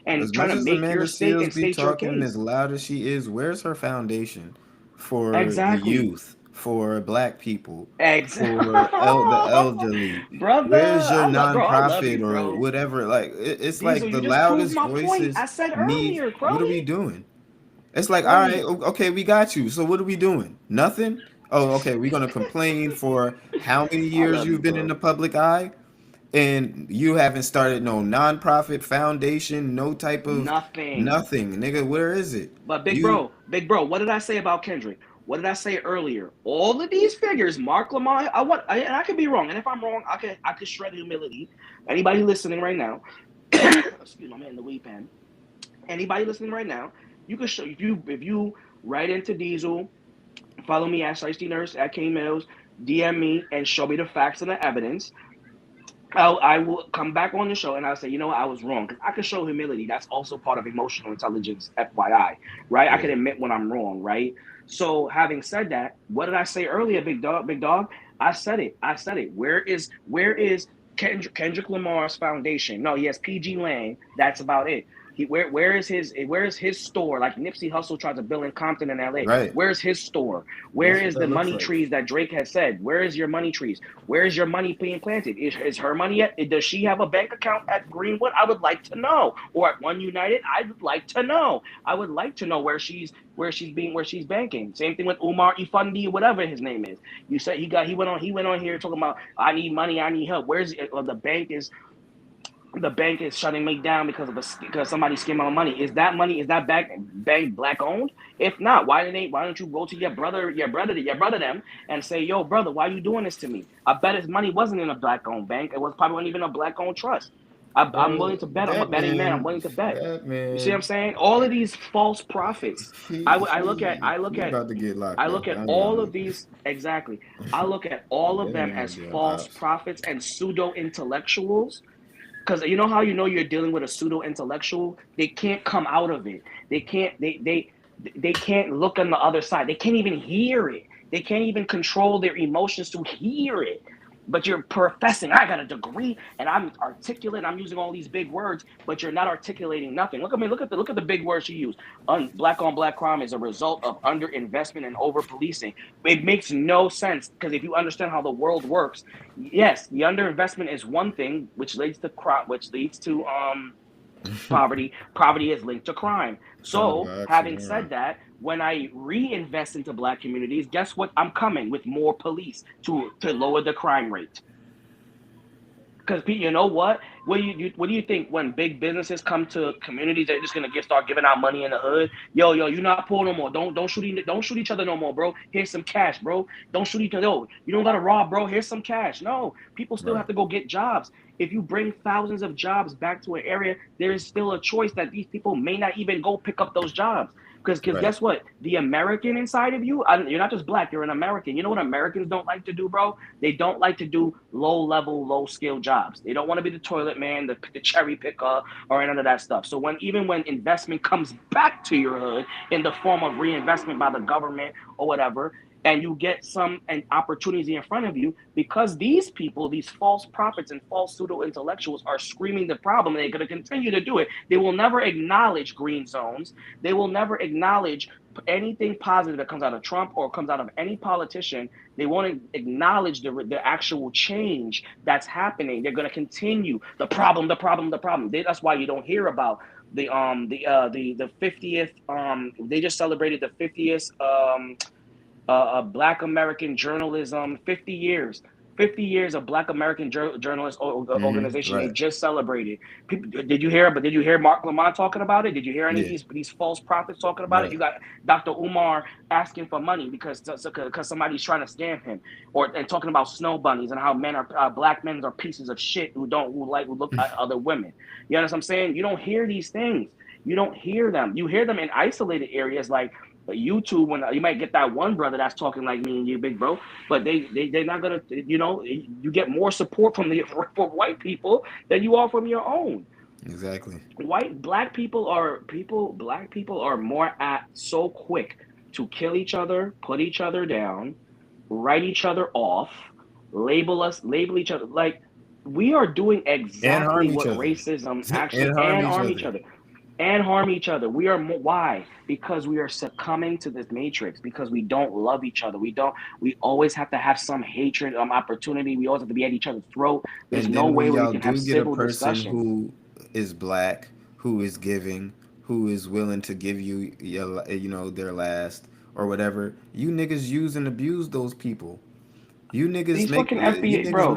and As trying much to as make your Amanda stake Seals and be state your talking case. as loud as she is, where's her foundation for the Exactly. youth, for black people, Exactly. for the elderly? Brother, Where's your I love nonprofit you, or bro. whatever? Like it's like Diesel, the you just proved loudest my point. voices I said need. earlier, What are we Crowley. doing? It's like, all right, Crowley, okay, we got you. So what are we doing? Nothing. Oh, okay, we're gonna complain for how many I years love you, you've been in bro. the public eye? And you haven't started no nonprofit foundation, no type of Nothing. nothing, nigga. Where is it? But You big bro, what did I say about Kendrick? What did I say earlier? All of these figures, Mark Lamar. And I could be wrong, and if I'm wrong, I could shred humility. Anybody listening right now, excuse my man, the weed pen. Anybody listening right now, you can show if you write into Diesel, follow me at Shiesty Nurse at K Mills, DM me and show me the facts and the evidence. I will come back on the show and I'll say, you know what, I was wrong. Because I can show humility. That's also part of emotional intelligence, FYI, right? I yeah, can admit when I'm wrong, right? So having said that, what did I say earlier, big dog? Big dog? I said it. I said it. Where is Kendrick Lamar's foundation? No, he has PG Lang. That's about it. Where is his store? Like Nipsey Hussle tried to build in Compton in LA. right. Where's his store? Where That's what is the that looks money like. trees that Drake has said? Where is your money trees? Where is your money being planted? Is her money at? Does she have a bank account at Greenwood? I would like to know. Or at One United? I would like to know. I would like to know where she's banking. Same thing with Umar Ifundi, whatever his name is. You said he went on here talking about I need money, I need help. Where's the bank is shutting me down because somebody skimmed my money. Is that bank black owned? If not, why don't you go to your brother them and say, yo, brother, why are you doing this to me? I bet his money wasn't in a black owned bank. It was probably wasn't even a black owned trust. I'm willing Bro, to bet. I'm a that betting man. I'm man, willing to bet. that You see what I'm man, saying? All of these false prophets. I look at I look he at about to get I locked look up. at I ain't all gonna of lie. these exactly. I look at all of That them man as be on false ops. prophets and pseudo intellectuals, because you know how you know you're dealing with a pseudo intellectual. They can't come out of it. They can't look on the other side. They can't even hear it. They can't even control their emotions to hear it. But you're professing, I got a degree and I'm articulate. I'm using all these big words, but you're not articulating nothing. Look at me. Look at the big words you use. Black on black crime is a result of underinvestment and over policing. It makes no sense, because if you understand how the world works, yes, the underinvestment is one thing, which leads to crime, which leads to poverty. Poverty is linked to crime. Kind of an So, having oxymoron. said that, when I reinvest into black communities, guess what? I'm coming with more police to lower the crime rate. Because you know what? What do you think when big businesses come to communities? They're just gonna start giving out money in the hood. Yo, you not poor no more. Don't shoot each other no more, bro. Here's some cash, bro. Don't shoot each other. Yo, you don't gotta rob, bro. Here's some cash. No, people still Right, have to go get jobs. If you bring thousands of jobs back to an area, there is still a choice that these people may not even go pick up those jobs. Because right. guess what? The American inside of you, you're not just black, you're an American. You know what Americans don't like to do, bro? They don't like to do low level, low skill jobs. They don't want to be the toilet man, the cherry picker, or none of that stuff. So even when investment comes back to your hood in the form of reinvestment by the government or whatever, and you get some and opportunity in front of you because these people, these false prophets and false pseudo intellectuals, are screaming the problem, and they're going to continue to do it. They will never acknowledge green zones. They will never acknowledge anything positive that comes out of Trump or comes out of any politician. They won't acknowledge the actual change that's happening. They're going to continue the problem, the problem, the problem. That's why you don't hear about the 50th. They just celebrated the 50th Black American journalism, 50 years. 50 years of Black American journalist organization. They Right. just celebrated. People, did you hear? But did you hear Mark Lamont talking about it? Did you hear any of Yeah. these false prophets talking about it? Right. You got Dr. Umar asking for money because somebody's trying to scam him, and talking about snow bunnies and how men are black men are pieces of shit who look at other women. You understand what I'm saying? You don't hear these things. You don't hear them. You hear them in isolated areas like YouTube, when you might get that one brother that's talking like me and you, big bro, but they're not gonna, you get more support from from white people than you are from your own. Exactly. Black people are more at so quick to kill each other, put each other down, write each other off, label each other. Like, we are doing And exactly harm each what other. racism And actually, harm and each harm each other. other and harm each other. We are why? Because we are succumbing to this matrix. Because we don't love each other. We don't. We always have to have some hatred, opportunity. We always have to be at each other's throat. There's And no then when way where we y'all can have do get a civil person discussion. who is black, who is giving, who is willing to give you your, their last or whatever, you niggas use and abuse those people. These fucking FBA, bro.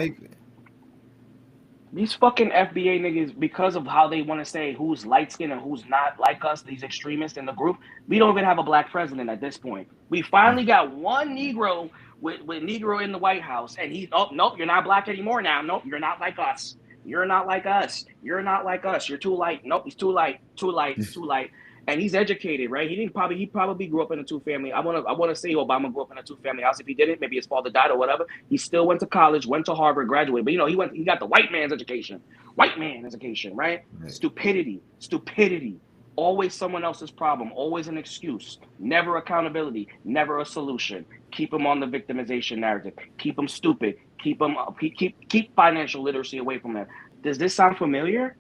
These fucking FBA niggas, because of how they want to say who's light skinned and who's not like us, these extremists in the group, we don't even have a black president at this point. We finally got one Negro with Negro in the White House, and he's, oh, nope, you're not black anymore now. Nope, you're not like us. You're not like us. You're not like us. You're too light. Nope, he's too light, too light, too light. And he's educated, right? He probably grew up in a two family. I wanna say Obama grew up in a two family house. If he didn't, maybe his father died or whatever. He still went to college, went to Harvard, graduated. But he got the white man's education. White man education, right? Right. Stupidity. Always someone else's problem, always an excuse, never accountability, never a solution. Keep them on the victimization narrative. Keep them stupid. Keep financial literacy away from them. Does this sound familiar?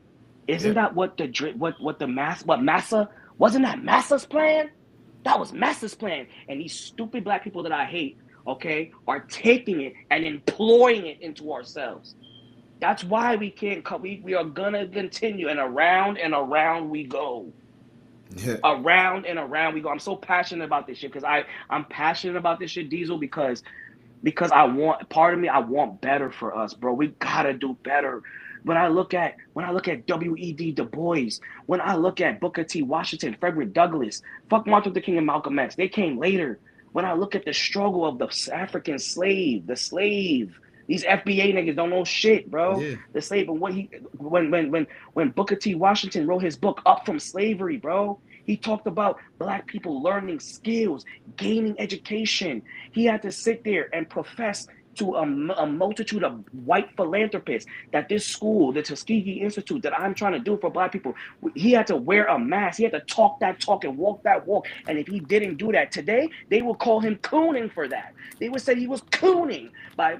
Isn't Yep. that what Massa, wasn't that Massa's plan? That was Massa's plan. And these stupid black people that I hate, okay, are taking it and employing it into ourselves. That's why we can't come. We are gonna continue, and around we go. Yeah. Around and around we go. I'm so passionate about this shit because I'm passionate about this shit, Diesel, because I want, part of me, I want better for us, bro. We gotta do better. When I look at W.E.D. Du Bois, when I look at Booker T. Washington, Frederick Douglass, fuck Martin Luther King and Malcolm X, they came later. When I look at the struggle of the African slave, these FBA niggas don't know shit, bro. Yeah. The slave, and when Booker T. Washington wrote his book Up from Slavery, bro, he talked about black people learning skills, gaining education. He had to sit there and profess to a multitude of white philanthropists that this school, the Tuskegee Institute, that I'm trying to do for black people, he had to wear a mask. He had to talk that talk and walk that walk. And if he didn't do that today, they would call him cooning for that. They would say he was cooning by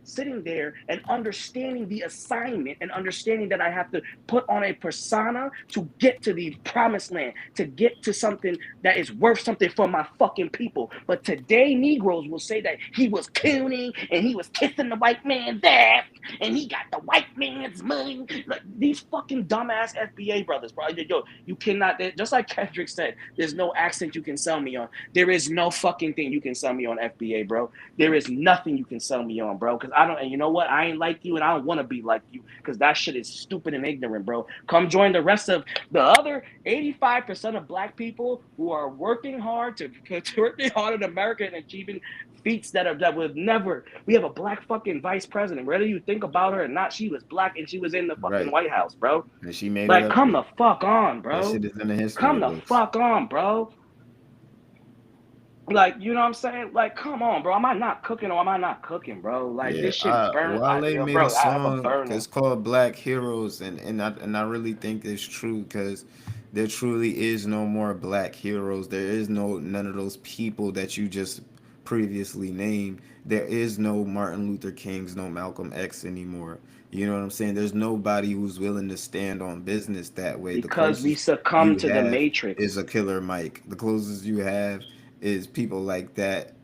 sitting there and understanding the assignment and understanding that I have to put on a persona to get to the promised land, to get to something that is worth something for my fucking people. But today, Negroes will say that he was cooning and he was kissing the white man's ass and he got the white man's money. Like, these fucking dumbass FBA brothers, bro. Yo, you cannot, just like Kendrick said, there's no accent you can sell me on. There is no fucking thing you can sell me on, FBA, bro. There is nothing you can sell me on, bro. Because I don't, and you know what? I ain't like you and I don't want to be like you because that shit is stupid and ignorant, bro. Come join the rest of the other 85% of black people who are working hard in America and achieving feats that would never. We have a black fucking vice president. Whether you think about her or not, she was black and she was in the fucking Right. White House, bro. And she made it Like, up come there. the fuck on, That bro. shit is in the history Come the books. fuck on, bro. Like, you know what I'm saying? Like, come on, bro. Am I not cooking or am I not cooking, bro? Like, Yeah, this shit burn. Wale made a Bro, I have a song. burner. It's called Black Heroes, and I really think it's true because there truly is no more black heroes. There is none of those people that you just previously named, there is no Martin Luther Kings, no Malcolm X anymore. You know what I'm saying? There's nobody who's willing to stand on business that way. The Because we closest succumb you to the have is matrix. a Killer Mike. The closest you have is people like that,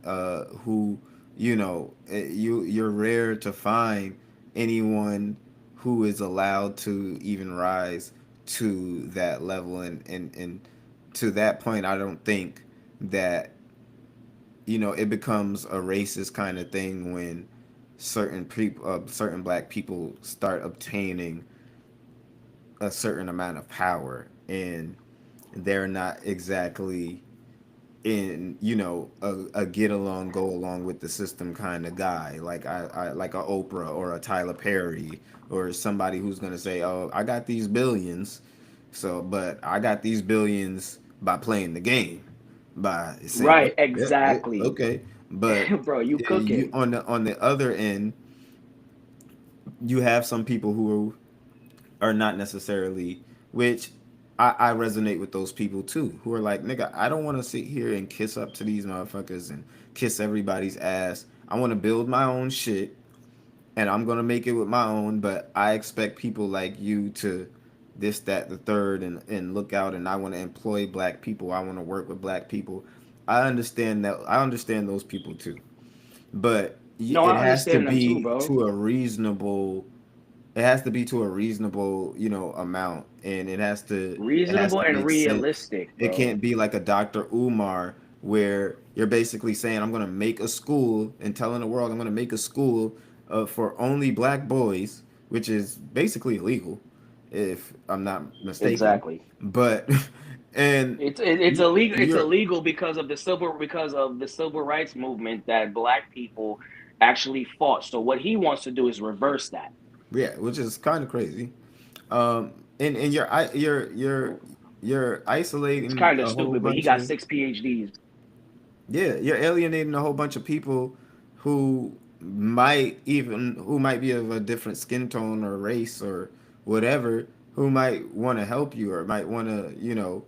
who, you're rare to find anyone who is allowed to even rise to that level. And to that point, I don't think that, it becomes a racist kind of thing when certain people, certain black people start obtaining a certain amount of power, and they're not exactly in, a get along, go along with the system kind of guy, like I like a Oprah or a Tyler Perry, or somebody who's gonna say, oh, I got these billions, but I got these billions by playing the game, by saying, Right, exactly. okay, but Bro, you you, cooking. on the other end, you have some people who are not necessarily, which I resonate with those people too, who are like, nigga, I don't want to sit here and kiss up to these motherfuckers and kiss everybody's ass. I want to build my own shit, and I'm gonna make it with my own, but I expect people like you to this, that, the third, and look out, and I want to employ black people. I want to work with black people. I understand that. I understand those people too, but No, it I has to understand them too, be bro. to a reasonable, amount, and it has Reasonable to and make sense. realistic, It bro. can't be like a Dr. Umar where you're basically saying, I'm going to make a school and telling the world I'm going to make a school for only black boys, which is basically illegal if I'm not mistaken. Exactly. But and It's illegal. It's you're, illegal because of the civil rights movement that black people actually fought. So what he wants to do is reverse that. yeah, which is kind of crazy. And you're It's isolating kind of a whole stupid, but he bunch got of, six PhDs. yeah, you're alienating a whole bunch of people who might be of a different skin tone or race or whatever, who might want to help you or might want to,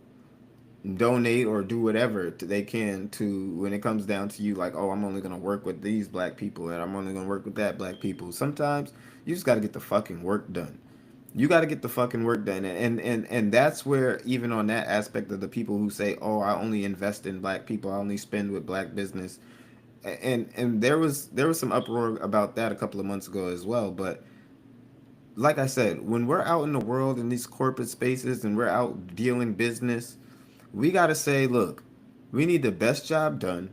donate or do whatever they can to, when it comes down to you, like, oh, I'm only going to work with these black people and I'm only going to work with that black people. Sometimes you just got to get the fucking work done. You got to get the fucking work done. And that's where, even on that aspect of the people who say, oh, I only invest in black people, I only spend with black business, and there was some uproar about that a couple of months ago as well. But like I said, when we're out in the world in these corporate spaces and we're out dealing business, we got to say, look, we need the best job done.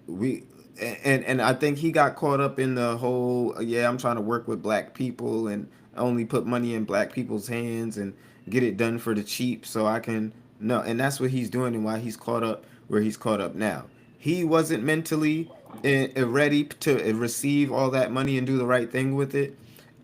We and I think he got caught up in the whole, yeah, I'm trying to work with black people and only put money in black people's hands and get it done for the cheap so I can, no, and that's what he's doing and why he's caught up where he's caught up now. He wasn't mentally ready to receive all that money and do the right thing with it,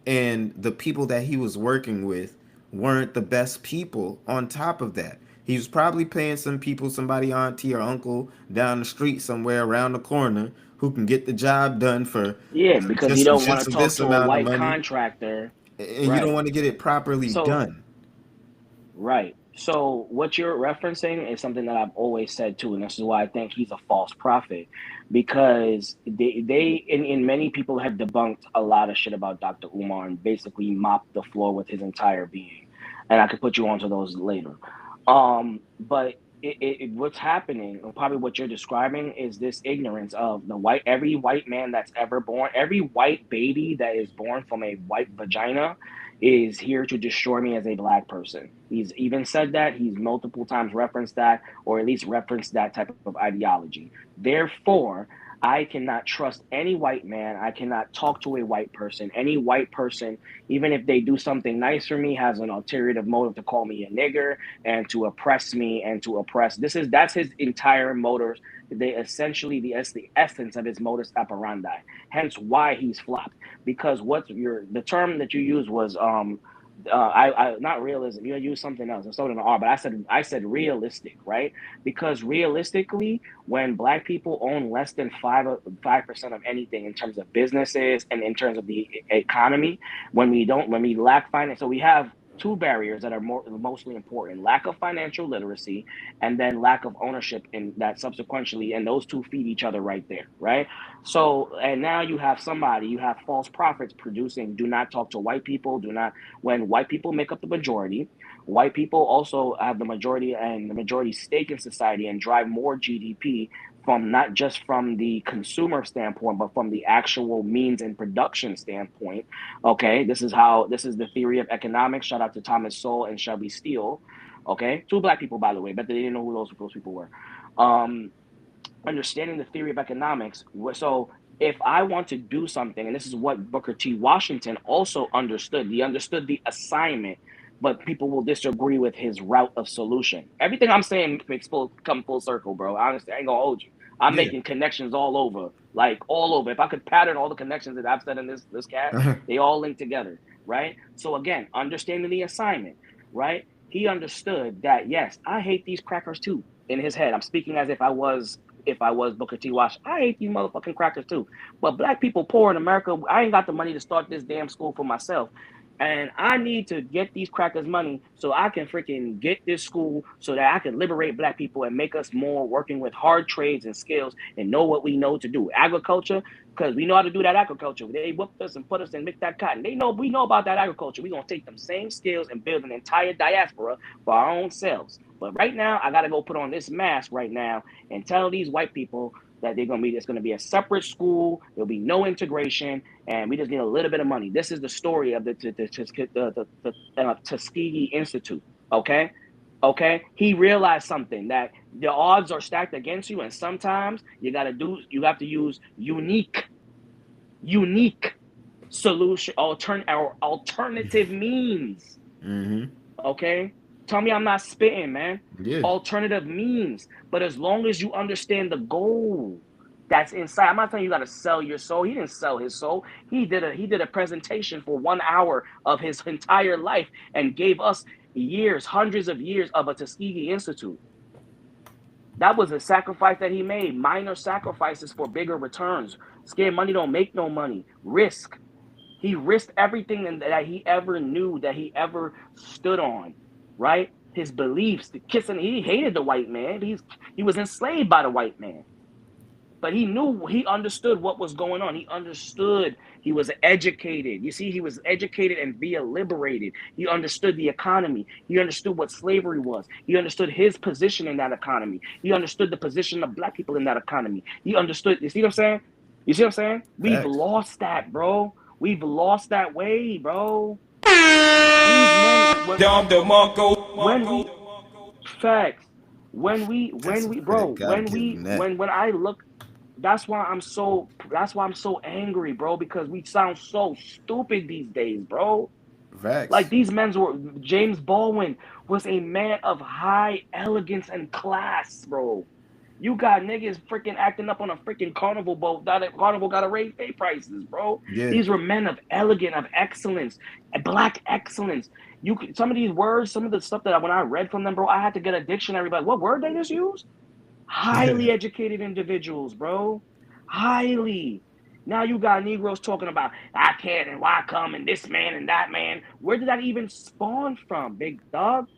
and the people that he was working with weren't the best people. On top of that, he was probably paying some people, somebody, auntie or uncle down the street somewhere around the corner, who can get the job done for Yeah, because he just don't want to just talk this to a amount of white money, contractor. and you don't Right. want to get it properly So done. right. So what you're referencing is something that I've always said too, and this is why I think he's a false prophet, because in many people have debunked a lot of shit about Dr. Umar and basically mopped the floor with his entire being, and I could put you onto those later. But what's happening, and probably what you're describing, is this ignorance of the white, every white man that's ever born, every white baby that is born from a white vagina is here to destroy me as a black person. He's even said that. He's multiple times referenced that, or at least referenced that type of ideology. Therefore, I cannot trust any white man. I cannot talk to a white person. Any white person, even if they do something nice for me, has an ulterior motive to call me a nigger and to oppress me and to oppress. That's his entire motive. They essentially that's the essence of his modus operandi. Hence why he's flopped. Because the term that you used was I not realism. You used something else. It's something in R, but I said realistic, right? Because realistically, when black people own less than 5% of anything in terms of businesses and in terms of the economy, when we lack finance, so we have two barriers that are mostly important: lack of financial literacy, and then lack of ownership in that subsequently, and those two feed each other right there, right? So, and now you have false prophets producing, do not talk to white people, do not, when white people make up the majority, white people also have the majority stake in society and drive more GDP from not just from the consumer standpoint, but from the actual means and production standpoint. Okay, this is the theory of economics. Shout out to Thomas Sowell and Shelby Steele. Okay, two black people, by the way, but they didn't know who those people were. Um, Understanding the theory of economics. So if I want to do something, and this is what Booker T. Washington also understood, he understood the assignment, but people will disagree with his route of solution. Everything I'm saying come full circle, bro. Honestly, I ain't gonna hold you. I'm Yeah. making connections all over, like all over. If I could pattern all the connections that I've said in this cast, they all link together, right? So again, understanding the assignment, right? He understood that, yes, I hate these crackers too. In his head, I'm speaking as if I was Booker T. Wash. I hate these motherfucking crackers too. But black people poor in America, I ain't got the money to start this damn school for myself. And I need to get these crackers money so I can freaking get this school so that I can liberate black people and make us more working with hard trades and skills and know what we know to do. Agriculture, because we know how to do that agriculture. They whooped us and put us and make that cotton. We know about that agriculture. We're gonna take them same skills and build an entire diaspora for our own selves. But right now, I gotta go put on this mask right now and tell these white people that it's gonna be a separate school. There'll be no integration, and we just need a little bit of money. This is the story of the Tuskegee Institute. Okay, okay. He realized something, that the odds are stacked against you, and sometimes you have to use unique solution, alternative means. Mm-hmm. Okay, tell me I'm not spitting, man. Yeah. Alternative means, but as long as you understand the goal that's inside. I'm not telling you got to sell your soul. He didn't sell his soul. He did a presentation for 1 hour of his entire life and gave us hundreds of years of a Tuskegee Institute. That was a sacrifice that he made. Minor sacrifices for bigger returns. Scared money don't make no money. Risk. He risked everything that he ever knew, that he ever stood on, right? His beliefs, the kissing. He hated the white man. He was enslaved by the white man. But he understood what was going on. He understood. He was educated. You see, he was educated and via liberated. He understood the economy. He understood what slavery was. He understood his position in that economy. He understood the position of black people in that economy. He understood. You see what I'm saying? You see what I'm saying? We've lost that, bro. We've lost that way, bro. Facts. When I look, that's why I'm so angry, bro, because we sound so stupid these days, bro. Facts. Like James Baldwin was a man of high elegance and class, bro. You got niggas freaking acting up on a freaking carnival boat. That carnival got to raise their prices, bro. Yeah. These were men of elegance, of excellence, black excellence. Some of these words, some of the stuff that when I read from them, bro, I had to get a dictionary. Like, what word they just use? Highly educated individuals, bro. Highly. Now you got Negroes talking about, I can't and why come and this man and that man. Where did that even spawn from, big dog?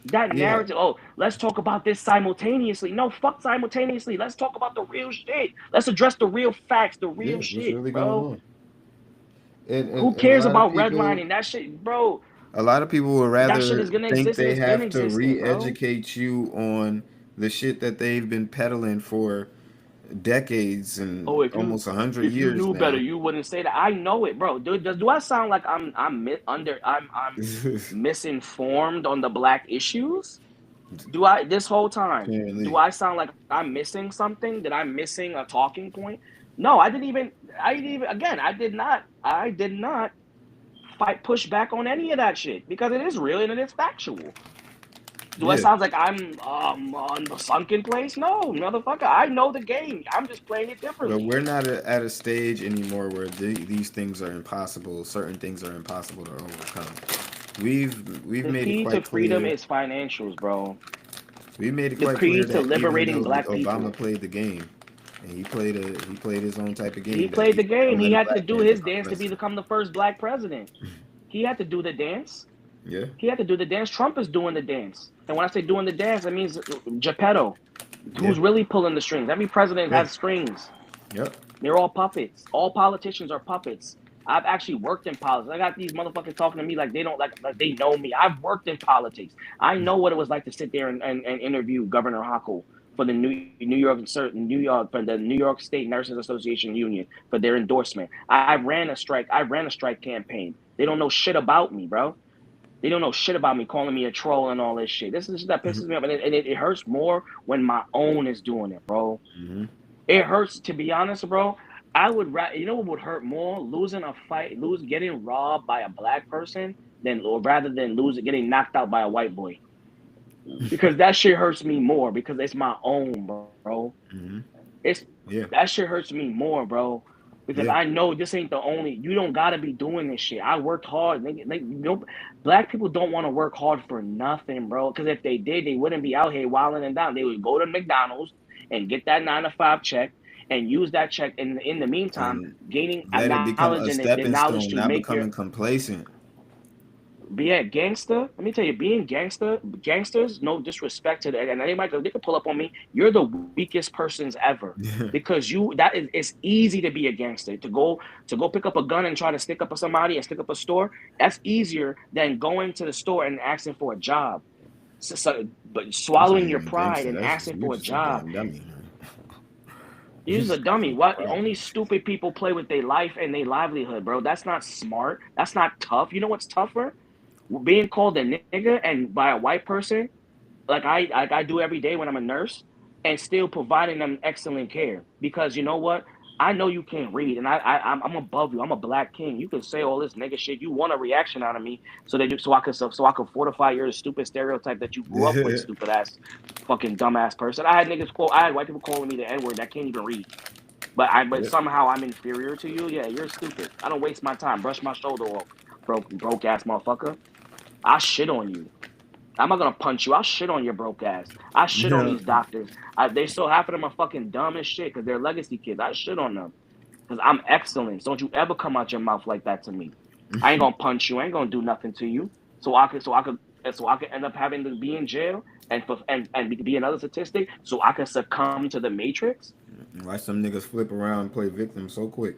That narrative, let's talk about this simultaneously. No, fuck simultaneously. Let's talk about the real shit. Let's address the real facts, the real shit, really, bro. And who cares about redlining? That shit, bro. A lot of people would rather think they have to re-educate you on the shit that they've been peddling for decades and almost 100 years. If you knew better, you wouldn't say that. I know it, bro. Do I sound like I'm misinformed on the black issues? Do I this whole time? Apparently. Do I sound like I'm missing something? That I'm missing a talking point? No, I did not push back on any of that shit because it is real and it is factual. Do it sound like I'm on the sunken place? No, motherfucker. I know the game. I'm just playing it differently. But we're not at a stage anymore where these things are impossible. Certain things are impossible to overcome. We've made it quite clear. The key to freedom is financials, bro. We made it quite clear that to liberating black Obama played the game, and he played his own type of game. He played the game. He had to do his dance to become the first black president. He had to do the dance. Yeah. He had to do the dance. Trump is doing the dance. And when I say doing the dance, that means Geppetto, Yeah. who's really pulling the strings. Every president Yeah. has strings. Yep. They're all puppets. All politicians are puppets. I've actually worked in politics. I got these motherfuckers talking to me like they don't like they know me. I've worked in politics. I know what it was like to sit there and interview Governor Hochul for the New York for the New York State Nurses Association Union for their endorsement. I ran a strike. I ran a strike campaign. They don't know shit about me, bro. They don't know shit about me, calling me a troll and all this shit. This is shit that pisses me off, and it hurts more when my own is doing it, bro. Mm-hmm. It hurts, to be honest, bro. I would you know what would hurt more? Losing a fight, getting robbed by a black person, rather than getting knocked out by a white boy. Because that shit hurts me more because it's my own, bro. Mm-hmm. It's Yeah. That shit hurts me more, bro. Because Yeah. I know this ain't the only. You don't gotta be doing this shit. I worked hard. Black people don't want to work hard for nothing, bro. Because if they did, they wouldn't be out here wilding and down. They would go to McDonald's and get that 9 to 5 check and use that check in the meantime, And gaining let it become knowledge a and the stepping knowledge stone, to not make your becoming complacent. be a gangster. Let me tell you, being gangsters, no disrespect to that, and they could pull up on me. You're the weakest persons ever because it's easy to be a gangster. To go pick up a gun and try to stick up somebody and stick up a store. That's easier than going to the store and asking for a job. But That's not swallowing your even pride gangster. and That's just asking you for a just a job. damn dummy. You're You just a just dummy. fucking What? pride. Only stupid people play with their life and their livelihood, bro. That's not smart. That's not tough. You know what's tougher? Being called a nigga and by a white person, like I do every day when I'm a nurse, and still providing them excellent care. Because you know what? I know you can't read, and I'm above you. I'm a black king. You can say all this nigga shit. You want a reaction out of me, so I could fortify your stupid stereotype that you grew up with, stupid ass, fucking dumbass person. I had white people calling me the N word that can't even read. But Yeah. somehow I'm inferior to you. Yeah, you're stupid. I don't waste my time. Brush my shoulder off, broke ass motherfucker. I shit on you. I'm not gonna punch you. I'll shit on your broke ass. I shit on Yeah. these doctors. They so half of them are fucking dumb as shit because they're legacy kids. I shit on them because I'm excellence. Don't you ever come out your mouth like that to me. I ain't gonna punch you. I ain't gonna do nothing to you. So I could end up having to be in jail and be another statistic. So I could succumb to the matrix Watch some niggas flip around and play victim so quick.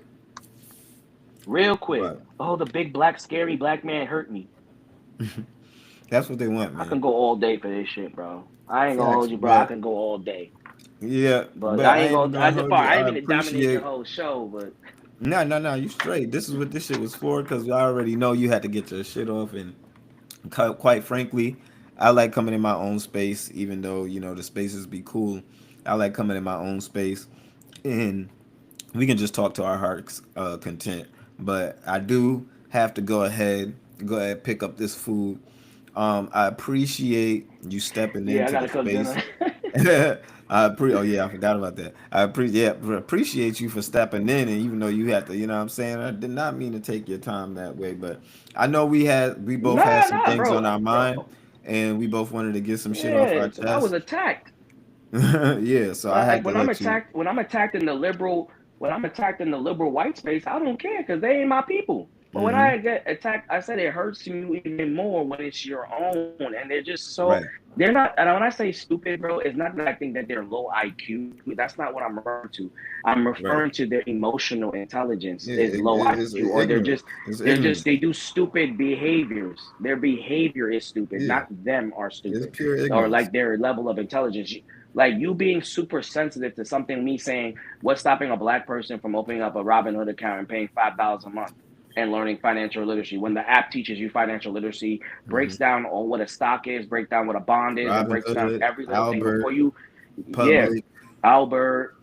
real quick. But Oh, the big black scary black man hurt me. that's what they want, I man. can go all day for this shit, bro. I ain't gonna Facts. hold you, bro. I But can go all day. yeah, But but I I ain't ain't even gonna. gonna hold you. I I ain't mean to dominate the appreciate. whole show, but No, no, no. You straight. This is what this shit was for because I already know you had to get your shit off. And quite frankly, I like coming in my own space, even though the spaces be cool. I like coming in my own space, and we can just talk to our hearts content. But I do have to go ahead, pick up this food. I appreciate you stepping yeah, I into the gotta cook space. dinner. Oh yeah, I forgot about that. Appreciate you for stepping in, and even though you had to, you know what I'm saying, I did not mean to take your time that way, but I know we both had some Nah, things on our bro. mind, and we both wanted to get some shit off Yeah, our because I was chest. attacked. Yeah, so I Like had to when I'm let you. attacked, when I'm attacked in the liberal white space, I don't care because they ain't my people. But when Hmm. I get attacked, I said it hurts you even more when it's your own, and they're just so Right. they're not. And when I say stupid, bro, it's not that I think that they're low IQ. That's not what I'm referring to. I'm Right. referring to their emotional intelligence Yeah, is low it's IQ, or ignorance. It's they're just ignorance. they do stupid behaviors. Their behavior is stupid, Yeah, not them are it's stupid, pure or ignorance. like their level of intelligence. Like you being super sensitive to something, me saying, what's stopping a black person from opening up a Robinhood account and paying $5 a month and learning financial literacy when the app teaches you financial literacy, Hmm. breaks down on what a stock is, breaks down what a bond is, and Robin breaks down Hood, every little thing before Albert, you. Yeah, Public. Albert,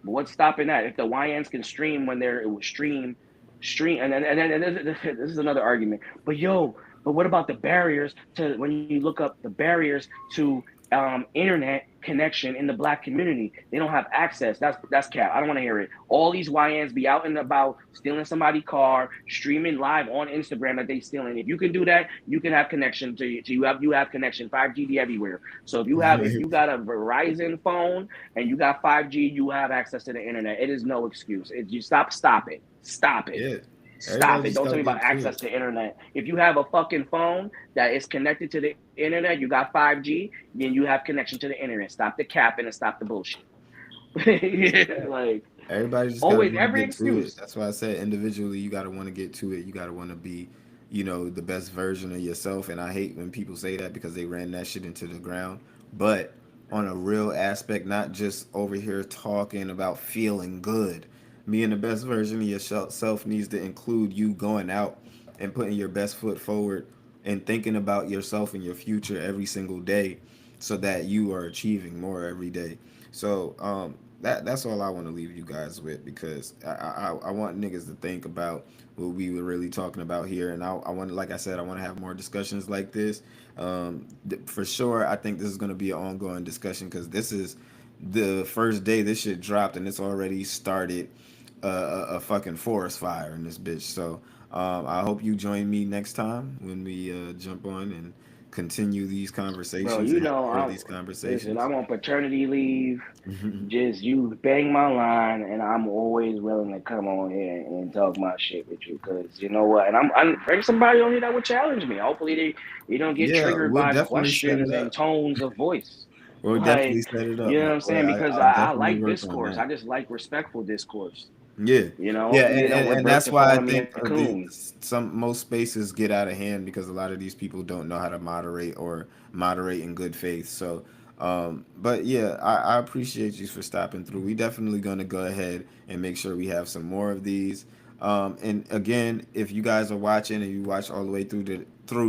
what's stopping that? If the YNs can stream when they're it was stream, this is another argument. But what about the barriers to when you look up the barriers to internet connection in the black community? They don't have access. That's cap. I don't want to hear it. All these YNs be out and about stealing somebody's car, streaming live on Instagram that they stealing. If you can do that, you can have connection to you have connection 5G everywhere. So if you got a Verizon phone and you got 5G, you have access to the internet. It is no excuse. You stop it. Stop it. Yeah. Stop Everybody it. just Don't tell gotta me get about to access it. to internet. If you have a fucking phone that is connected to the internet, you got 5G, then you have connection to the internet. Stop the capping and stop the bullshit. Like, Everybody just gotta always, want to every get to it. excuse. That's why I said individually, you gotta want to get to it. You gotta want to be, the best version of yourself. And I hate when people say that because they ran that shit into the ground. But on a real aspect, not just over here talking about feeling good. Being the best version of yourself needs to include you going out and putting your best foot forward and thinking about yourself and your future every single day so that you are achieving more every day. So that's all I want to leave you guys with, because I want niggas to think about what we were really talking about here, and I want, like I said, I want to have more discussions like this. For sure, I think this is going to be an ongoing discussion because this is the first day this shit dropped and it's already started a fucking forest fire in this bitch. So I hope you join me next time when we jump on and continue these Bro, conversations you and have know, more of these listen, conversations. I'm on paternity leave. Just you bang my line, and I'm always willing to come on here and talk my shit with you. Cause you know what, and I'm bring somebody on here that would challenge me. Hopefully, they don't get Yeah, triggered we'll by definitely set questions it and up. tones of voice. We'll definitely Like, set it up, you know my what I'm boy. saying? Because I'll I definitely like work on discourse. that. I just like respectful discourse. Yeah, You yeah, know, with and that's Bertha why I calling me think a coon. most spaces get out of hand because a lot of these people don't know how to moderate in good faith. So, but yeah, I appreciate you for stopping through. We definitely gonna go ahead and make sure we have some more of these. And again, if you guys are watching and you watch all the way through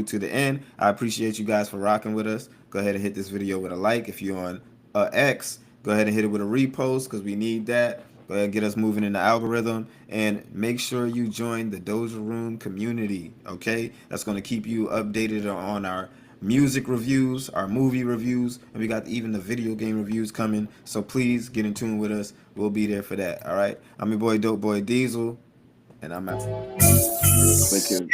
to the end, I appreciate you guys for rocking with us. Go ahead and hit this video with a like. If you're on X, go ahead and hit it with a repost because we need that. Go ahead and get us moving in the algorithm, and make sure you join the Doja Room community. Okay, that's going to keep you updated on our music reviews, our movie reviews, and we got even the video game reviews coming. So please get in tune with us. We'll be there for that. All right. I'm your boy Dope Boy Diesel, and I'm out. Wicked.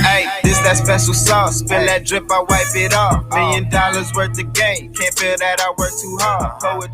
Hey, this that special sauce. Spill that drip, I wipe it off. $1 million worth of game. Can't feel that I work too hard. Poetry.